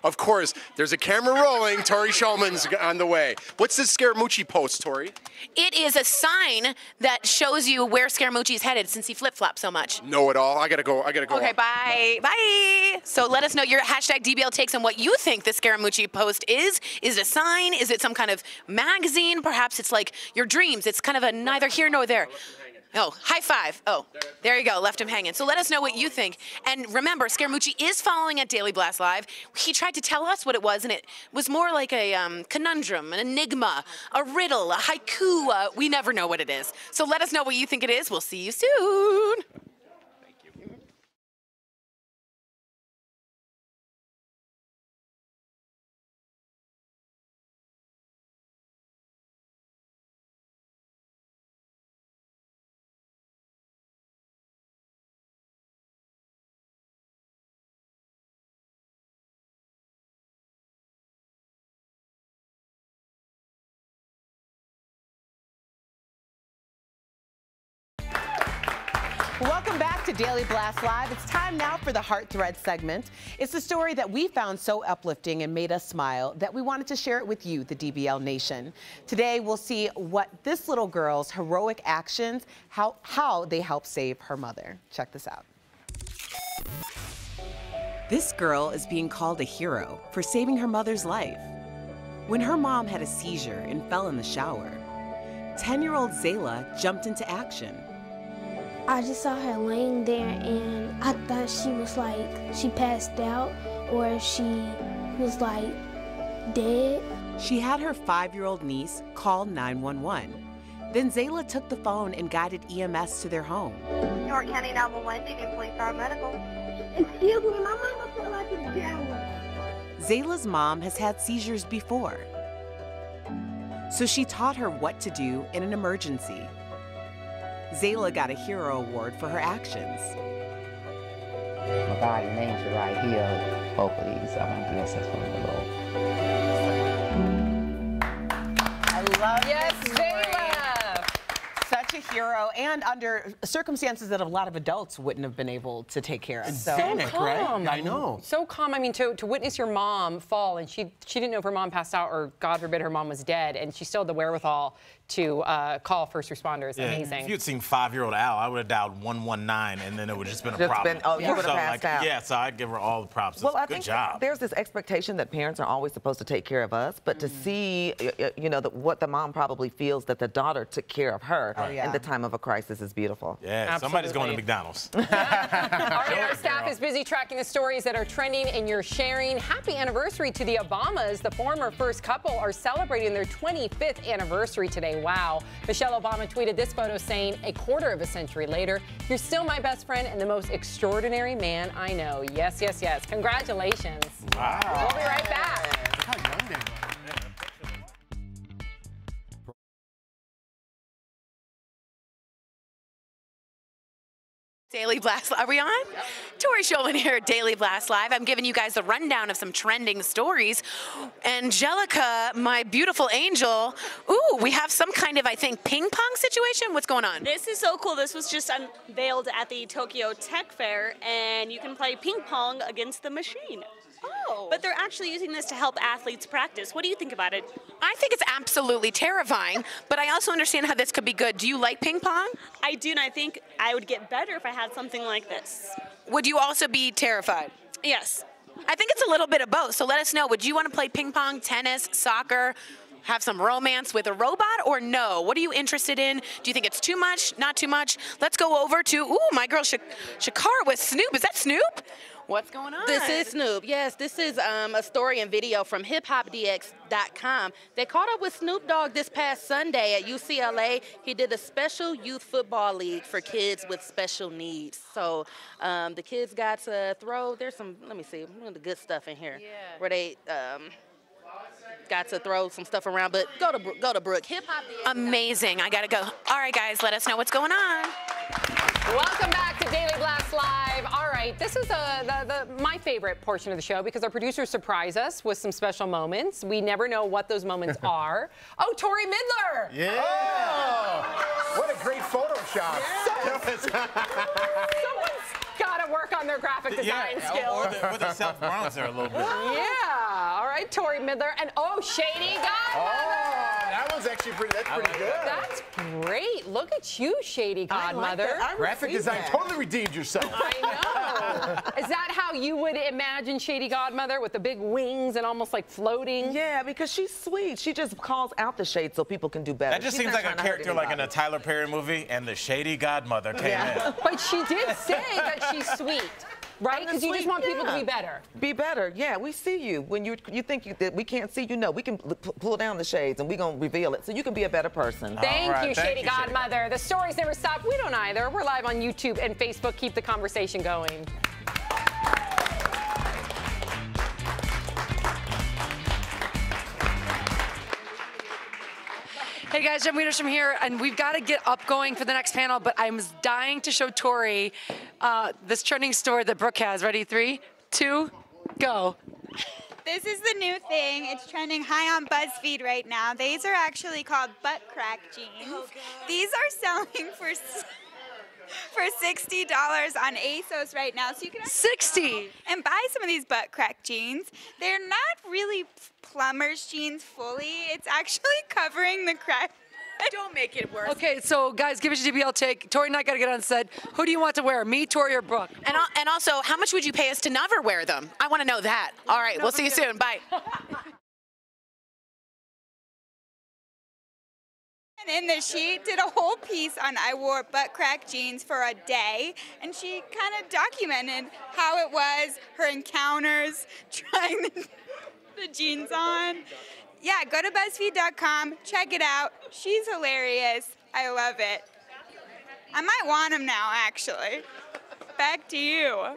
Of course. There's a camera rolling. Tori Shulman's on the way. What's this Scaramucci Post, Tori? It is a sign that shows you where Scaramucci's headed since he flip-flops so much. Know it all. I gotta go. Okay, bye. Bye. So let us know your hashtag DBL takes and what you think the Scaramucci Post is. Is it a sign? Is it some kind of magazine? Perhaps it's like your dreams. It's kind of a neither here nor there. Oh, high five. Oh, there you go. Left him hanging. So let us know what you think. And remember, Scaramucci is following at Daily Blast Live. He tried to tell us what it was, and it was more like a conundrum, an enigma, a riddle, a haiku. We never know what it is. So let us know what you think it is. We'll see you soon. Welcome back to Daily Blast Live. It's time now for the Heart Thread segment. It's a story that we found so uplifting and made us smile that we wanted to share it with you, the DBL Nation. Today, we'll see what this little girl's heroic actions, how they help save her mother. Check this out. This girl is being called a hero for saving her mother's life. When her mom had a seizure and fell in the shower, 10-year-old Zayla jumped into action. I just saw her laying there and I thought she was like, she passed out or she was like dead. She had her 5-year-old niece call 911. Then Zayla took the phone and guided EMS to their home. York County 911, Union Police Medical. Excuse me, my mama felt like a devil. Zayla's mom has had seizures before, so she taught her what to do in an emergency. Zayla got a hero award for her actions. My body names are right here. Hopefully, I'm blessings from the Lord. I love yes, Zayla. Such a hero and under circumstances that a lot of adults wouldn't have been able to take care of. So calm. I know. So calm. I mean, to witness your mom fall, and she didn't know if her mom passed out or, God forbid, her mom was dead, and she still had the wherewithal to call first responders. Yeah. Amazing. If you'd seen 5-year-old Al, I would have dialed 119, and then it would have just been a problem. You would have passed out. Yeah, so I'd give her all the props. Well, I Good think job. there's this expectation that parents are always supposed to take care of us, but to see, you know, what the mom probably feels that the daughter took care of her in the time of a crisis is beautiful. Yeah, somebody's going to McDonald's. All right, our staff is busy tracking the stories that are trending and you're sharing. Happy anniversary to the Obamas. The former first couple are celebrating their 25th anniversary today. Wow. Michelle Obama tweeted this photo saying, a quarter of a century later, you're still my best friend and the most extraordinary man I know. Yes, yes, yes. Congratulations. Wow. We'll be right back. Look how young they are. Daily Blast. Are we on? Tori Shulman here at Daily Blast Live. I'm giving you guys a rundown of some trending stories. Angelica, my beautiful angel. Ooh, we have some kind of, I think, ping pong situation. What's going on? This is so cool. This was just unveiled at the Tokyo Tech Fair, and you can play ping pong against the machine. Oh. But they're actually using this to help athletes practice. What do you think about it? I think it's absolutely terrifying, but I also understand how this could be good. Do you like ping pong? I do, and I think I would get better if I had something like this. Would you also be terrified? Yes. I think it's a little bit of both, so let us know. Would you want to play ping pong, tennis, soccer, have some romance with a robot, or no? What are you interested in? Do you think it's too much, not too much? Let's go over to, ooh, my girl Shakara with Snoop. Is that Snoop? What's going on? This is Snoop. Yes, this is a story and video from hiphopdx.com. They caught up with Snoop Dogg this past Sunday at UCLA. He did a special youth football league for kids with special needs. So the kids got to throw, there's some, let me see, the good stuff in here. Yeah. Where they got to throw some stuff around, but go to Brooke. HipHopDx. Amazing. I got to go. All right, guys, let us know what's going on. Welcome back to Daily Blast Live. All right, this is my favorite portion of the show because our producers surprise us with some special moments. We never know what those moments are. Oh, Tori Midler. Yeah. Oh, what a great Photoshop. Yes. Someone's got to work on their graphic design skills. Or the self-bronzer a little bit. Yeah. All right, Tori Midler. And oh, Shady Godmother. Oh, that one's actually pretty good. That's great. Look at you, Shady Godmother. Graphic design totally redeemed yourself. I know. Is that how you would imagine Shady Godmother, with the big wings and almost like floating? Yeah, because she's sweet. She just calls out the shade so people can do better. That just seems like a character like in a Tyler Perry movie, and the Shady Godmother came in. But she did say that she's sweet. Right? Because you just want people to be better. Be better. Yeah, we see you. When you think that we can't see you, no, we can pull down the shades and we're going to reveal it so you can be a better person. Thank you, Shady Godmother. The stories never stop. We don't either. We're live on YouTube and Facebook. Keep the conversation going. Hey guys, Jen Wieners from here, and we've got to get up going for the next panel, but I'm dying to show Tori this trending story that Brooke has. Ready? 3, 2, go. This is the new thing. It's trending high on BuzzFeed right now. These are actually called butt crack jeans. Oh, these are selling for $60 on ASOS right now. So you can 60 and buy some of these butt crack jeans. They're not really plumber's jeans fully. It's actually covering the crack. Don't make it worse. Okay, so guys, give us your DBL take. Tori and I got to get on set. Who do you want to wear, me, Tori, or Brooke? And also, how much would you pay us to never wear them? I want to know that. All right, we'll see you soon. Bye. In this, she did a whole piece on I wore butt crack jeans for a day, and she kind of documented how it was, her encounters, trying the jeans on. Yeah, go to BuzzFeed.com, check it out. She's hilarious. I love it. I might want them now, actually. Back to you.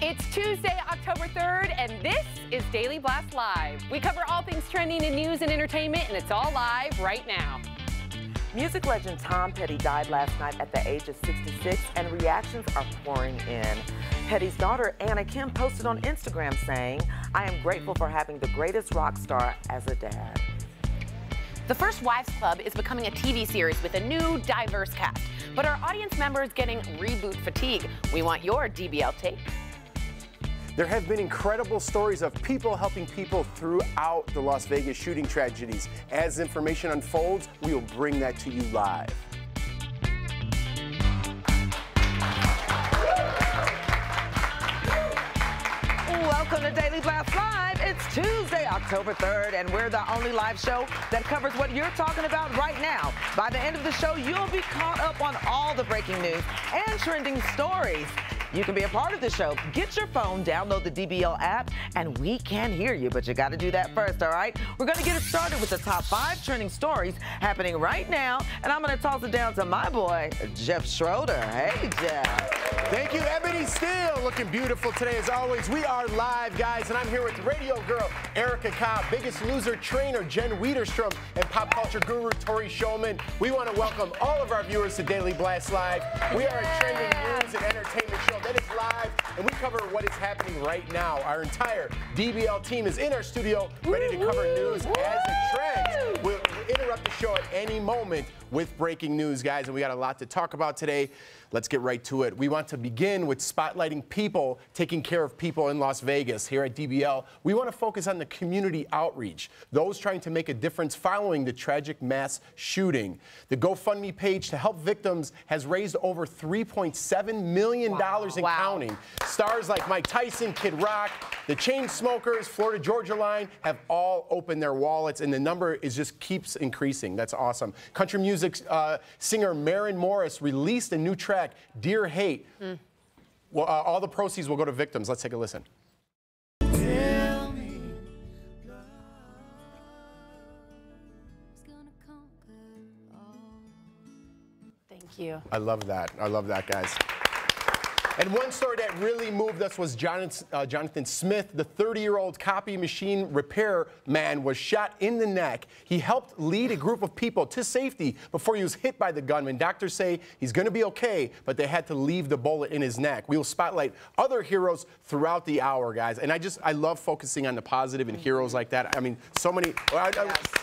It's Tuesday, October 3rd, and this is Daily Blast Live. We cover all things trending in news and entertainment, and it's all live right now. Music legend Tom Petty died last night at the age of 66, and reactions are pouring in. Petty's daughter, Anna Kim, posted on Instagram saying, "I am grateful for having the greatest rock star as a dad." The First Wives Club is becoming a TV series with a new, diverse cast. But our audience members getting reboot fatigue. We want your DBL take. There have been incredible stories of people helping people throughout the Las Vegas shooting tragedies. As information unfolds, we will bring that to you live. Welcome to Daily Blast Live. It's Tuesday, October 3rd, and we're the only live show that covers what you're talking about right now. By the end of the show, you'll be caught up on all the breaking news and trending stories. You can be a part of the show. Get your phone, download the DBL app, and we can hear you, but you got to do that first, all right? We're going to get it started with the top 5 trending stories happening right now, and I'm going to toss it down to my boy, Jeff Schroeder. Hey, Jeff. Thank you, Ebony Steele. Looking beautiful today, as always. We are live, guys, and I'm here with radio girl Erica Cobb, Biggest Loser trainer Jen Wiederstrom, and pop culture guru Tori Shulman. We want to welcome all of our viewers to Daily Blast Live. We are a trending news and entertainment show that is live, and we cover what is happening right now. Our entire DBL team is in our studio, ready to cover news as it trends. We'll interrupt the show at any moment with breaking news, guys, and we got a lot to talk about today. Let's get right to it. We want to begin with spotlighting people taking care of people in Las Vegas. Here at DBL, we want to focus on the community outreach, those trying to make a difference following the tragic mass shooting. The GoFundMe page to help victims has raised over $3.7 million in counting. Stars like Mike Tyson, Kid Rock, the Chainsmokers, Florida Georgia Line have all opened their wallets, and the number is just keeps increasing. That's awesome. Country music singer Maren Morris released a new track, Dear Hate. Well, all the proceeds will go to victims. Let's take a listen. Thank you. I love that. I love that, guys. And one story that really moved us was Jonathan Smith, the 30-year-old copy machine repair man, was shot in the neck. He helped lead a group of people to safety before he was hit by the gunman. Doctors say he's going to be okay, but they had to leave the bullet in his neck. We will spotlight other heroes throughout the hour, guys. And I love focusing on the positive and heroes like that. I mean, so many. I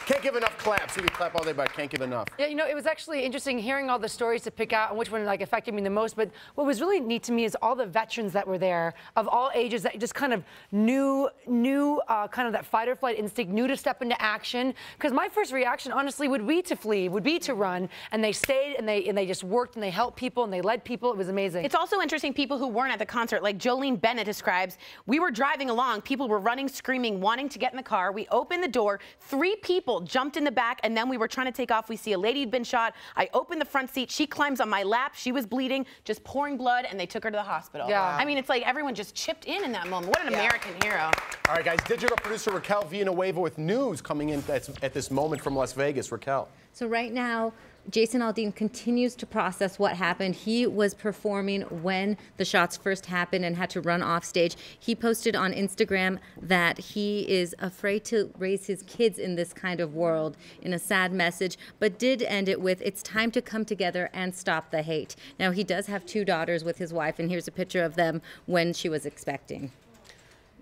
can't give enough claps. You can clap all day, but I can't give enough. Yeah, you know, it was actually interesting hearing all the stories to pick out and which one affected me the most. But what was really neat to me is all the veterans that were there of all ages that just kind of knew kind of that fight or flight instinct, knew to step into action. Because my first reaction, honestly, would be to flee, would be to run. And they stayed and they just worked and they helped people and they led people. It was amazing. It's also interesting people who weren't at the concert, like Jolene Bennett describes, we were driving along, people were running, screaming, wanting to get in the car. We opened the door, 3 people jumped in the back, and then we were trying to take off. We see a lady who'd been shot. I opened the front seat. She climbs on my lap. She was bleeding, just pouring blood, and they took her to the hospital. Yeah. I mean, it's like everyone just chipped in that moment. What an American hero. All right, guys, digital producer Raquel Villanueva with news coming in at this moment from Las Vegas. Raquel. So right now, Jason Aldean continues to process what happened. He was performing when the shots first happened and had to run off stage. He posted on Instagram that he is afraid to raise his kids in this kind of world, in a sad message, but did end it with, "It's time to come together and stop the hate." Now, he does have 2 daughters with his wife, and here's a picture of them when she was expecting.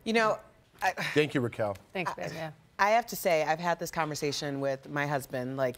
You know, thank you, Raquel. Thanks, babe. Yeah. I have to say, I've had this conversation with my husband. Like,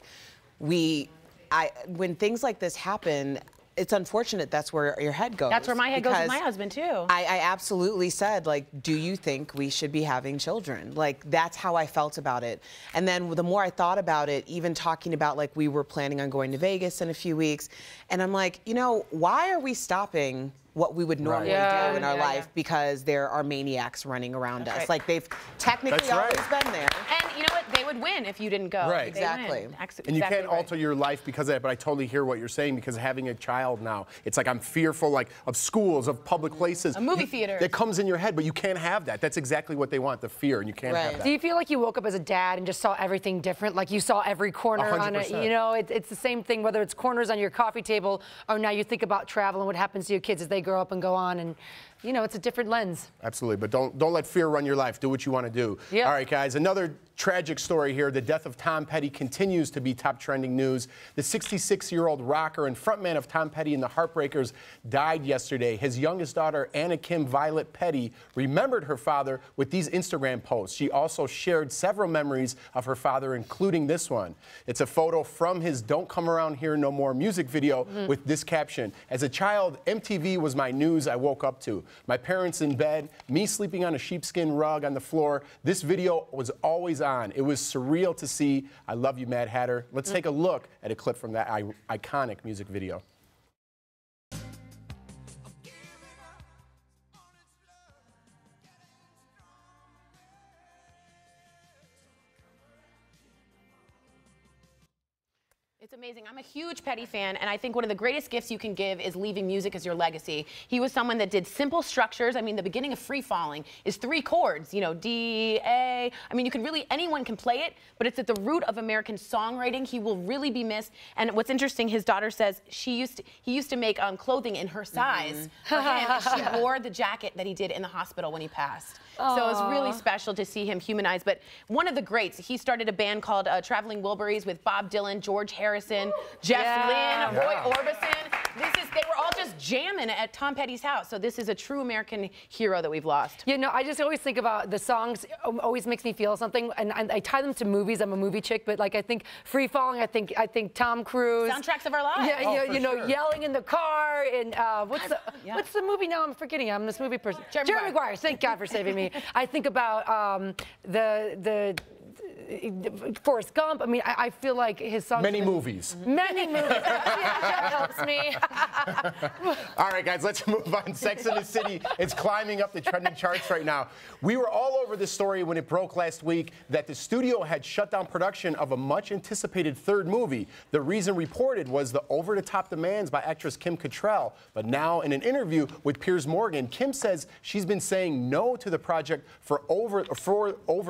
when things like this happen, it's unfortunate that's where your head goes. That's where my head goes with my husband, too. I absolutely said, like, do you think we should be having children? Like, that's how I felt about it. And then the more I thought about it, even talking about, like, we were planning on going to Vegas in a few weeks, and I'm like, you know, why are we stopping what we would normally do in our life because there are maniacs running around us? Like, they've technically always been there. And you know what? they would win if you didn't go. Right. Exactly. And you can't alter your life because of that, but I totally hear what you're saying because having a child now, it's like I'm fearful like of schools, of public places. A movie theater. That comes in your head, but you can't have that. That's exactly what they want, the fear, and you can't have that. Do you feel like you woke up as a dad and just saw everything different? Like you saw every corner 100%. on it? You know, it's the same thing, whether it's corners on your coffee table or now you think about travel and what happens to your kids as they grow up and go on. And, you know, it's a different lens. Absolutely, but don't let fear run your life. Do what you want to do. Yep. All right, guys, another tragic story here. The death of Tom Petty continues to be top trending news. The 66-year-old rocker and frontman of Tom Petty and the Heartbreakers died yesterday. His youngest daughter, Anna Kim Violet Petty, remembered her father with these Instagram posts. She also shared several memories of her father, including this one. It's a photo from his Don't Come Around Here No More music video with this caption. As a child, MTV was my news I woke up to. My parents in bed, me sleeping on a sheepskin rug on the floor. This video was always on. It was surreal to see. I love you, Mad Hatter. Let's take a look at a clip from that iconic music video. It's amazing. I'm a huge Petty fan, and I think one of the greatest gifts you can give is leaving music as your legacy. He was someone that did simple structures. I mean, the beginning of Free Falling is 3 chords, you know, D, A. I mean, you can really, anyone can play it, but it's at the root of American songwriting. He will really be missed. And what's interesting, his daughter says he used to make clothing in her size for him, and she wore the jacket that he did in the hospital when he passed. So it was really special to see him humanized. But one of the greats, he started a band called Traveling Wilburys with Bob Dylan, George Harrison, Jeff Lynne, Roy Orbison. They were all just jamming at Tom Petty's house. So this is a true American hero that we've lost. You know, I just always think about the songs, always makes me feel something, and I tie them to movies. I'm a movie chick, but like I think Free Falling, I think Tom Cruise. Soundtracks of our lives. Yeah, you know, yelling in the car, and what's the movie now? I'm forgetting. I'm this movie person. Jerry Maguire. Thank God for saving me. I think about the Forrest Gump. I mean, I feel like his songs. Many movies. Many movies. That helps me. All right, guys, let's move on. Sex and the City, it's climbing up the trending charts right now. We were all over this story when it broke last week that the studio had shut down production of a much-anticipated 3rd movie. The reason reported was the over-the-top demands by actress Kim Cattrall. But now, in an interview with Piers Morgan, Kim says she's been saying no to the project for over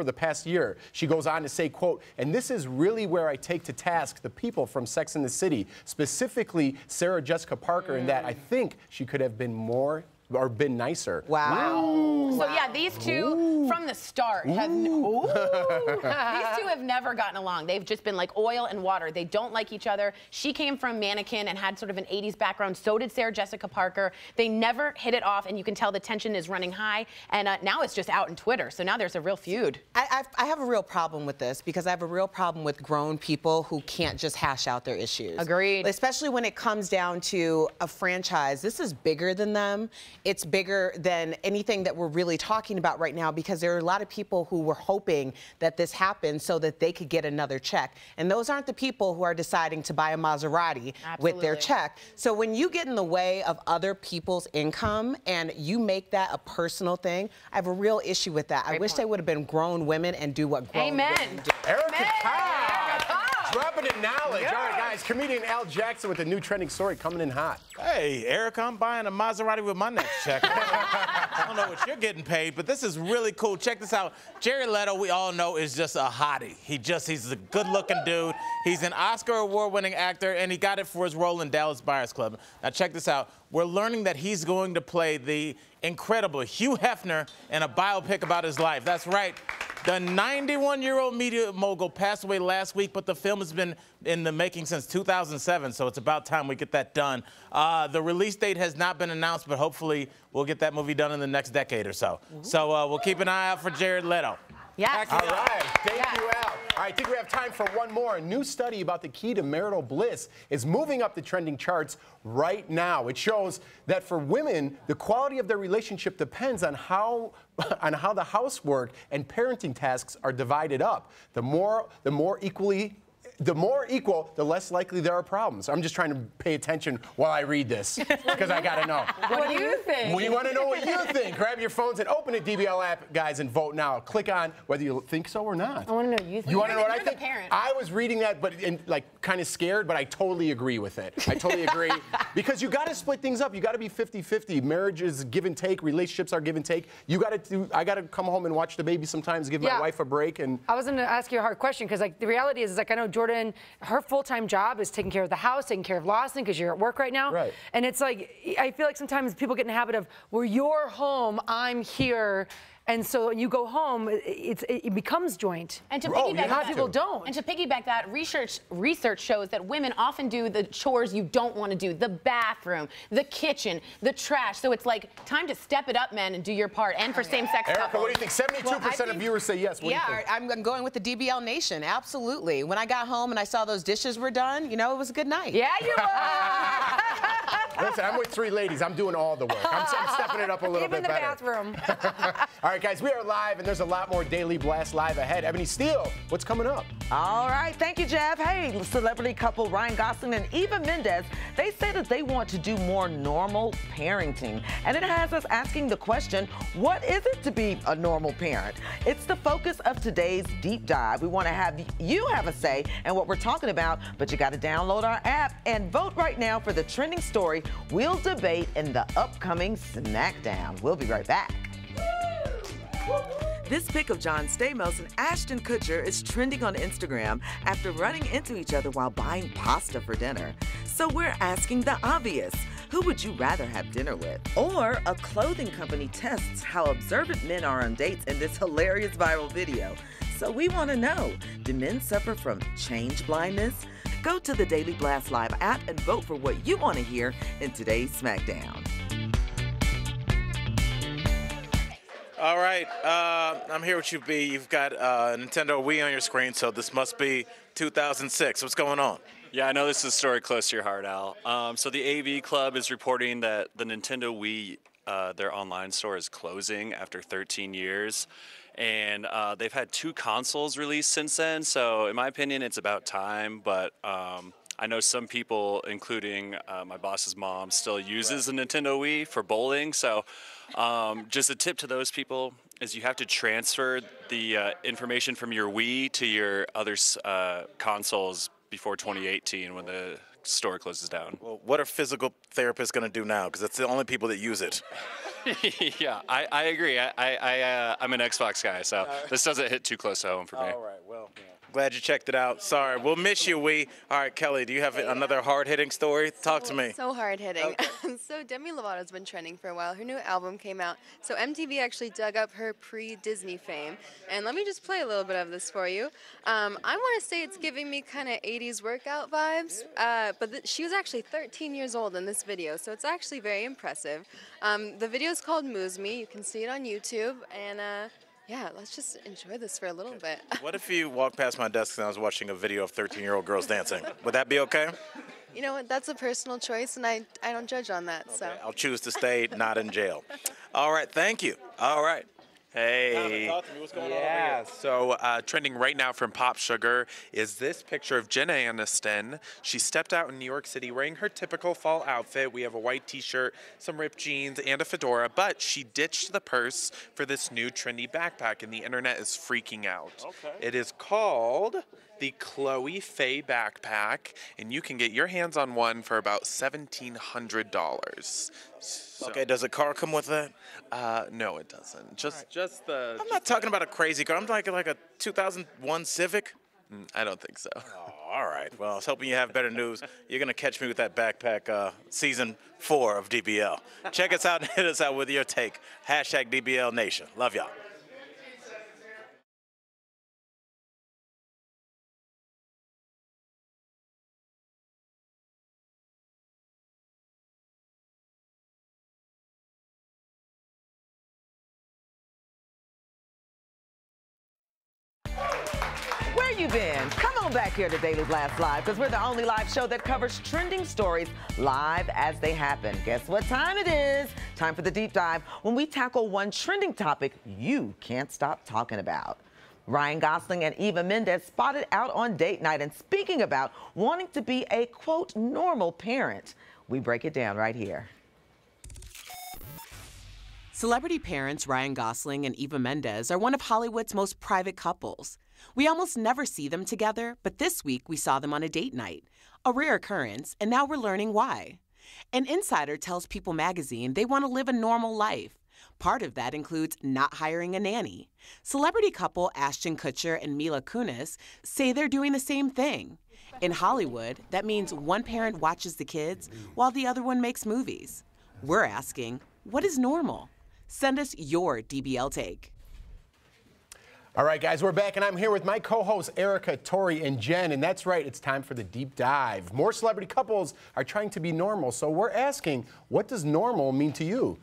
the past year. She goes on to say, quote, and this is really where I take to task the people from Sex and the City, specifically Sarah Jessica Parker, in that I think she could have been more or been nicer. Wow. So yeah, these two from the start have these two have never gotten along. They've just been like oil and water. They don't like each other. She came from Mannequin and had sort of an 80s background. So did Sarah Jessica Parker. They never hit it off, and you can tell the tension is running high. And now it's just out in Twitter. So now there's a real feud. I have a real problem with this because I have a real problem with grown people who can't just hash out their issues. Agreed. Especially when it comes down to a franchise. This is bigger than them. It's bigger than anything that we're really talking about right now because there are a lot of people who were hoping that this happened so that they could get another check. And those aren't the people who are deciding to buy a Maserati with their check. So when you get in the way of other people's income and you make that a personal thing, I have a real issue with that. I wish they would have been grown women and do what grown women do. Erica Cobb, dropping in knowledge. All right, guys, comedian Al Jackson with a new trending story coming in hot. Hey, Erica, I'm buying a Maserati with my next check. I don't know what you're getting paid, but this is really cool. Check this out. Jared Leto, we all know, is just a hottie. He's a good-looking dude. He's an Oscar award-winning actor, and he got it for his role in Dallas Buyers Club. Now, check this out. We're learning that he's going to play the incredible Hugh Hefner in a biopic about his life. That's right. The 91-year-old media mogul passed away last week, but the film has been in the making since 2007, so it's about time we get that done. The release date has not been announced, but hopefully we'll get that movie done in the next decade or so. So we'll keep an eye out for Jared Leto. Yes. All right. Thank you, Al. All right, I think we have time for one more. A new study about the key to marital bliss is moving up the trending charts right now. It shows that for women, the quality of their relationship depends on how the housework and parenting tasks are divided up. The more equally the more equal, the less likely there are problems. I'm just trying to pay attention while I read this because I got to know. What do you think? We want to know what you think. Grab your phones and open a DBL app, guys, and vote now. Click on whether you think so or not. I want to know what you think. You want to know what I think? Parent. I was reading that, but kind of scared, but I totally agree with it. I totally agree because you got to split things up. You got to be 50-50. Marriage is give and take. Relationships are give and take. I got to come home and watch the baby sometimes. Give my wife a break. And I was going to ask you a hard question because the reality is I know Jordan, her full-time job is taking care of the house, taking care of Lawson because you're at work right now. Right. And it's I feel like sometimes people get in the habit of, well, you're home, I'm here. And so when you go home, it becomes joint. And to piggyback that, people don't. And to piggyback that, research shows that women often do the chores you don't want to do: the bathroom, the kitchen, the trash. So it's time to step it up, men, and do your part. And for same-sex couples. Erica, what do you think? 72% of viewers say yes. What do you think? I'm going with the DBL Nation. Absolutely. When I got home and I saw those dishes were done, it was a good night. Yeah, you are. Listen, I'm with 3 ladies. I'm doing all the work. I'm stepping it up a little bit better. Even the bathroom. All right, guys, we are live, and there's a lot more Daily Blast Live ahead. Ebony Steele, what's coming up? All right, thank you, Jeff. Hey, celebrity couple Ryan Gosling and Eva Mendes, they say that they want to do more normal parenting. And it has us asking the question, what is it to be a normal parent? It's the focus of today's deep dive. We want to have you have a say in what we're talking about, but you got to download our app and vote right now for the trending story we'll debate in the upcoming Smackdown. We'll be right back. This pic of John Stamos and Ashton Kutcher is trending on Instagram after running into each other while buying pasta for dinner. So we're asking the obvious. Who would you rather have dinner with? Or a clothing company tests how observant men are on dates in this hilarious viral video. So we want to know, do men suffer from change blindness? Go to the Daily Blast Live app and vote for what you want to hear in today's Smackdown. All right, I'm here with you, B. You've got Nintendo Wii on your screen, so this must be 2006. What's going on? Yeah, I know this is a story close to your heart, Al. So the AV Club is reporting that the Nintendo Wii, their online store, is closing after 13 years. And they've had 2 consoles released since then, so in my opinion, it's about time. But I know some people, including my boss's mom, still uses the Nintendo Wii for bowling. So just a tip to those people is you have to transfer the information from your Wii to your other consoles before 2018 when the store closes down. Well, what are physical therapists going to do now? Because it's the only people that use it. Yeah, I agree. I'm an Xbox guy, so this doesn't hit too close to home for me. All right, well, glad you checked it out. Sorry, we'll miss you, Wii. All right, Kelly, do you have another hard-hitting story? Talk to me. So hard-hitting. Okay. So Demi Lovato's been trending for a while. Her new album came out. So MTV actually dug up her pre-Disney fame. And let me just play a little bit of this for you. I want to say it's giving me kind of 80s workout vibes. But she was actually 13 years old in this video, so it's actually very impressive. The video is called Moves Me. You can see it on YouTube. And yeah, let's just enjoy this for a little bit. What if you walked past my desk and I was watching a video of 13-year-old girls dancing? Would that be okay? You know what? That's a personal choice, and I don't judge on that. Okay, so I'll choose to stay not in jail. All right, thank you. All right. Hey. Talk to me. What's going on over here? So trending right now from Pop Sugar is this picture of Jenna Aniston. She stepped out in New York City wearing her typical fall outfit. We have a white t-shirt, some ripped jeans, and a fedora, but she ditched the purse for this new trendy backpack, and the internet is freaking out. Okay. It is called the Chloe Faye backpack, and you can get your hands on one for about $1,700. So, okay, does a car come with that? No, it doesn't. Just the. I'm not talking about a crazy car. I'm talking like a 2001 Civic. I don't think so. Oh, all right. Well, I was hoping you have better news. You're gonna catch me with that backpack season 4 of DBL. Check us out and hit us out with your take. Hashtag DBL Nation. Love y'all. Where you been? Come on back here to Daily Blast Live, because we're the only live show that covers trending stories live as they happen. Guess what time it is? Time for the deep dive, when we tackle one trending topic you can't stop talking about. Ryan Gosling and Eva Mendes spotted out on date night. And speaking about wanting to be a, quote, normal parent, we break it down right here. Celebrity parents Ryan Gosling and Eva Mendes are one of Hollywood's most private couples. We almost never see them together, but this week we saw them on a date night. A rare occurrence, and now we're learning why. An insider tells People magazine they want to live a normal life. Part of that includes not hiring a nanny. Celebrity couple Ashton Kutcher and Mila Kunis say they're doing the same thing. In Hollywood, that means one parent watches the kids while the other one makes movies. We're asking, what is normal? Send us your DBL take. All right, guys, we're back, and I'm here with my co-hosts, Erica, Tori, and Jen. And that's right, it's time for the deep dive. More celebrity couples are trying to be normal, so we're asking, what does normal mean to you?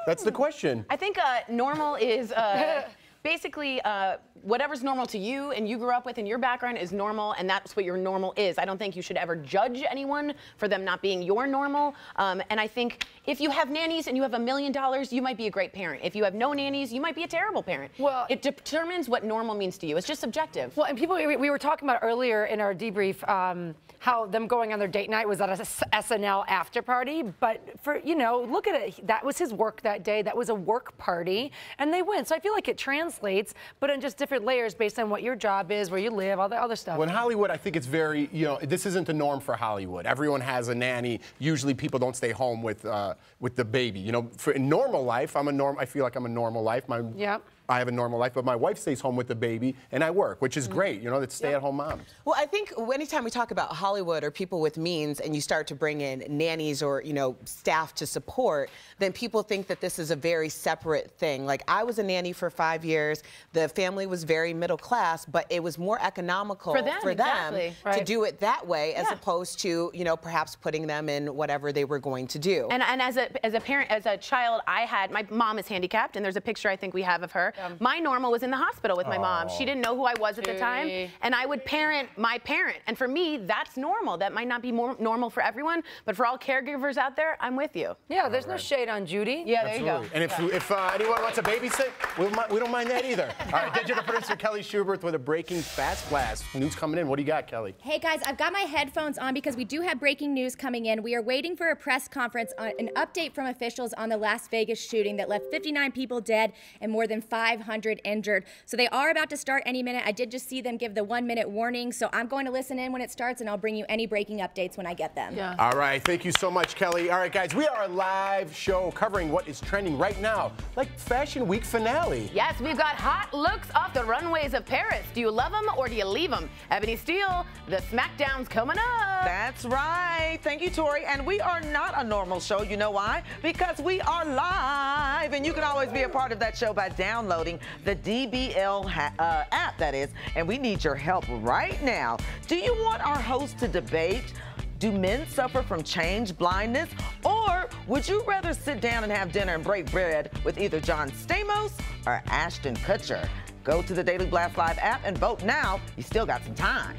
That's the question. I think normal is basically whatever's normal to you and you grew up with and your background is normal, and that's what your normal is. I don't think you should ever judge anyone for them not being your normal. And I think if you have nannies and you have $1 million, you might be a great parent. If you have no nannies, you might be a terrible parent. Well, it determines what normal means to you. It's just subjective. Well, and people, we were talking about earlier in our debrief how them going on their date night was at a SNL after party. But for, you know, look at it. That was his work that day. That was a work party, and they went. So I feel like it translates, but in just different layers based on what your job is, where you live, all the other stuff. Well, in Hollywood, I think it's very, you know, this isn't the norm for Hollywood. Everyone has a nanny. Usually people don't stay home with the baby. You know, in normal life, I feel like I'm a normal life. I have a normal life, but my wife stays home with the baby, and I work, which is great. You know, that's stay-at-home moms. Well, I think anytime we talk about Hollywood or people with means, and you start to bring in nannies or, you know, staff to support, then people think that this is a very separate thing. Like, I was a nanny for 5 years. The family was very middle class, but it was more economical for them to do it that way, as opposed to, you know, perhaps putting them in whatever they were going to do. And as a parent, as a child, my mom is handicapped, and there's a picture I think we have of her. My normal was in the hospital with my mom. She didn't know who I was at the time, and I would parent my parent. And for me, that's normal. That might not be more normal for everyone, but for all caregivers out there, I'm with you. Yeah, there's no shade on Judy. Yeah, there you go. And if anyone wants to babysit, we don't mind that either. All right, digital producer Kelly Schubert with a breaking fast blast. News coming in. What do you got, Kelly? Hey, guys, I've got my headphones on because we do have breaking news coming in. We are waiting for a press conference on an update from officials on the Las Vegas shooting that left 59 people dead and more than 500 injured. So they are about to start any minute. I did just see them give the 1-minute warning, so I'm going to listen in when it starts, and I'll bring you any breaking updates when I get them. Yeah. All right, thank you so much, Kelly. All right, guys, we are a live show covering what is trending right now, like Fashion Week finale. Yes, we've got hot looks off the runways of Paris. Do you love them or do you leave them? Ebony Steele, the SmackDown's coming up. That's right. Thank you, Tori. And we are not a normal show. You know why? Because we are live, and you can always be a part of that show by downloading the DBL app, that is, and we need your help right now. Do you want our host to debate? Do men suffer from change blindness? Or would you rather sit down and have dinner and break bread with either John Stamos or Ashton Kutcher? Go to the Daily Blast Live app and vote now. You still got some time.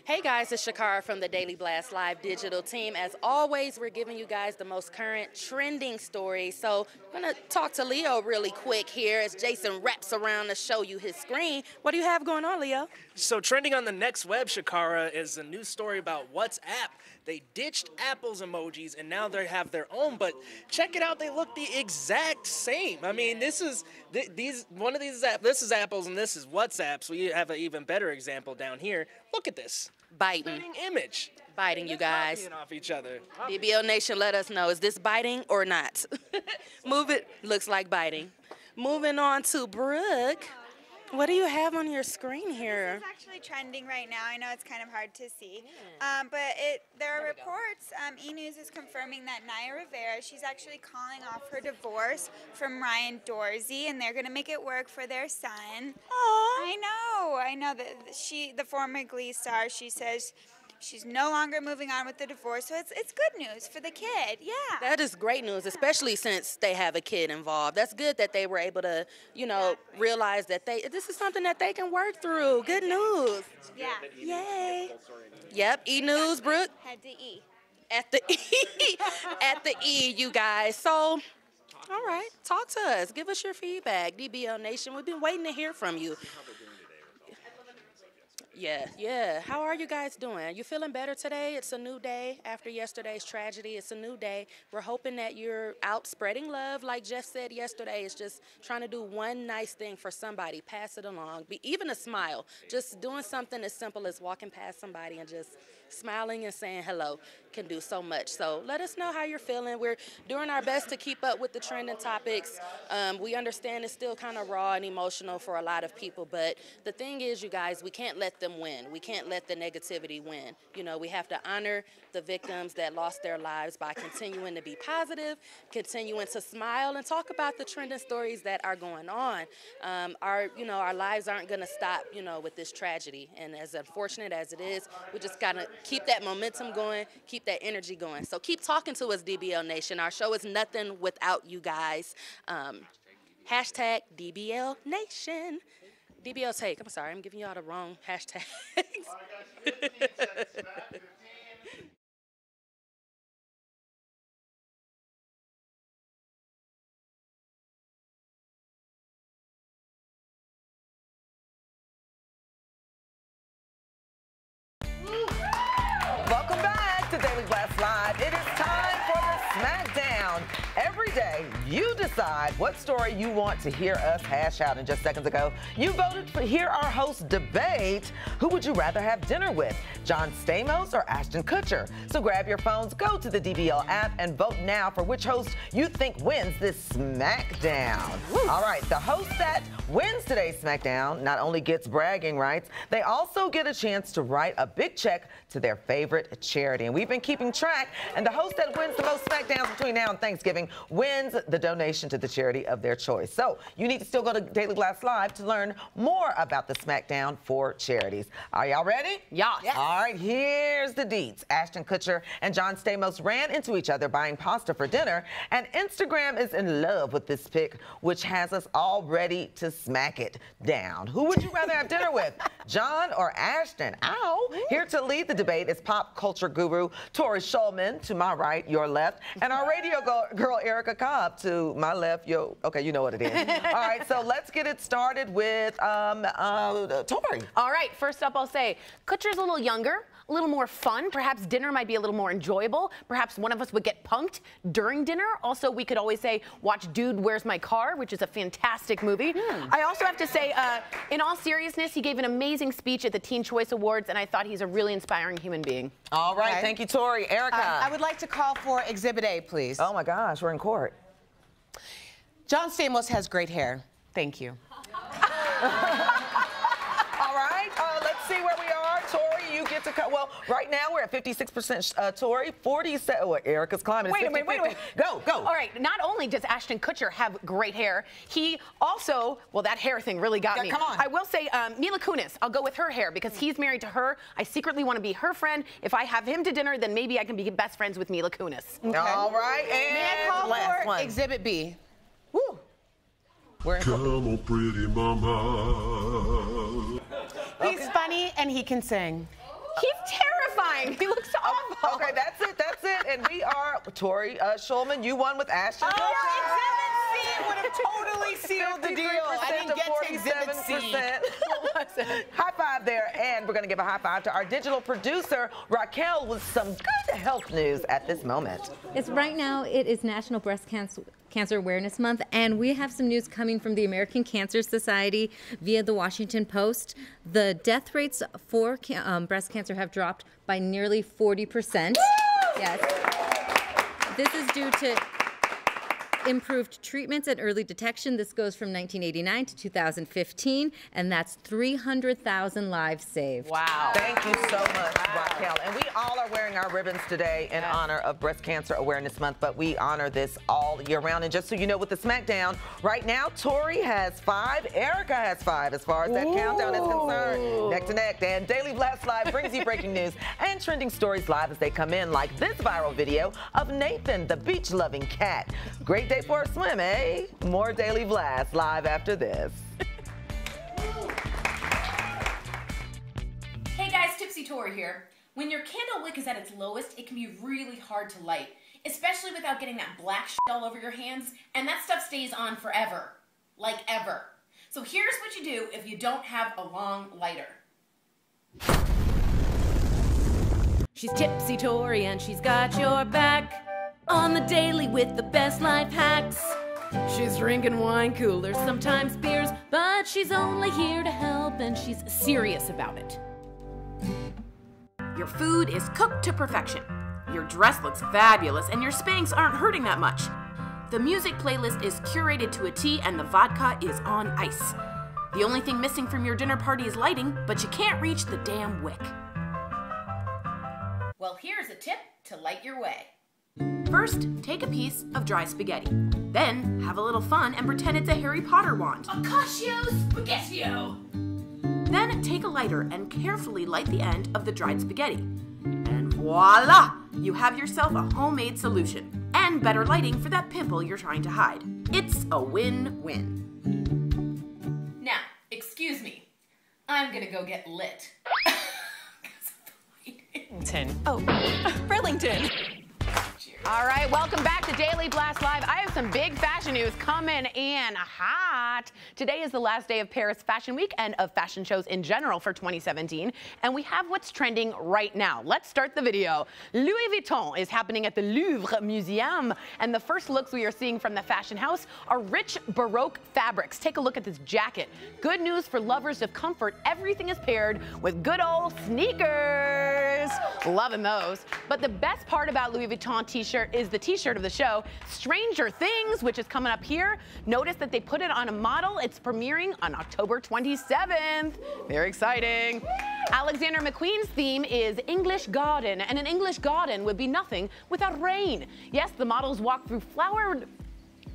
Hey guys, it's Shakara from the Daily Blast Live digital team. As always, we're giving you guys the most current trending stories. So I'm gonna talk to Leo really quick here as Jason wraps around to show you his screen. What do you have going on, Leo? So trending on the next web, Shakara, is a news story about WhatsApp. They ditched Apple's emojis and now they have their own, but check it out, they look the exact same. I mean, this is Apple's and this is WhatsApp's. We have an even better example down here. Look at this. Biting. Image. Biting, you guys. Copying off each other. DBL Nation, let us know, is this biting or not? Move it, looks like biting. Moving on to Brooke. What do you have on your screen here? This is actually trending right now. I know it's kind of hard to see, but there are reports. E-News is confirming that Naya Rivera, she's actually calling off her divorce from Ryan Dorsey, and they're going to make it work for their son. Aww. I know that the former Glee star, she says She's no longer moving on with the divorce, so it's good news for the kid. Yeah. That is great news, especially since they have a kid involved. That's good that they were able to, realize that this is something that they can work through. Good news. Yeah. Yay. Yep. E News, Brooke. Head to E. At the E. At the E, you guys. So, all right, talk to us. Give us your feedback, DBL Nation. We've been waiting to hear from you. Yeah. How are you guys doing? You feeling better today? It's a new day after yesterday's tragedy. It's a new day. We're hoping that you're out spreading love. Like Jeff said yesterday, it's just trying to do one nice thing for somebody. Pass it along. Even a smile. Just doing something as simple as walking past somebody and just smiling and saying hello can do so much. So let us know how you're feeling. We're doing our best to keep up with the trending topics. We understand it's still kind of raw and emotional for a lot of people, but the thing is, you guys, we can't let them win. We can't let the negativity win. We have to honor the victims that lost their lives by continuing to be positive, continuing to smile, and talk about the trending stories that are going on. Our lives aren't going to stop, with this tragedy. And as unfortunate as it is, we just got to keep that momentum going, keep that energy going. So keep talking to us, DBL Nation. Our show is nothing without you guys. Hashtag DBL Nation. DBL Take. I'm sorry, I'm giving y'all the wrong hashtags. Welcome back to Daily Blast Live. It is time for the Smackdown. Every day, you decide what story you want to hear us hash out. And just seconds ago, you voted to hear our host debate. Who would you rather have dinner with, John Stamos or Ashton Kutcher? So grab your phones, go to the DBL app, and vote now for which host you think wins this Smackdown. All right, the host that wins today's Smackdown not only gets bragging rights, they also get a chance to write a big check to their favorite charity. And we've been keeping track, and the host that wins the most Smackdowns between now and Thanksgiving wins the donation to the charity of their choice. So you need to still go to Daily Blast Live to learn more about the Smackdown for charities. Are y'all ready? Yes. All right, here's the deets. Ashton Kutcher and John Stamos ran into each other buying pasta for dinner, and Instagram is in love with this pic, which has us all ready to smack it down. Who would you rather have dinner with, John or Ashton? Ow! Here to lead the debate is pop culture guru Tori Shulman, to my right, your left, and our radio girl Erica Cobb, to my left. Okay, you know what it is. All right, so let's get it started with Tori. All right, first up I'll say Kutcher's a little younger, a little more fun. Perhaps dinner might be a little more enjoyable. Perhaps one of us would get punked during dinner. Also, we could always say, watch Dude, Where's My Car, which is a fantastic movie. I also have to say, in all seriousness, he gave an amazing speech at the Teen Choice Awards, and I thought he's a really inspiring human being. All right, thank you, Tori. Erica. I would like to call for Exhibit A, please. Oh my gosh, we're in court. John Stamos has great hair. Thank you. All right, let's see where we are. Tori, you get to cut. Well, right now we're at 56% Tori, 47. Well, Erica's climbing. Wait a minute. Go. All right, not only does Ashton Kutcher have great hair, he also, well, that hair thing really got me. Come on. I will say Mila Kunis, I'll go with her hair because he's married to her. I secretly want to be her friend. If I have him to dinner, then maybe I can be best friends with Mila Kunis. Okay. All right, and may I call last for one. Exhibit B? Woo. Come on, pretty mama. He's funny and he can sing. He's terrifying. He looks awful. Okay, that's it. And we are, Tori Shulman, you won with Ashton Kutcher. Exhibit C would have totally sealed the deal. I didn't get to Exhibit C. What was it? High five there, and we're going to give a high five to our digital producer, Raquel, with some good health news at this moment. It's right now, it is National Breast Cancer Awareness Month, and we have some news coming from the American Cancer Society via the Washington Post. The death rates for breast cancer have dropped by nearly 40%. Yes. This is due to improved treatments and early detection. This goes from 1989 to 2015, and that's 300,000 lives saved. Wow. Thank you so much, Raquel. And we all are wearing our ribbons today in honor of Breast Cancer Awareness Month, but we honor this all year round. And just so you know, with the SmackDown, right now, Tori has 5, Erica has 5 as far as that countdown is concerned. Neck to neck. And Daily Blast Live brings you breaking news and trending stories live as they come in, like this viral video of Nathan, the beach-loving cat. Great day for a swim, eh? More Daily Blast live after this. Hey guys, Tipsy Tori here. When your candle wick is at its lowest, it can be really hard to light, especially without getting that black shit all over your hands, and that stuff stays on forever. Like ever. So here's what you do if you don't have a long lighter. She's Tipsy Tori and she's got your back on the daily with the best life hacks. She's drinking wine coolers, sometimes beers, but she's only here to help and she's serious about it. Your food is cooked to perfection. Your dress looks fabulous and your Spanx aren't hurting that much. The music playlist is curated to a T and the vodka is on ice. The only thing missing from your dinner party is lighting, but you can't reach the damn wick. Well, here's a tip to light your way. First, take a piece of dry spaghetti. Then, have a little fun and pretend it's a Harry Potter wand. Acasio Spaghettio! Then, take a lighter and carefully light the end of the dried spaghetti. And voila! You have yourself a homemade solution. And better lighting for that pimple you're trying to hide. It's a win-win. Now, excuse me. I'm gonna go get lit. Oh, Burlington. All right, welcome back to Daily Blast Live. I have some big fashion news coming in hot. Today is the last day of Paris Fashion Week and of fashion shows in general for 2017. And we have what's trending right now. Let's start the video. Louis Vuitton is happening at the Louvre Museum. And the first looks we are seeing from the fashion house are rich Baroque fabrics. Take a look at this jacket. Good news for lovers of comfort. Everything is paired with good old sneakers. Loving those. But the best part about Louis Vuitton t-shirt is the t-shirt of the show, Stranger Things, which is coming up here. Notice that they put it on a model. It's premiering on October 27th. Very exciting. Alexander McQueen's theme is English garden, and an English garden would be nothing without rain. Yes, the models walk through flowered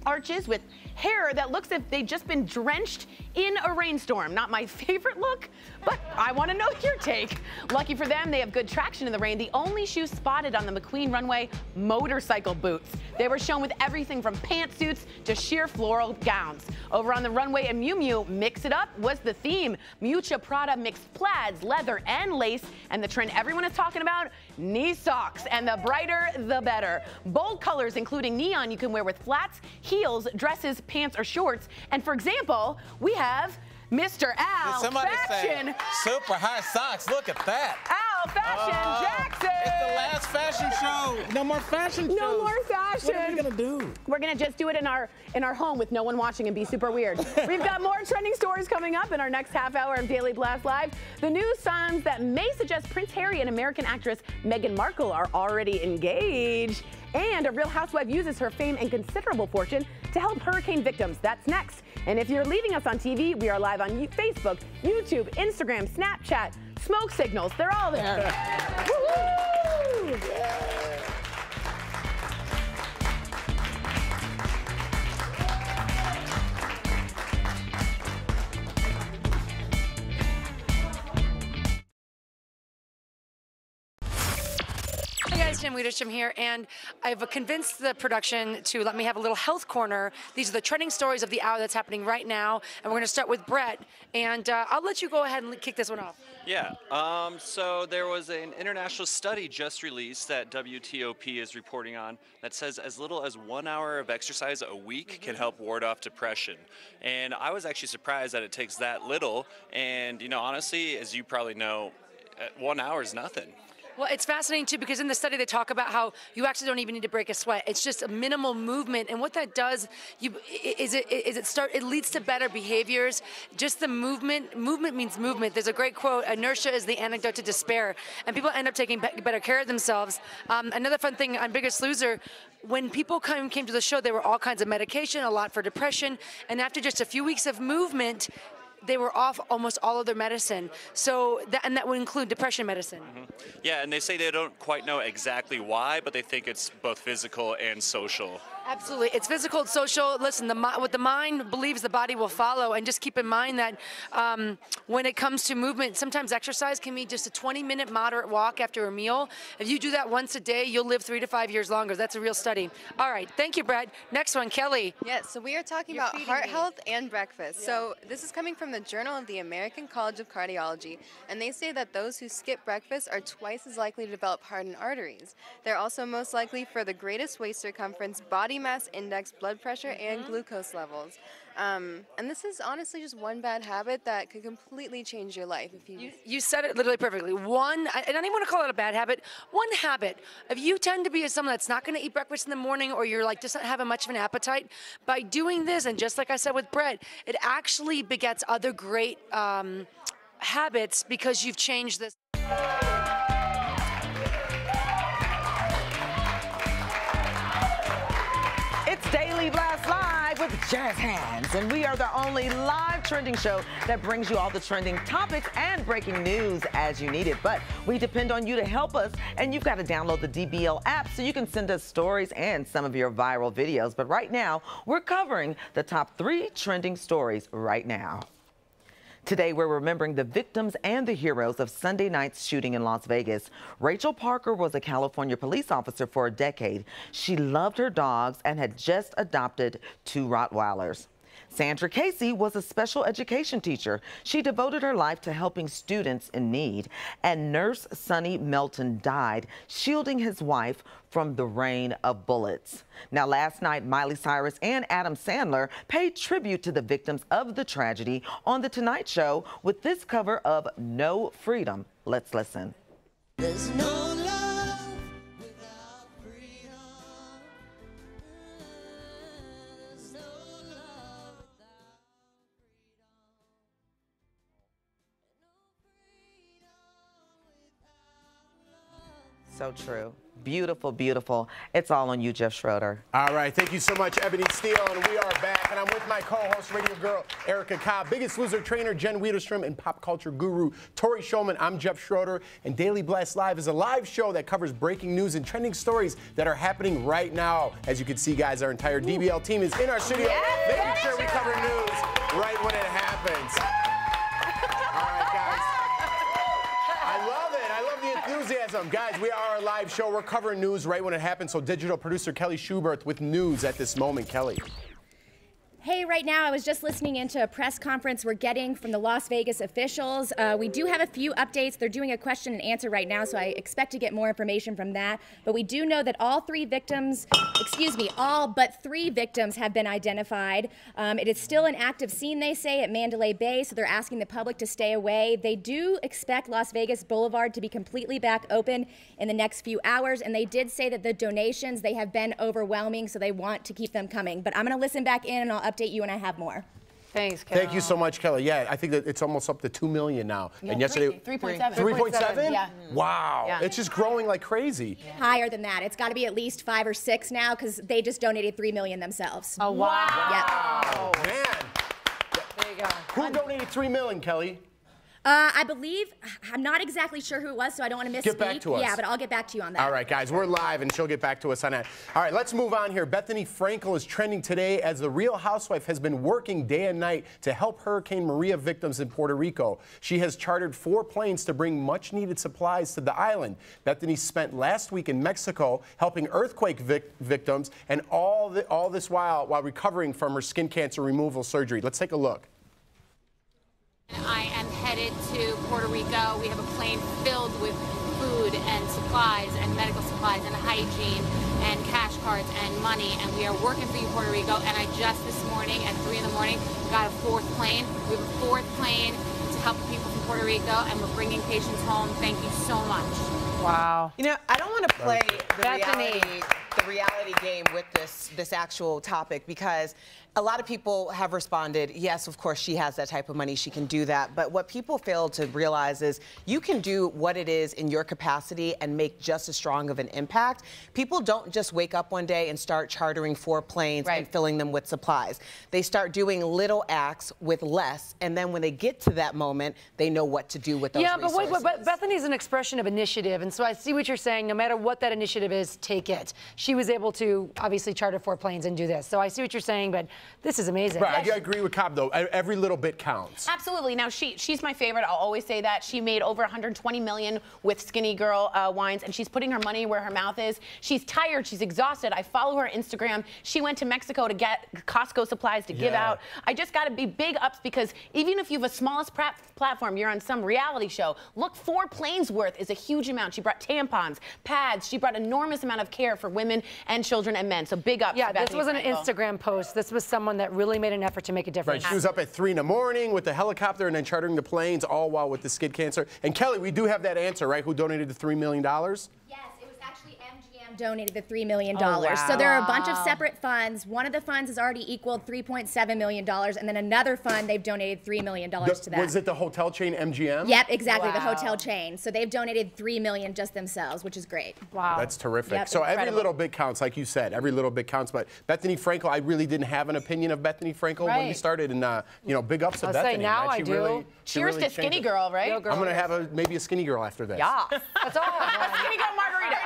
arches with hair that looks as if they've just been drenched in a rainstorm. Not my favorite look, but I want to know your take. Lucky for them, they have good traction in the rain. The only shoes spotted on the McQueen runway, motorcycle boots. They were shown with everything from pantsuits to sheer floral gowns. Over on the runway at Miu Miu, Mix It Up was the theme. Miuccia Prada mixed plaids, leather, and lace. And the trend everyone is talking about, knee socks. And the brighter, the better. Bold colors, including neon, you can wear with flats, heels, dresses, pants, or shorts. And for example, we have Mr. Al Somebody Fashion. say super high socks. Look at that. Al Fashion Jackson. It's the last fashion show. No more fashion shows. No more fashion. What are we gonna do? We're gonna just do it in our home with no one watching and be super weird. We've got more trending stories coming up in our next half hour of Daily Blast Live. The news signs that may suggest Prince Harry and American actress Meghan Markle are already engaged. And a Real Housewife uses her fame and considerable fortune to help hurricane victims. That's next. And if you're leaving us on TV, we are live on Facebook, YouTube, Instagram, Snapchat, smoke signals. They're all there. Woo-hoo! Hey guys, Jen Wiederstorm here, and I've convinced the production to let me have a little health corner. These are the trending stories of the hour that's happening right now, and we're going to start with Brett, and I'll let you go ahead and kick this one off. Yeah, so there was an international study just released that WTOP is reporting on that says as little as 1 hour of exercise a week can help ward off depression. And I was actually surprised that it takes that little, and you know, honestly, as you probably know, 1 hour is nothing. Well, it's fascinating too because in the study they talk about how you actually don't even need to break a sweat. It's just a minimal movement, and what that does, it leads to better behaviors. Just the movement means movement. There's a great quote: "Inertia is the antidote to despair," and people end up taking better care of themselves. Another fun thing on Biggest Loser, when people came to the show, there were all kinds of medication, a lot for depression, and after just a few weeks of movement, they were off almost all of their medicine. So that would include depression medicine. Yeah, and they say they don't quite know exactly why, but they think it's both physical and social. Absolutely. It's physical, it's social. Listen, what the mind believes, the body will follow. And just keep in mind that when it comes to movement, sometimes exercise can be just a 20-minute moderate walk after a meal. If you do that once a day, you'll live 3 to 5 years longer. That's a real study. All right. Thank you, Brett. Next one, Kelly. Yes, so we are talking about heart health and breakfast. Yeah. So this is coming from the Journal of the American College of Cardiology, and they say that those who skip breakfast are twice as likely to develop hardened arteries. They're also most likely for the greatest waist circumference, body mass index, blood pressure, and glucose levels. And this is honestly just one bad habit that could completely change your life. If you said it literally perfectly. And I don't even want to call it a bad habit. One habit. If you tend to be someone that's not going to eat breakfast in the morning, or you're like just not having much of an appetite, by doing this, and just like I said with bread, it actually begets other great habits because you've changed this. It's Daily Blast Live with Jazz Hands, and we are the only live trending show that brings you all the trending topics and breaking news as you need it. But we depend on you to help us, and you've got to download the DBL app so you can send us stories and some of your viral videos. But right now, we're covering the top 3 trending stories right now. Today, we're remembering the victims and the heroes of Sunday night's shooting in Las Vegas. Rachel Parker was a California police officer for a decade. She loved her dogs and had just adopted 2 Rottweilers. Sandra Casey was a special education teacher. She devoted her life to helping students in need. And nurse Sonny Melton died, shielding his wife from the rain of bullets. Now, last night, Miley Cyrus and Adam Sandler paid tribute to the victims of the tragedy on The Tonight Show with this cover of No Freedom. Let's listen. There's no love without freedom. There's no love without freedom. So true. Beautiful, beautiful. It's all on you, Jeff Schroeder. All right. Thank you so much, Ebony Steele. And we are back. And I'm with my co-host, radio girl, Erica Cobb, Biggest Loser trainer, Jen Wiederstrom, and pop culture guru, Tori Shulman. I'm Jeff Schroeder. And Daily Blast Live is a live show that covers breaking news and trending stories that are happening right now. As you can see, guys, our entire DBL team is in our studio, making sure we cover news right when it happens. All right, guys. I love it. I love the enthusiasm. Guys, we are a live show. We're covering news right when it happens. So digital producer Kelly Schubert with news at this moment. Kelly. Hey, right now I was just listening into a press conference we're getting from the Las Vegas officials. We do have a few updates. They're doing a question and answer right now, so I expect to get more information from that. But we do know that all but 3 victims have been identified. It is still an active scene, they say, at Mandalay Bay, so they're asking the public to stay away. They do expect Las Vegas Boulevard to be completely back open in the next few hours, and they did say that the donations, they have been overwhelming, so they want to keep them coming. But I'm going to listen back in, and I'll update you when I have more. Thanks, Kelly. Thank you so much, Kelly. Yeah, I think that it's almost up to 2 million now. Yeah, and yesterday, 3.7. 3.7? Yeah. Wow. Yeah. It's just growing like crazy. Yeah. Higher than that. It's got to be at least 5 or 6 now because they just donated $3 million themselves. Oh, wow. Oh, man. There you go. Who donated $3 million, Kelly? I believe, I'm not exactly sure who it was, so I don't want to misspeak. Get back to us. Yeah, but I'll get back to you on that. All right, guys, we're live, and she'll get back to us on that. All right, let's move on here. Bethany Frankel is trending today as the Real Housewife has been working day and night to help Hurricane Maria victims in Puerto Rico. She has chartered 4 planes to bring much-needed supplies to the island. Bethany spent last week in Mexico helping earthquake victims, and all this while recovering from her skin cancer removal surgery. Let's take a look. I am headed to Puerto Rico. We have a plane filled with food and supplies and medical supplies and hygiene and cash cards and money, and we are working for you, Puerto Rico. And I just this morning at 3 in the morning got a 4th plane. We have a 4th plane to help people from Puerto Rico, and we're bringing patients home. Thank you so much. Wow. You know, I don't want to play Bethany. the reality game with this actual topic because a lot of people have responded, yes, of course, she has that type of money, she can do that. But what people fail to realize is you can do what it is in your capacity and make just as strong of an impact. People don't just wake up one day and start chartering 4 planes and filling them with supplies. They start doing little acts with less, and then when they get to that moment, they know what to do with those resources. But wait, Bethany's an expression of initiative, and so I see what you're saying. No matter what that initiative is, take it. She was able to obviously charter 4 planes and do this. So I see what you're saying, but this is amazing. Right, I agree with Cobb, though. Every little bit counts. Absolutely. Now, she's my favorite. I'll always say that. She made over $120 million with Skinny Girl wines, and she's putting her money where her mouth is. She's tired. She's exhausted. I follow her Instagram. She went to Mexico to get Costco supplies to give out. I just got to be big ups because even if you have a smallest platform, you're on some reality show. Look, 4 planes worth is a huge amount. She brought tampons, pads. She brought enormous amount of care for women and children and men. So big ups to Bethany this wasn't an Frankel. Instagram post. This was someone that really made an effort to make a difference. Right, she was up at 3 in the morning with the helicopter and then chartering the planes, all while with the skid cancer. And Kelly, we do have that answer, right? Who donated the $3 million? Donated the $3 million. Oh, wow. So there are a bunch of separate funds. One of the funds has already equaled $3.7 million, and then another fund, they've donated $3 million to that. Was it the hotel chain MGM? Yep, exactly, the hotel chain. So they've donated $3 million just themselves, which is great. Wow. That's terrific. Yep, so incredible. every little bit counts, like you said. Every little bit counts. But Bethany Frankel, I really didn't have an opinion of Bethany Frankel when we started, and you know, big ups to I'll Bethany. say now man. I do. Cheers to Skinny Girl, right? I'm gonna have maybe a Skinny Girl after this. Yeah. That's all. Skinny Girl margarita.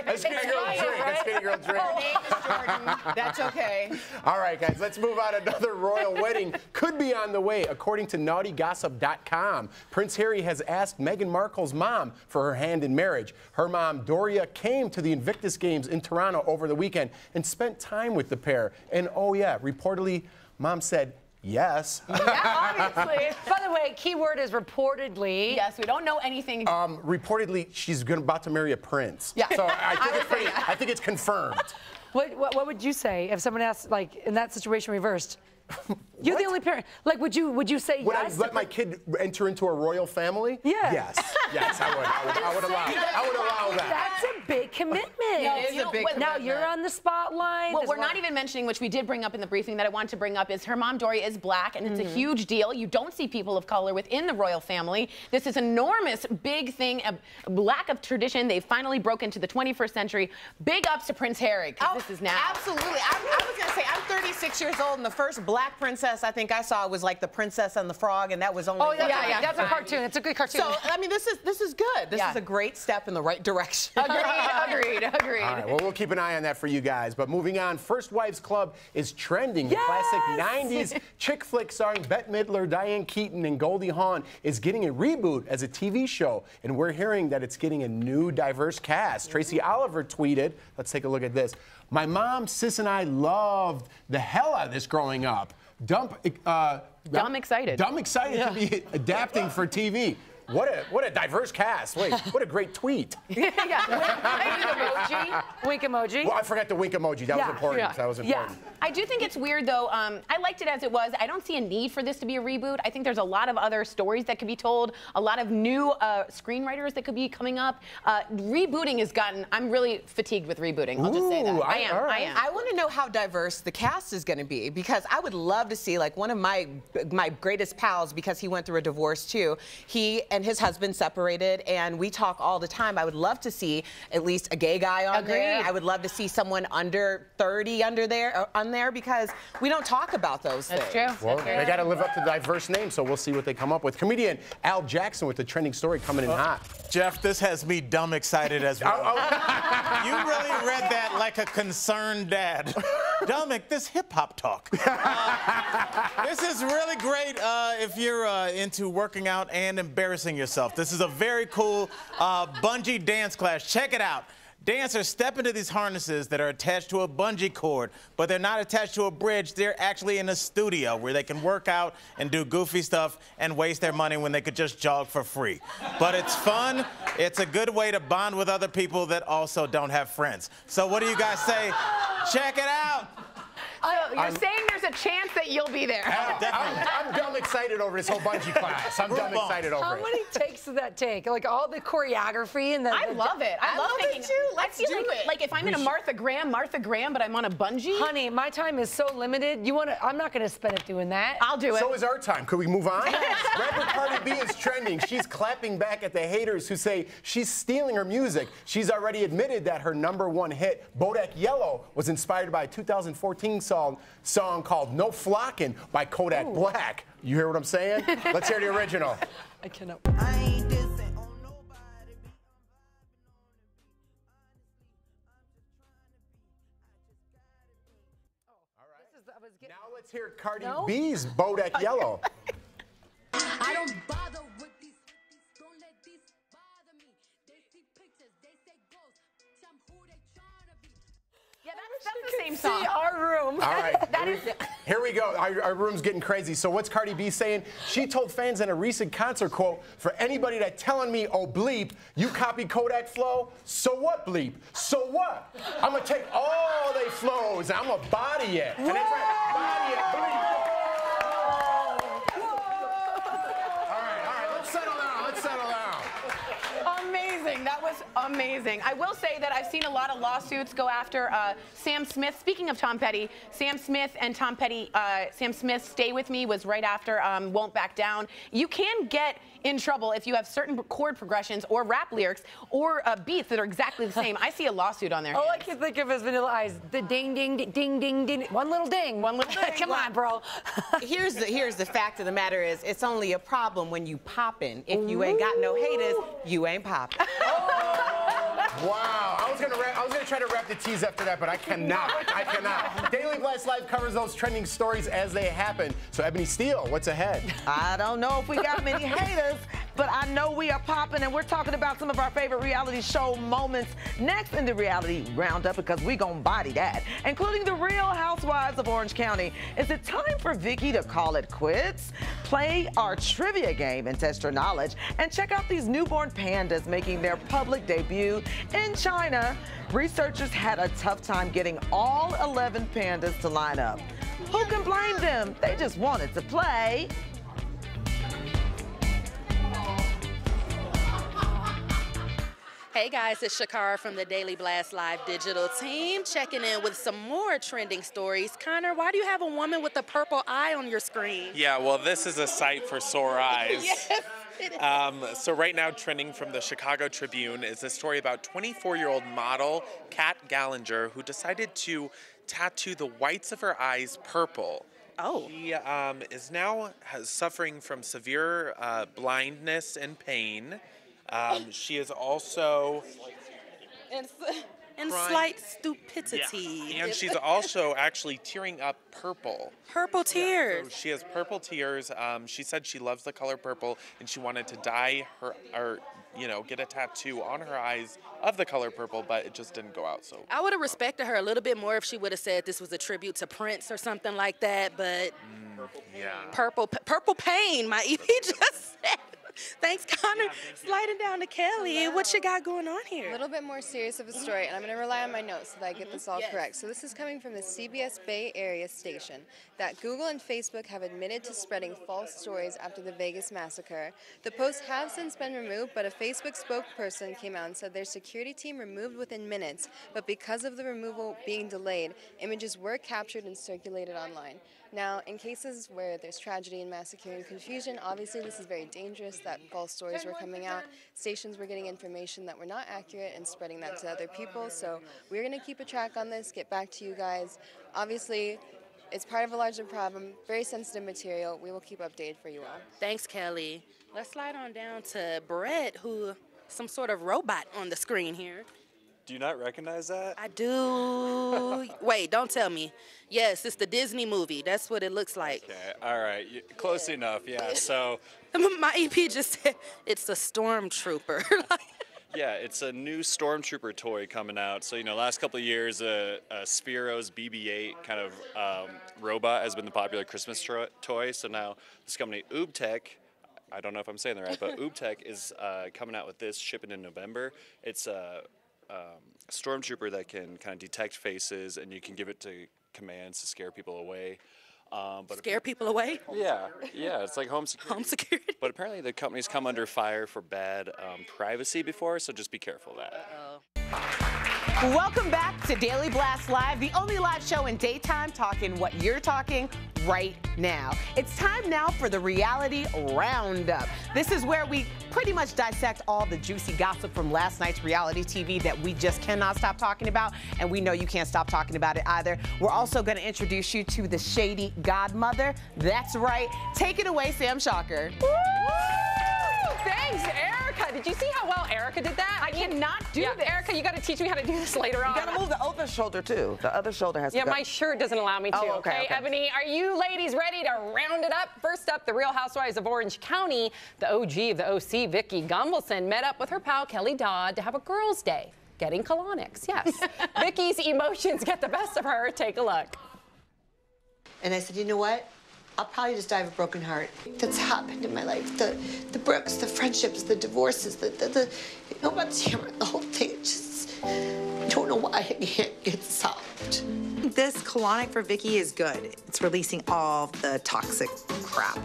A Skinny Girl drink. A Skinny Girl drink. Her name is Jordan. That's okay. All right, guys, let's move on. Another royal wedding could be on the way. According to naughtygossip.com, Prince Harry has asked Meghan Markle's mom for her hand in marriage. Her mom, Doria, came to the Invictus Games in Toronto over the weekend and spent time with the pair. And oh yeah, reportedly, mom said yes. Yeah, obviously. By the way, key word is reportedly. Yes, we don't know anything. Reportedly, she's about to marry a prince. Yeah. So I think it's confirmed. What would you say if someone asked, like, in that situation reversed? You're the only parent. Like, would you say would yes? I let my kid enter into a royal family? Yeah. Yes. Yes, I would allow that. That's a big commitment. It is a big Now commitment. you're on the spotlight. What we're not even mentioning, which we did bring up in the briefing that I wanted to bring up, is her mom, Doria, is black, and it's a huge deal. You don't see people of color within the royal family. This is enormous, big thing, a lack of tradition. They finally broke into the 21st century. Big ups to Prince Harry, because this is now. Absolutely. I was going to say, I'm 36 years old, and the first black princess I think I saw was like the Princess and the Frog, and that was only. Oh, yeah. That's a cartoon. It's a good cartoon. So, I mean, this is good. This is a great step in the right direction. Agreed. All right, well, we'll keep an eye on that for you guys. But moving on, First Wives Club is trending. The classic 90s chick flick starring Bette Midler, Diane Keaton, and Goldie Hawn is getting a reboot as a TV show. And we're hearing that it's getting a new diverse cast. Tracy Oliver tweeted, let's take a look at this. My mom, sis, and I loved the hell out of this growing up. Dumb excited to be adapting for TV. What a diverse cast. Wait, what a great tweet. Wink emoji. Wink emoji. Well, I forgot the wink emoji. That was important. Yeah. That was important. Yeah. I do think it's weird, though. I liked it as it was. I don't see a need for this to be a reboot. I think there's a lot of other stories that could be told, a lot of new screenwriters that could be coming up. Rebooting has gotten, I'm really fatigued with rebooting. I'll just say that. I am. I want to know how diverse the cast is going to be, because I would love to see, like, one of my greatest pals, because he went through a divorce too. He and his husband separated, and we talk all the time. I would love to see at least a gay guy on there. I would love to see someone under 30 on there, because we don't talk about those things. That's true. Well, they got to live up to the diverse name, so we'll see what they come up with. Comedian Al Jackson with the trending story coming in hot. Jeff, this has me dumb excited as well. You really read that like a concerned dad. Dominic, this hip-hop talk. This is really great if you're into working out and embarrassing yourself. This is a very cool bungee dance class. Check it out. Dancers step into these harnesses that are attached to a bungee cord, but they're not attached to a bridge. They're actually in a studio where they can work out and do goofy stuff and waste their money when they could just jog for free. But it's fun. It's a good way to bond with other people that also don't have friends. So what do you guys say? Check it out. You're saying there's a chance that you'll be there. I'm dumb excited over this whole bungee class. I'm dumb excited over How it. many takes does that take? Like all the choreography and the. I love it. I love it thinking, too. Let's do it. Like if I'm in a Martha Graham, but I'm on a bungee. Honey, my time is so limited. I'm not going to spend it doing that. I'll do it. So is our time. Could we move on? Rapper Cardi B is trending. She's clapping back at the haters who say she's stealing her music. She's already admitted that her #1 hit, Bodak Yellow, was inspired by a 2014 song called No Flockin' by Kodak Black. You hear what I'm saying? Let's hear the original. I cannot. Now let's hear Cardi B's Bodak Yellow. I don't bother with these, don't let these bother me. They see pictures, they say ghosts. Tell them who they trying to be. Yeah, that's the same song. See our room. All right, here we go. Our room's getting crazy. So what's Cardi B saying? She told fans in a recent concert quote, "For anybody that telling me, oh bleep, you copy Kodak flow, so what bleep? So what? I'm gonna take all they flows and I'm gonna body it." And that's right, body it, bleep. All right, let's settle down. Let's settle down. Amazing. That was amazing. I will say that I've seen a lot of lawsuits go after Sam Smith. Speaking of Tom Petty, Sam Smith and Tom Petty, Sam Smith's Stay With Me was right after Won't Back Down. You can get in trouble if you have certain chord progressions or rap lyrics or beats that are exactly the same. I see a lawsuit on there. All I can think of is Vanilla Ice. The ding, ding, ding, ding, ding. One little ding. One little ding. Come on, bro. Here's the fact of the matter is, it's only a problem when you poppin'. If you ain't got no haters, you ain't poppin'. Wow, I was gonna try to wrap the tease after that, but I cannot. I cannot. Daily Blast Live covers those trending stories as they happen. So Ebony Steele, what's ahead? I don't know if we got many haters, but I know we are popping, and we're talking about some of our favorite reality show moments next in the reality roundup, because we gonna body that, including the Real Housewives of Orange County. Is it time for Vicki to call it quits? Play our trivia game and test your knowledge, and check out these newborn pandas making their public debut in China. Researchers had a tough time getting all 11 pandas to line up. Who can blame them? They just wanted to play. Hey guys, it's Shakara from the Daily Blast Live digital team, checking in with some more trending stories. Connor, why do you have a woman with a purple eye on your screen? Yeah, well, this is a sight for sore eyes. Yes, it is. So right now, trending from the Chicago Tribune is a story about 24-year-old model Kat Gallinger, who decided to tattoo the whites of her eyes purple. Oh. She is now suffering from severe blindness and pain. She is also and slight stupidity. Yeah. And she's also actually tearing up purple. Purple tears. So she has purple tears. She said she loves the color purple, and she wanted to dye her, or get a tattoo on her eyes of the color purple, but it just didn't go out. So I would have respected her a little bit more if she would have said this was a tribute to Prince or something like that. But yeah, purple pain. My EP just said. Thanks, Connor. Sliding down to Kelly. What you got going on here? A little bit more serious of a story, and I'm going to rely on my notes so that I get this all correct. So this is coming from the CBS Bay Area station, that Google and Facebook have admitted to spreading false stories after the Vegas massacre. The posts have since been removed, but a Facebook spokesperson came out and said their security team removed within minutes, but because of the removal being delayed, images were captured and circulated online. Now, in cases where there's tragedy and massacre and confusion, obviously this is very dangerous that false stories were coming out. Stations were getting information that were not accurate and spreading that to other people. So we're going to keep a track on this, get back to you guys. Obviously, it's part of a larger problem, very sensitive material. We will keep updated for you all. Thanks, Kelly. Let's slide on down to Brett, who some sort of robot on the screen here. Do you not recognize that? I do. Wait, don't tell me. Yes, it's the Disney movie. That's what it looks like. Okay, all right. Close enough, yeah. So my EP just said it's a stormtrooper. yeah, it's a new Stormtrooper toy coming out. So, last couple of years, Spiro's BB-8 kind of robot has been the popular Christmas toy. So now this company, Oobtech, I don't know if I'm saying that right, but Oobtech is coming out with this, shipping in November. It's a Stormtrooper that can kind of detect faces, and you can give it to commands to scare people away. But Scare people away? Yeah, it's like home security. Home security. But apparently the company's come under fire for bad privacy before, so just be careful of that. Welcome back to Daily Blast Live, the only live show in daytime talking what you're talking right now. It's time now for the Reality Roundup. This is where we pretty much dissect all the juicy gossip from last night's reality TV that we just cannot stop talking about, and we know you can't stop talking about it either. We're also going to introduce you to the shady godmother. That's right. Take it away, Sam Shocker. Woo! Thanks, Erica. Did you see how well Erica did that? I cannot do this. Erica, you got to teach me how to do this later on. You got to move the other shoulder, too. The other shoulder has to go. Yeah, my shirt doesn't allow me to. Oh, okay. Ebony, are you ladies ready to round it up? First up, the Real Housewives of Orange County. The OG of the OC, Vicki Gunvalson, met up with her pal Kelly Dodd to have a girls' day. Getting colonics, yes. Vicki's emotions get the best of her. Take a look. And I said, you know what? I'll probably just die of a broken heart. That's happened in my life. The Brooks, the friendships, the divorces, you know about Tamara, the whole thing. Just, I don't know why it can't get solved. This colonic for Vicki is good. It's releasing all the toxic crap.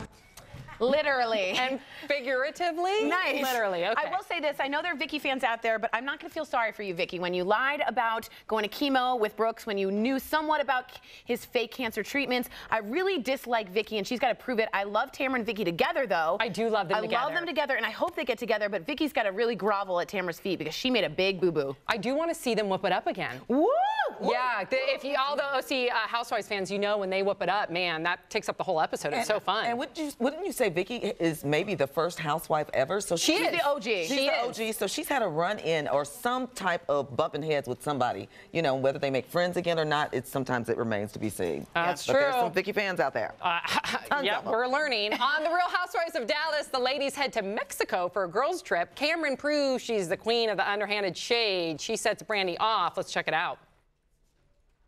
Literally. And figuratively? Nice. Literally, okay. I will say this. I know there are Vicki fans out there, but I'm not going to feel sorry for you, Vicki. When you lied about going to chemo with Brooks, when you knew somewhat about his fake cancer treatments, I really dislike Vicki, and she's got to prove it. I love Tamara and Vicki together, though. I do love them together. I love them together, and I hope they get together, but Vicki's got to really grovel at Tamara's feet because she made a big boo-boo. I do want to see them whip it up again. Woo! Yeah, if you, all the OC Housewives fans, you know when they whip it up, man, that takes up the whole episode. It's so fun. And wouldn't you say Vicki is maybe the first housewife ever? So she's the OG. She's the OG, so she's had a run-in or some type of bumping heads with somebody. You know, whether they make friends again or not, sometimes it remains to be seen. That's but true. There's some Vicki fans out there. Yep, we're learning. On The Real Housewives of Dallas, the ladies head to Mexico for a girls' trip. Cameron proves she's the queen of the underhanded shade. She sets Brandy off. Let's check it out.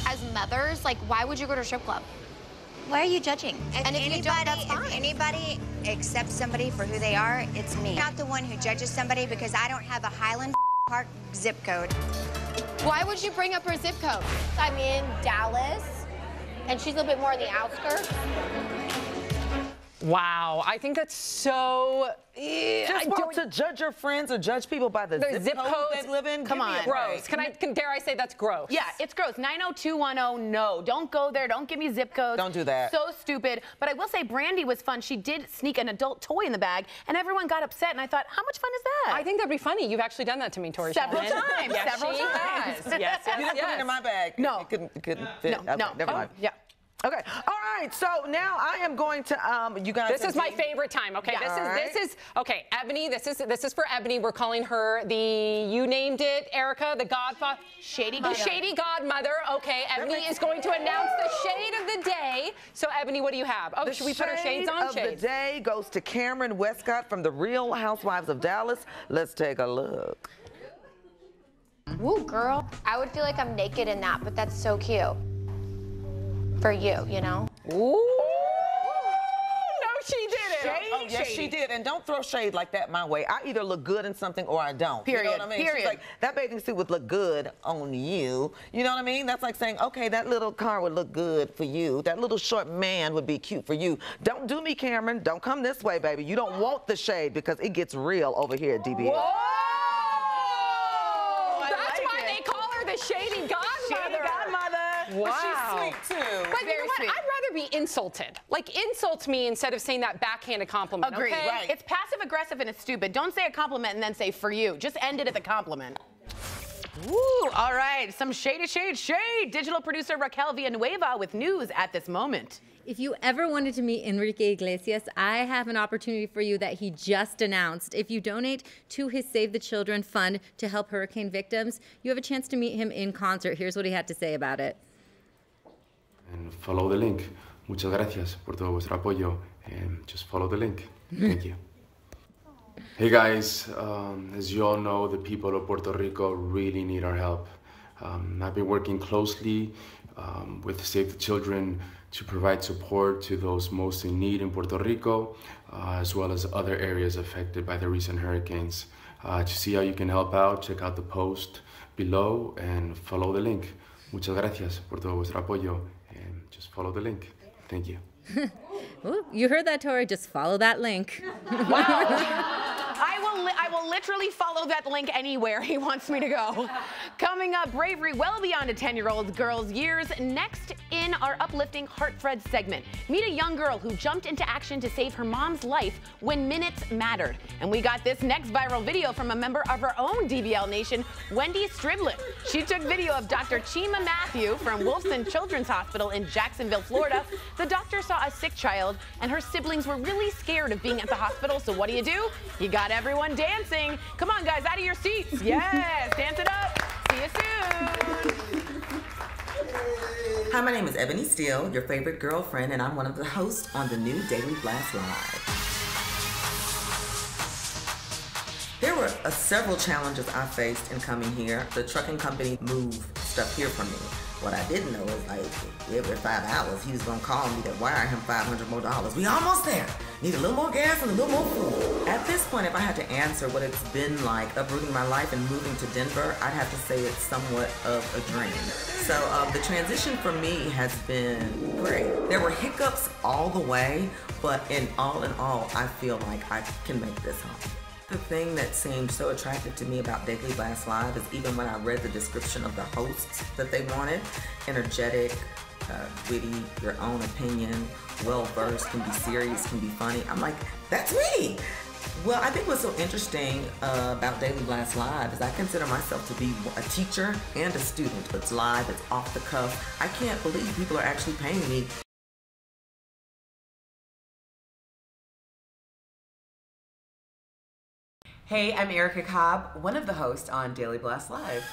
As mothers, like, why would you go to a strip club? Why are you judging? And if anybody accepts somebody for who they are, it's me. I'm not the one who judges somebody because I don't have a Highland Park zip code. Why would you bring up her zip code? I'm in Dallas, and she's a little bit more on the outskirts. Wow, I think that's so... to judge your friends or judge people by the zip code they live in? Come on. Gross. Dare I say that's gross? Yeah, it's gross. 90210, no. Don't go there. Don't give me zip codes. Don't do that. So stupid. But I will say Brandy was fun. She did sneak an adult toy in the bag, and everyone got upset, and I thought, how much fun is that? I think that'd be funny. You've actually done that to me, Tori. Several times. Yes, Several she times. has. Yes, You didn't put it in my bag. No. It couldn't fit. No, Okay, never mind. Yeah. Okay. All right. So now I am going to you guys. This is my favorite time. Okay. Yeah. This is okay. Ebony. This is for Ebony. We're calling her you named it, Erica, the Godfather. Shady godmother. Okay. Ebony is going to announce the shade of the day. So Ebony, what do you have? Oh, should we put our shades on? The day goes to Cameron Westcott from the Real Housewives of Dallas. Let's take a look. Woo, girl. I would feel like I'm naked in that, but that's so cute. For you, you know? Ooh. No, she didn't. Oh, yes, she did. And don't throw shade like that my way. I either look good in something or I don't. Period. You know what I mean? Period. She's like, that bathing suit would look good on you. You know what I mean? That's like saying, okay, that little car would look good for you. That little short man would be cute for you. Don't do me, Cameron. Don't come this way, baby. You don't want the shade because it gets real over here at DBA. Whoa! That's why they call her the shady godmother. Shady godmother. Wow. But she's sweet, too. But you know what? I'd rather be insulted. Like, insult me instead of saying that backhanded compliment. Agreed. Okay? Right. It's passive aggressive and it's stupid. Don't say a compliment and then say for you. Just end it at the compliment. Woo, all right. Some shade. Digital producer Raquel Villanueva with news at this moment. If you ever wanted to meet Enrique Iglesias, I have an opportunity for you that he just announced. If you donate to his Save the Children fund to help hurricane victims, you have a chance to meet him in concert. Here's what he had to say about it. And follow the link. Muchas gracias por todo vuestro apoyo. Just follow the link. Thank you. Hey guys, as you all know, the people of Puerto Rico really need our help. I've been working closely with Save the Children to provide support to those most in need in Puerto Rico, as well as other areas affected by the recent hurricanes. To see how you can help out, check out the post below and follow the link. Muchas gracias por todo vuestro apoyo. just follow the link. Thank you. Ooh, you heard that, Tori. Just follow that link. Wow. I will literally follow that link anywhere he wants me to go. Coming up, bravery well beyond a 10-year-old girl's years. Next in our uplifting Heart Threads segment, meet a young girl who jumped into action to save her mom's life when minutes mattered. And we got this next viral video from a member of our own DBL Nation, Wendy Striblin. She took video of Dr. Chima Matthew from Wolfson Children's Hospital in Jacksonville, Florida. The doctor saw a sick child, and her siblings were really scared of being at the hospital. So what do? You got everyone dancing. Come on, guys, out of your seats. Yes, dance it up. See you soon. Hi, my name is Ebony Steele, your favorite girlfriend, and I'm one of the hosts on the new Daily Blast Live. There were several challenges I faced in coming here. The trucking company moved stuff here for me. What I didn't know is, like, every 5 hours, he was gonna call me to wire him $500 more. We almost there. Need a little more gas and a little more food. At this point, if I had to answer what it's been like uprooting my life and moving to Denver, I'd have to say it's somewhat of a dream. So the transition for me has been great. There were hiccups all the way, but in all, I feel like I can make this home. The thing that seemed so attractive to me about Daily Blast Live is even when I read the description of the hosts that they wanted, energetic, witty, your own opinion, well-versed, can be serious, can be funny. I'm like, that's me. Well, I think what's so interesting about Daily Blast Live is I consider myself to be a teacher and a student. It's live, it's off the cuff. I can't believe people are actually paying me. Hey, I'm Erica Cobb, one of the hosts on Daily Blast Live.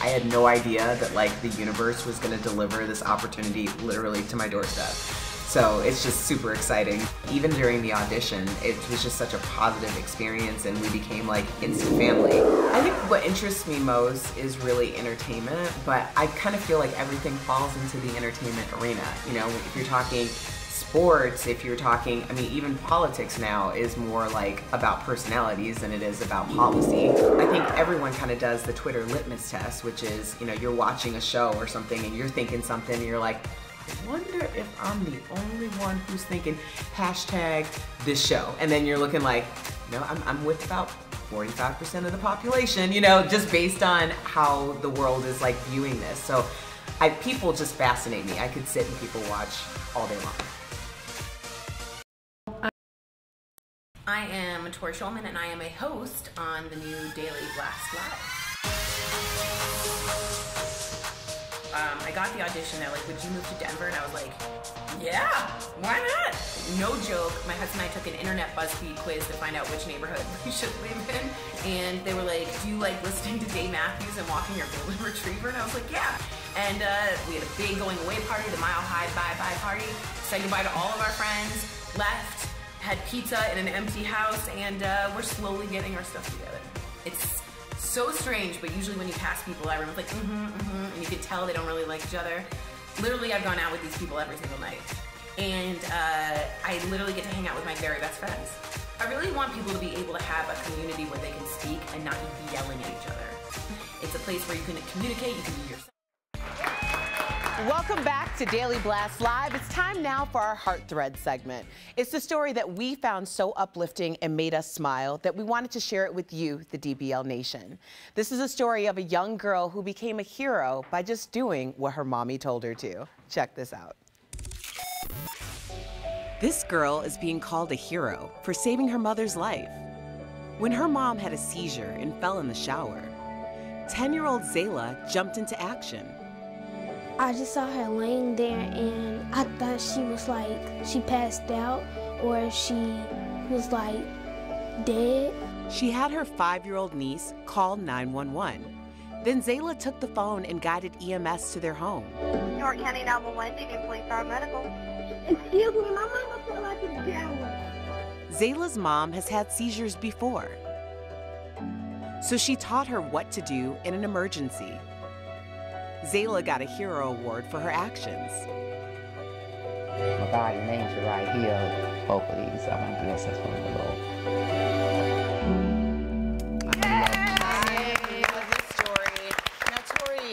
I had no idea that like the universe was gonna deliver this opportunity literally to my doorstep. So it's just super exciting. Even during the audition, it was just such a positive experience and we became like instant family. I think what interests me most is really entertainment, but I kind of feel like everything falls into the entertainment arena. You know, if you're talking sports, if you're talking, I mean, even politics now is more like about personalities than it is about policy. I think everyone kind of does the Twitter litmus test, which is, you know, you're watching a show or something and you're thinking something and you're like, I wonder if I'm the only one who's thinking hashtag this show. And then you're looking like, no, I'm with about 45% of the population, you know, just based on how the world is like viewing this. So people just fascinate me. I could sit and people watch all day long. I am Tori Shulman, and I am a host on the new Daily Blast Live. I got the audition. They're like, would you move to Denver? And I was like, yeah, why not? No joke. My husband and I took an internet BuzzFeed quiz to find out which neighborhood we should live in. And they were like, do you like listening to Dave Matthews and walking your golden retriever? And I was like, yeah. And we had a big going away party, the Mile High Bye-Bye party. Said goodbye to all of our friends, left, had pizza in an empty house, and we're slowly getting our stuff together. It's so strange, but usually when you pass people, everyone's like, and you can tell they don't really like each other. Literally, I've gone out with these people every single night. And I literally get to hang out with my very best friends. I really want people to be able to have a community where they can speak and not be yelling at each other. It's a place where you can communicate, you can be yourself. Welcome back to Daily Blast Live. It's time now for our Heart Thread segment. It's the story that we found so uplifting and made us smile that we wanted to share it with you, the DBL Nation. This is a story of a young girl who became a hero by just doing what her mommy told her to. Check this out. This girl is being called a hero for saving her mother's life. When her mom had a seizure and fell in the shower, 10-year-old Zayla jumped into action. I just saw her laying there and I thought she was like, she passed out or she was like dead. She had her 5-year-old niece call 911. Then Zayla took the phone and guided EMS to their home. York County 911, Union Police Paramedical. Excuse me, my mama felt like a coward. Zayla's mom has had seizures before, so she taught her what to do in an emergency. Zayla got a hero award for her actions. My guardian angel right here. Hopefully, I'm a blessing from the Lord. Yay! I love this story. Now, Tori,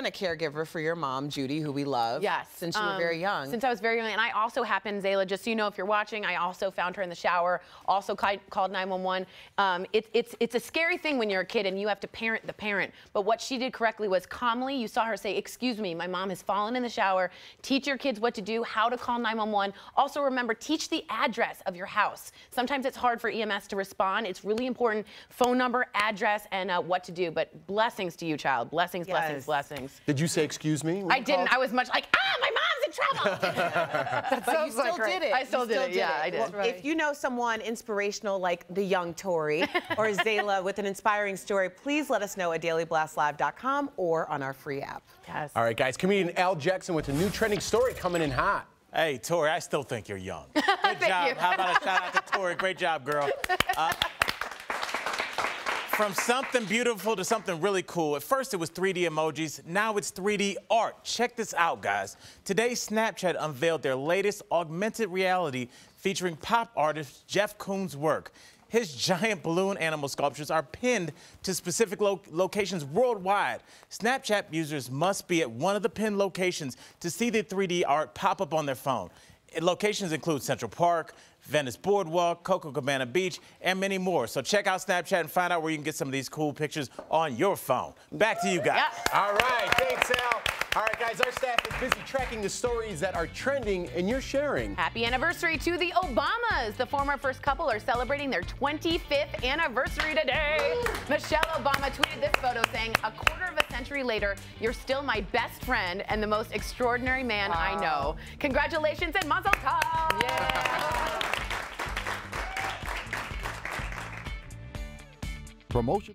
been a caregiver for your mom, Judy, who we love. Yes. Since you were very young. Since I was very young. And I also happened, Zayla, just so you know, if you're watching, I also found her in the shower, also called 911. It's a scary thing when you're a kid and you have to parent the parent. But what she did correctly was calmly, you saw her say, excuse me, my mom has fallen in the shower. Teach your kids what to do, how to call 911. Also remember, teach the address of your house. Sometimes it's hard for EMS to respond. It's really important. Phone number, address, and what to do. But blessings to you, child. Blessings, blessings, blessings. Did you say excuse me? I didn't. I was much like, my mom's in trouble. But you still did it. I still did it. Yeah, I did. Well, if you know someone inspirational like the young Tori or Zayla with an inspiring story, please let us know at dailyblastlive.com or on our free app. Yes. All right, guys. Comedian Al Jackson with a new trending story coming in hot. Hey, Tori, I still think you're young. Good job. You. How about a shout out to Tori? Great job, girl. From something beautiful to something really cool. At first, it was 3D emojis. Now it's 3D art. Check this out, guys. Today, Snapchat unveiled their latest augmented reality featuring pop artist Jeff Koons' work. His giant balloon animal sculptures are pinned to specific locations worldwide. Snapchat users must be at one of the pinned locations to see the 3D art pop up on their phone. Locations include Central Park, Venice Boardwalk, Copacabana Beach, and many more. So check out Snapchat and find out where you can get some of these cool pictures on your phone. Back to you guys. Yeah. All right, thanks, Al. All right, guys, our staff is busy tracking the stories that are trending and you're sharing. Happy anniversary to the Obamas. The former first couple are celebrating their 25th anniversary today. Michelle Obama tweeted this photo saying, a quarter of a century later, you're still my best friend and the most extraordinary man I know. Congratulations and mazel tov. Yeah. Promotion.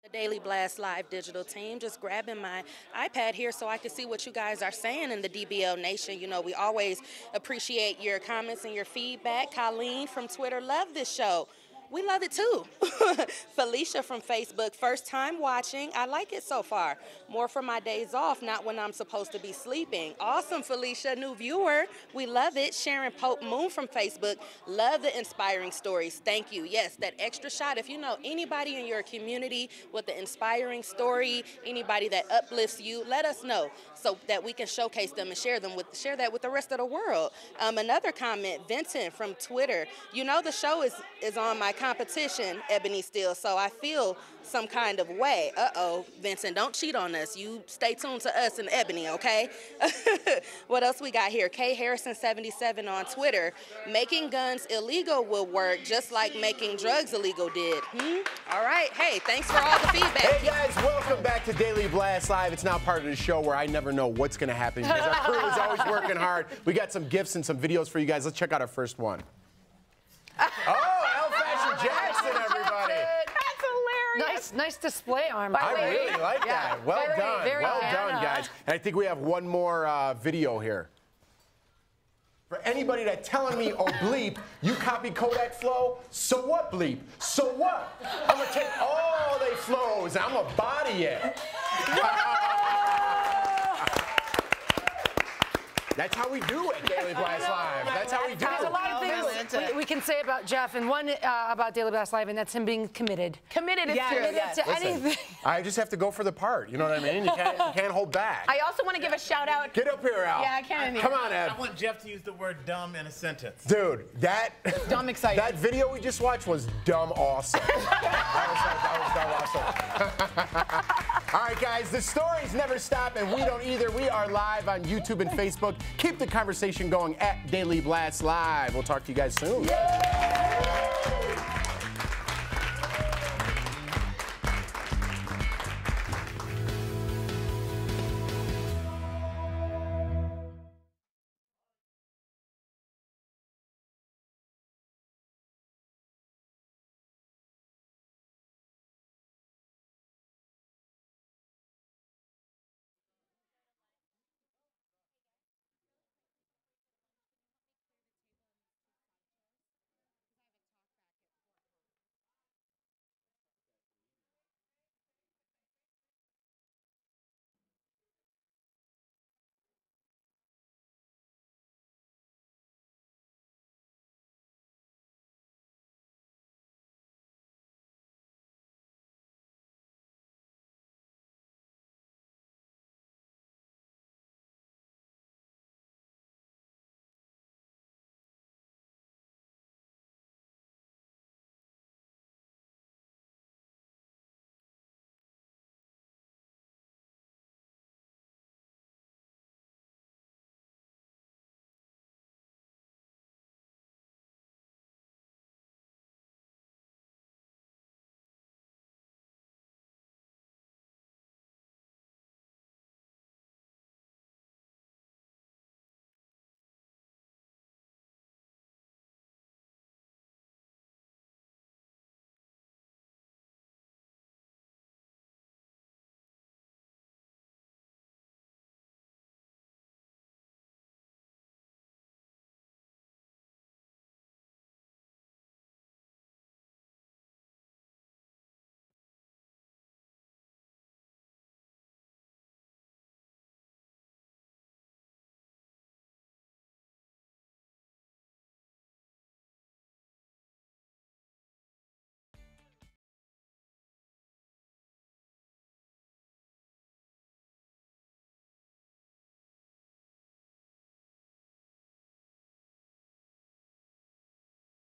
The Daily Blast Live digital team, just grabbing my iPad here so I can see what you guys are saying in the DBL Nation. You know, we always appreciate your comments and your feedback. Colleen from Twitter, love this show. We love it too. Felicia from Facebook, first time watching. I like it so far. More for my days off, not when I'm supposed to be sleeping. Awesome, Felicia, new viewer. We love it. Sharon Pope Moon from Facebook, love the inspiring stories. Thank you. Yes, that extra shot. If you know anybody in your community with an inspiring story, anybody that uplifts you, let us know so that we can showcase them and share that with the rest of the world. Another comment, Vincent from Twitter. You know the show is on my competition, Ebony Steele, so I feel some kind of way. Uh-oh, Vincent, don't cheat on us. You stay tuned to us and Ebony, okay? What else we got here? K Harrison 77 on Twitter. Making guns illegal will work just like making drugs illegal did. All right. Hey, thanks for all the feedback. Hey, guys, welcome back to Daily Blast Live. It's now part of the show where I never know what's going to happen because our crew is always working hard. We got some gifts and some videos for you guys. Let's check out our first one. Oh, L-Fashion Jackson, everybody. That's hilarious. Nice display arm. I really like that. Well done. Well done, guys. And I think we have one more video here. For anybody that's telling me, oh, bleep, you copy Kodak flow, so what, bleep? So what? I'm going to take all they flows and I'm going to body it. That's how we do it, Daily Blast Live. That's how we do it. There's a lot of things we can say about Jeff, and one about Daily Blast Live, and that's him being committed. Committed is committed to anything. I just have to go for the part. You know what I mean? You can't hold back. I also want to give a shout out. Get up here, Al. Yeah, I can't. Come on, Ed. I want Jeff to use the word dumb in a sentence. Dude, that dumb exciting. That video we just watched was dumb awesome. that was dumb awesome. All right, guys, the stories never stop, and we don't either. We are live on YouTube and Facebook. Keep the conversation going at Daily Blast Live. We'll talk to you guys soon.